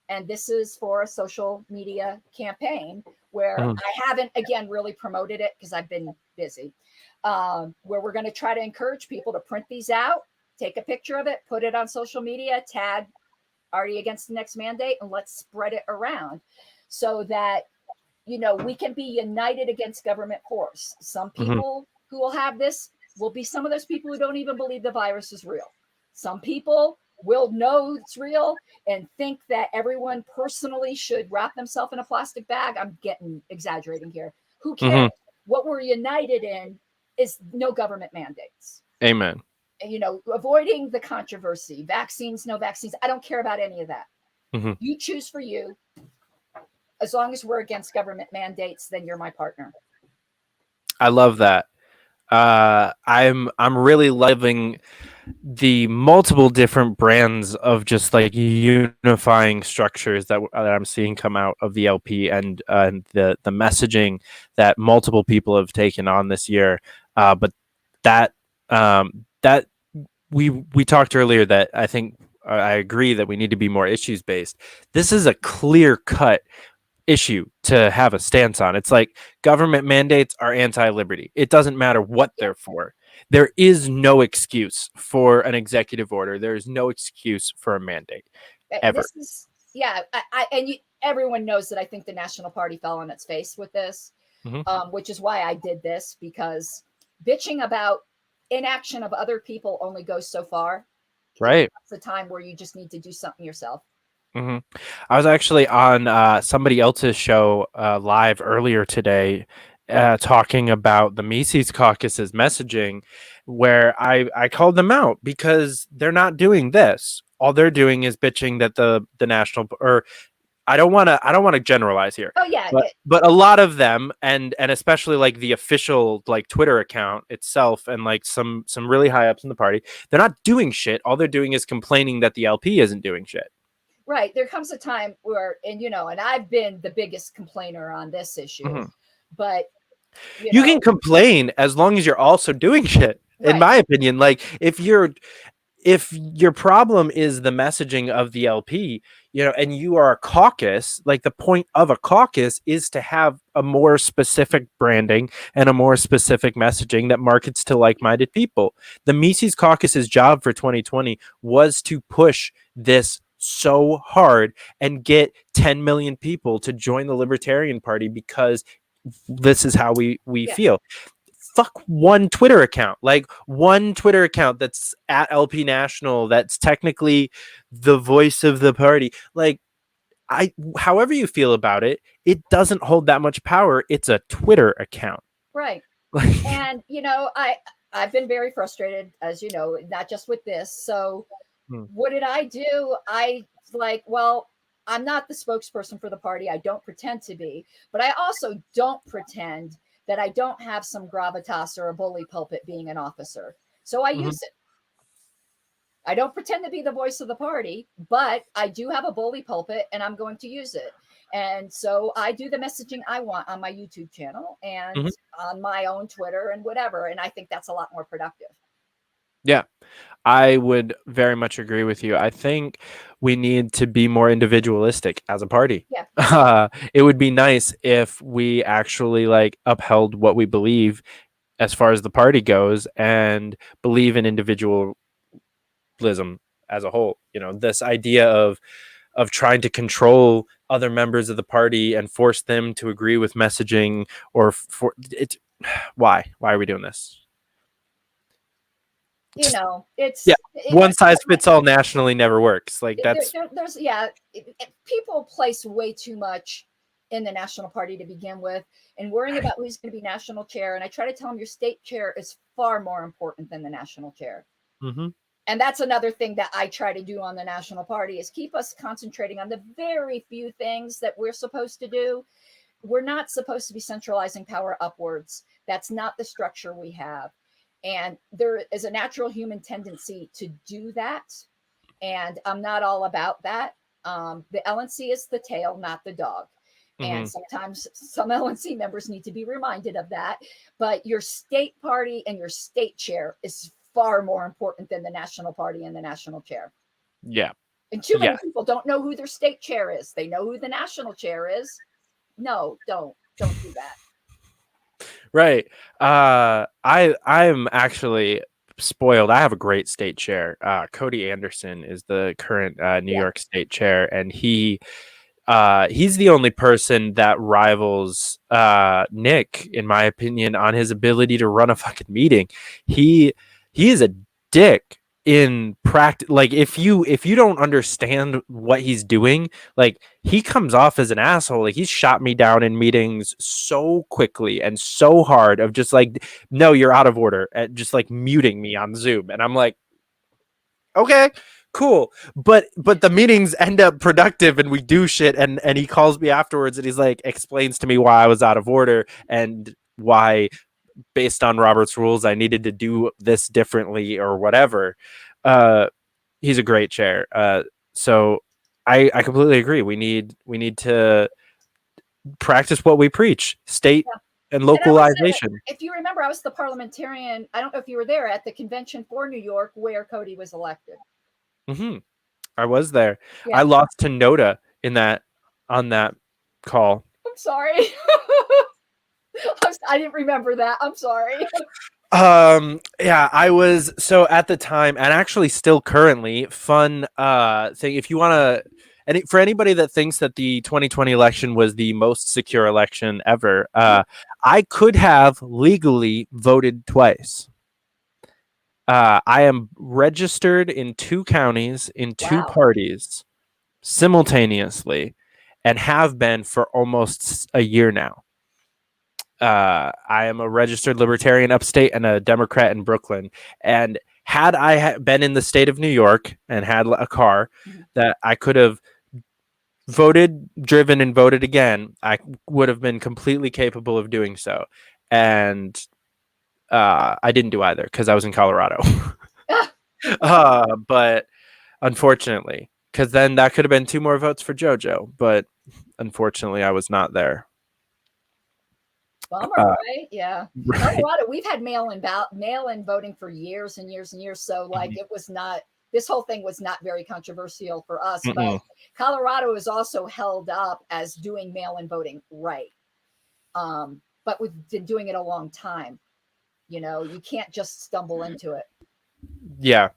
And this is for a social media campaign where I haven't, again, really promoted it because I've been busy, where we're going to try to encourage people to print these out, take a picture of it, put it on social media, tag Already Against the Next Mandate, and let's spread it around so that, we can be united against government force. Some people who will have this will be some of those people who don't even believe the virus is real. Some people will know it's real and think that everyone personally should wrap themselves in a plastic bag. I'm exaggerating here. Who cares? What we're united in is no government mandates. Amen. Avoiding the controversy, vaccines, no vaccines. I don't care about any of that. You choose for you. As long as we're against government mandates, then you're my partner. I love that. I'm really loving the multiple different brands of just like unifying structures that I'm seeing come out of the LP and the messaging that multiple people have taken on this year. But that we talked earlier that I think I agree that we need to be more issues based. This is a clear cut issue to have a stance on. It's like government mandates are anti-liberty. It doesn't matter what they're for. There is no excuse for an executive order. There is no excuse for a mandate ever. Everyone knows that I think the National Party fell on its face with this, which is why I did this, because bitching about inaction of other people only goes so far. Right. It's a time where you just need to do something yourself. I was actually on somebody else's show live earlier today talking about the Mises caucus's messaging, where I called them out because they're not doing this. All they're doing is bitching that the national, or I don't want to generalize here. Oh yeah, but a lot of them, and especially like the official like Twitter account itself, and like some really high ups in the party, they're not doing shit. All they're doing is complaining that the LP isn't doing shit. Right. There comes a time where, and I've been the biggest complainer on this issue, but you can complain as long as you're also doing shit. In my opinion, like if your problem is the messaging of the LP, and you are a caucus, like the point of a caucus is to have a more specific branding and a more specific messaging that markets to like-minded people. The Mises caucus's job for 2020 was to push this so hard and get 10 million people to join the Libertarian Party because this is how we feel. Fuck one Twitter account, like one Twitter account that's at LP National, that's technically the voice of the party. Like, however you feel about it, it doesn't hold that much power. It's a Twitter account. Right. And, I've been very frustrated, as you know, not just with this. So what did I do? I'm not the spokesperson for the party. I don't pretend to be, but I also don't pretend that I don't have some gravitas or a bully pulpit being an officer. So I use it. I don't pretend to be the voice of the party, but I do have a bully pulpit and I'm going to use it. And so I do the messaging I want on my YouTube channel and Mhm. on my own Twitter and whatever. And I think that's a lot more productive. Yeah, I would very much agree with you. I think we need to be more individualistic as a party. Yeah. It would be nice if we actually like upheld what we believe as far as the party goes and believe in individualism as a whole. You know, this idea of trying to control other members of the party and force them to agree with messaging or for it. Why are we doing this? You know, it's Yeah, one size fits all nationally never works. Like that's there's yeah, people place way too much in the national party to begin with, and worrying about who's going to be national chair. And I try to tell them your state chair is far more important than the national chair. Mhm. And that's another thing that I try to do on the national party is keep us concentrating on the very few things that we're supposed to do. We're not supposed to be centralizing power upwards. That's not the structure we have. And there is a natural human tendency to do that. And I'm not all about that. The LNC is the tail, not the dog. And Mhm. sometimes some LNC members need to be reminded of that. But your state party and your state chair is far more important than the national party and the national chair. Yeah. And too many Yeah. people don't know who their state chair is. They know who the national chair is. No, don't do that. Right. I'm actually spoiled. I have a great state chair. Cody Anderson is the current New Yeah. York state chair, and he's the only person that rivals Nick, in my opinion, on his ability to run a fucking meeting. He is a dick in practice. Like if you don't understand what he's doing, like he comes off as an asshole. Like he's shot me down in meetings so quickly and so hard of just like, no, you're out of order, and just like muting me on Zoom, and I'm like, okay, cool. But the meetings end up productive and we do shit, and he calls me afterwards and he's like explains to me why I was out of order and why based on Robert's rules I needed to do this differently or whatever. uh he's a great chair. So I completely agree. We need to practice what we preach, state Yeah. and And I was localization. if you remember, I was the parliamentarian. I don't know if you were there at the convention for New York where Cody was elected. Hmm. I was there. I Yeah. lost to Noda in that on that call. I'm sorry. I didn't remember that. I'm sorry. Yeah, I was so at the time and actually still currently fun thing if you want to, and for anybody that thinks that the 2020 election was the most secure election ever, I could have legally voted twice. I am registered in 2 counties in 2 parties simultaneously and have been for almost a year now. I am a registered Libertarian upstate and a Democrat in Brooklyn. And had I been in the state of New York and had a car that I could have voted, driven, and voted again, I would have been completely capable of doing so. And I didn't do either because I was in Colorado. But unfortunately, because then that could have been 2 more votes for JoJo. But unfortunately, I was not there. Bummer, right? Yeah. Right. Colorado, we've had mail-in voting for years and years and years. So like it was not this whole thing was not very controversial for us, but Colorado is also held up as doing mail-in voting right. But we've been doing it a long time. You know, you can't just stumble into it. Yeah.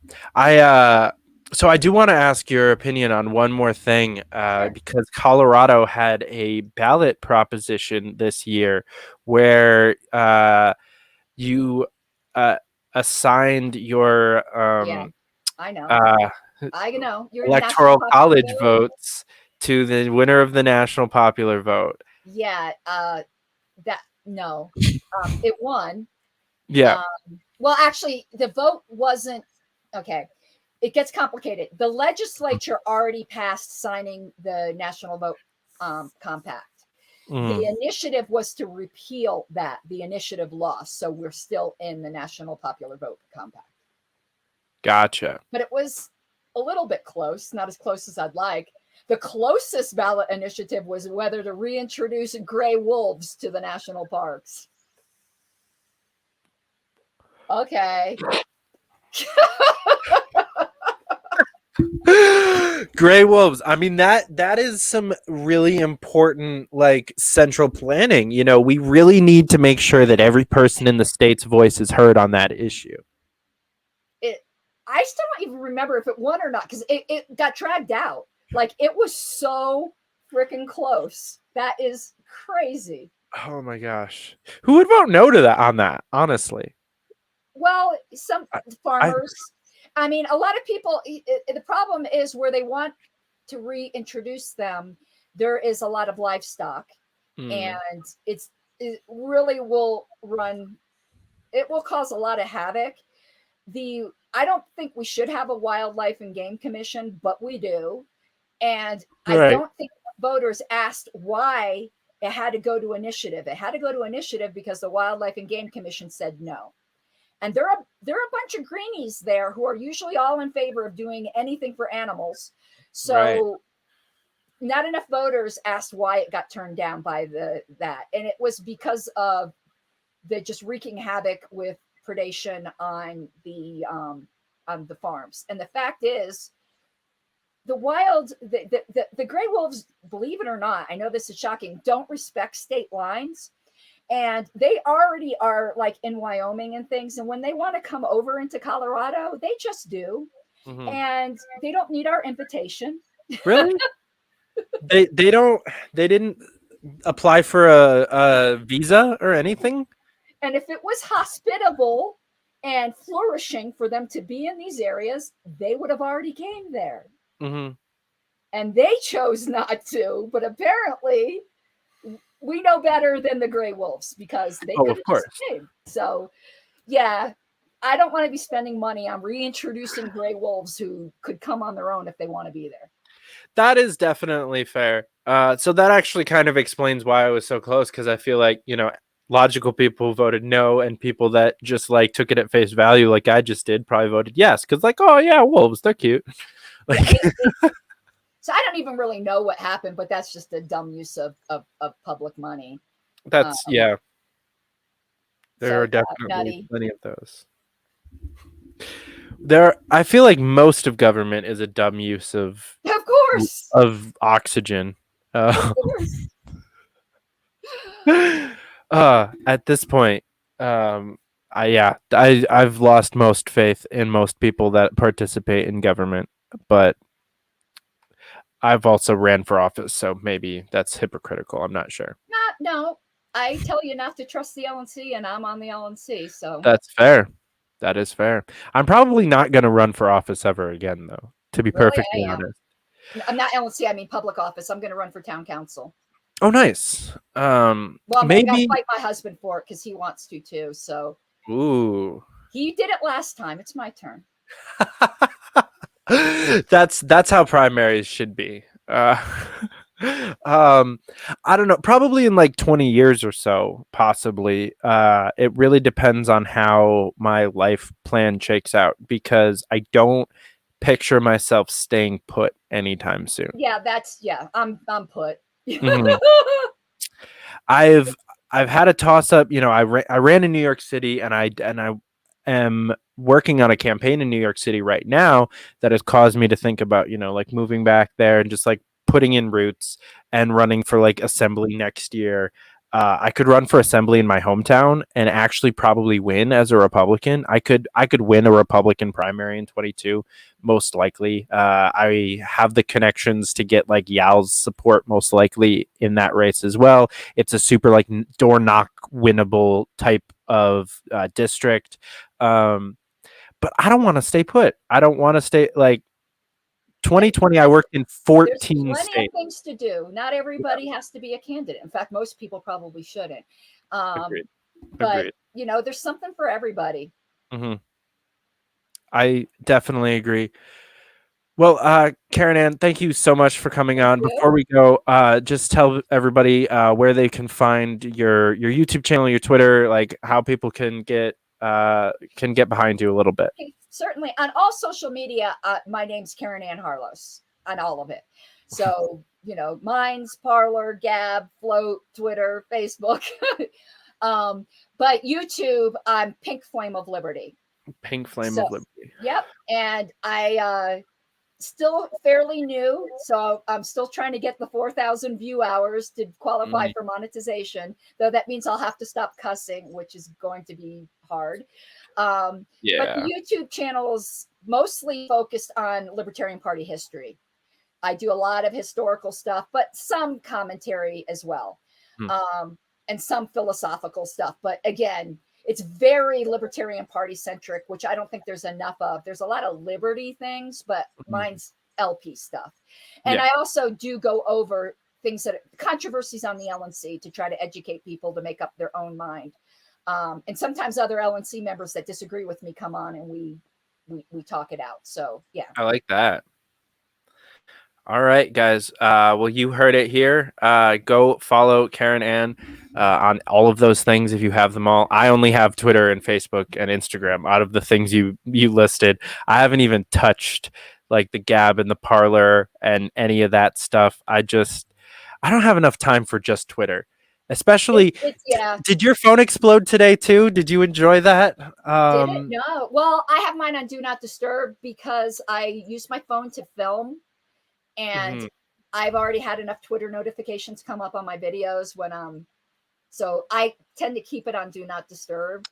So I do want to ask your opinion on one more thing, because Colorado had a ballot proposition this year where you assigned your Yeah, I know. uh, I know. You're in the national electoral popular college vote. votes to the winner of the national popular vote. Yeah, that no. It won. Yeah. Well, actually, the vote wasn't okay. It gets complicated. The legislature already passed signing the national vote compact. The initiative was to repeal that. The initiative lost, so we're still in the national popular vote compact. Gotcha. But it was a little bit close, not as close as I'd like. The closest ballot initiative was whether to reintroduce gray wolves to the national parks. Okay. Gray wolves. I mean, that is some really important like central planning. You know, we really need to make sure that every person in the state's voice is heard on that issue. I still don't even remember if it won or not, because it got dragged out. Like, it was so freaking close. That is crazy. Oh my gosh. Who would vote no to that on that, honestly? Well, some farmers. I mean, a lot of people, the problem is where they want to reintroduce them, there is a lot of livestock. And it really will cause a lot of havoc. I don't think we should have a wildlife and game commission, but we do. And Right. I don't think voters asked why it had to go to initiative. It had to go to initiative because the Wildlife and Game Commission said no. And there are a bunch of greenies there who are usually all in favor of doing anything for animals. So not enough voters asked why it got turned down by that. And it was because of the just wreaking havoc with predation on the farms. And the fact is, the gray wolves, believe it or not, I know this is shocking, don't respect state lines. And they already are like in Wyoming and things. And when they want to come over into Colorado, they just do. Mm-hmm. And they don't need our invitation. Really? they didn't apply for a visa or anything? And if it was hospitable and flourishing for them to be in these areas, they would have already came there. Mm-hmm. And they chose not to, but apparently we know better than the gray wolves because they of course. Came. So, yeah, I don't want to be spending money on reintroducing gray wolves who could come on their own if they want to be there. That is definitely fair. So that actually kind of explains why I was so close, because I feel like, you know, logical people voted no, and people that just like took it at face value, like I just did, probably voted yes, because like, oh yeah, wolves, they're cute. Like, so I don't even really know what happened, but that's just a dumb use of public money. That's there are definitely plenty of those. I feel like most of government is a dumb use of course, of oxygen. Of course. At this point, I've lost most faith in most people that participate in government, but I've also ran for office, so maybe that's hypocritical. I'm not sure. No, I tell you not to trust the LNC, and I'm on the LNC, so that's fair. That is fair. I'm probably not going to run for office ever again, though, to be perfectly honest. I'm not LNC, I mean public office. I'm going to run for town council. Oh, nice. Well, maybe I'll fight my husband for it because he wants to too. So, ooh, he did it last time. It's my turn. That's how primaries should be. I don't know, probably in like 20 years or so, possibly. It really depends on how my life plan shakes out, because I don't picture myself staying put anytime soon. Yeah, I'm put. Mm-hmm. I've had a toss up, you know, I ran in New York City, and I am working on a campaign in New York City right now that has caused me to think about, you know, like moving back there and just like putting in roots and running for like assembly next year. I could run for assembly in my hometown and actually probably win as a Republican. I could win a Republican primary in 22, most likely. I have the connections to get like Yal's support most likely in that race as well. It's a super like door knock winnable type of district. But I don't want to stay put. I don't want to stay like 2020. I worked in 14 There's states. Plenty of things to do. Not everybody has to be a candidate. In fact, most people probably shouldn't. Agreed. But you know, there's something for everybody. Mm-hmm. I definitely agree. Well, Caryn Ann, thank you so much for coming on. Before we go, just tell everybody where they can find your YouTube channel, your Twitter, like how people can get behind you a little bit. Okay, certainly. On all social media, my name's Caryn Ann Harlos. on all of it. So, Minds, Parler, Gab, Float, Twitter, Facebook. But YouTube, I'm Pink Flame of Liberty. Pink Flame of Liberty. Yep. And I still fairly new, so I'm still trying to get the 4,000 view hours to qualify for monetization, though that means I'll have to stop cussing, which is going to be hard. But the YouTube channel is mostly focused on Libertarian Party history. I do a lot of historical stuff, but some commentary as well, and some philosophical stuff. But again, it's very Libertarian Party centric, which I don't think there's enough of. There's a lot of liberty things, but mine's LP stuff. And I also do go over things controversies on the LNC to try to educate people to make up their own mind. And sometimes other LNC members that disagree with me come on and we talk it out. So yeah. I like that. All right, guys. Well, you heard it here. Go follow Caryn Ann on all of those things if you have them all. I only have Twitter and Facebook and Instagram out of the things you listed. I haven't even touched like the Gab and the Parler and any of that stuff. I don't have enough time for just Twitter. Especially, did your phone explode today too? Did you enjoy that? Didn't know. Well, I have mine on Do Not Disturb because I use my phone to film. And I've already had enough Twitter notifications come up on my videos so I tend to keep it on Do Not Disturb.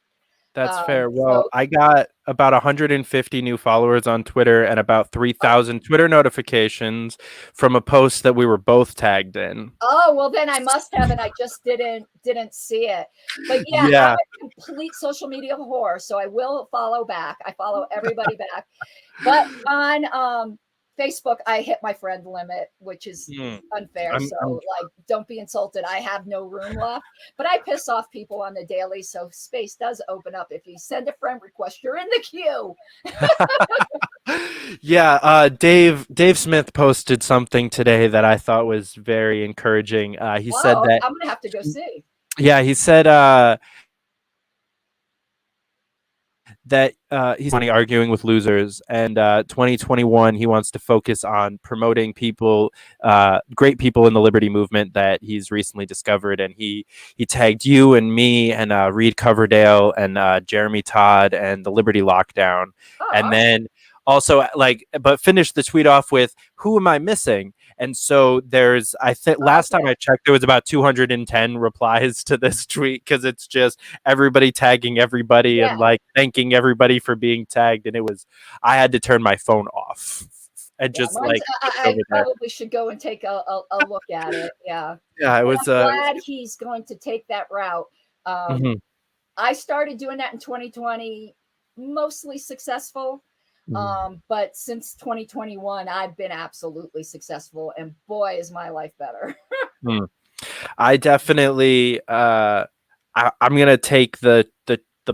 That's fair. Well, I got about 150 new followers on Twitter and about 3,000 Twitter notifications from a post that we were both tagged in. Oh, well then I must have, and I just didn't see it. But I'm a complete social media whore, so I will follow back. I follow everybody back. But on Facebook, I hit my friend limit, which is unfair. So, don't be insulted. I have no room left, but I piss off people on the daily. So space does open up. If you send a friend request, you're in the queue. Dave Smith posted something today that I thought was very encouraging. He said that I'm gonna have to go see. Yeah, he said that he's arguing with losers, and 2021 he wants to focus on promoting people, great people in the liberty movement that he's recently discovered, and he tagged you and me and Reed Coverdale and Jeremy Todd and the Liberty Lockdown, and then also but finished the tweet off with, "Who am I missing?" And so there's, I think last time I checked, there was about 210 replies to this tweet because it's just everybody tagging everybody and thanking everybody for being tagged. And I had to turn my phone off and just I probably should go and take a look at it. Yeah. Yeah, it was. I'm glad he's going to take that route. I started doing that in 2020, mostly successful. But since 2021, I've been absolutely successful, and boy, is my life better. I definitely, I'm gonna take the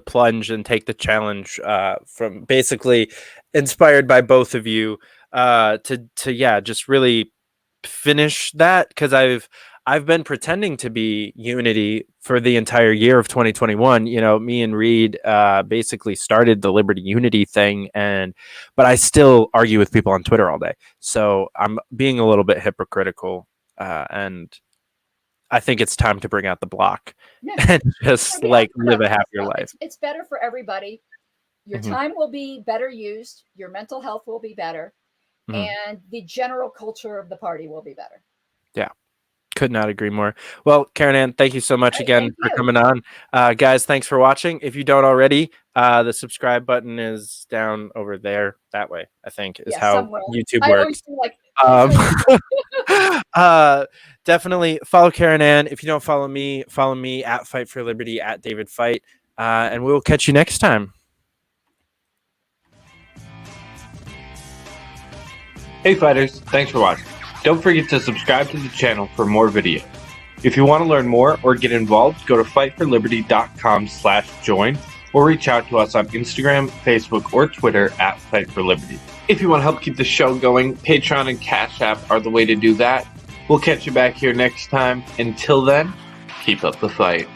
plunge and take the challenge from basically inspired by both of you to just really finish that, because I've been pretending to be unity for the entire year of 2021. Me and Reed basically started the Liberty Unity thing, but I still argue with people on Twitter all day. So I'm being a little bit hypocritical, and I think it's time to bring out the block and just live a happier life. It's better for everybody. Your time will be better used. Your mental health will be better, and the general culture of the party will be better. Yeah. Could not agree more. Well, Caryn Ann, thank you so much again for coming on. Guys, thanks for watching. If you don't already, the subscribe button is down over there. That way, I think, is how somewhere. YouTube works. Definitely follow Caryn Ann. If you don't follow me at Fight for Liberty, at David Fite. And we will catch you next time. Hey fighters, thanks for watching. Don't forget to subscribe to the channel for more videos. If you want to learn more or get involved, go to fightforliberty.com/join or reach out to us on Instagram, Facebook, or Twitter at Fight for Liberty. If you want to help keep the show going, Patreon and Cash App are the way to do that. We'll catch you back here next time. Until then, keep up the fight.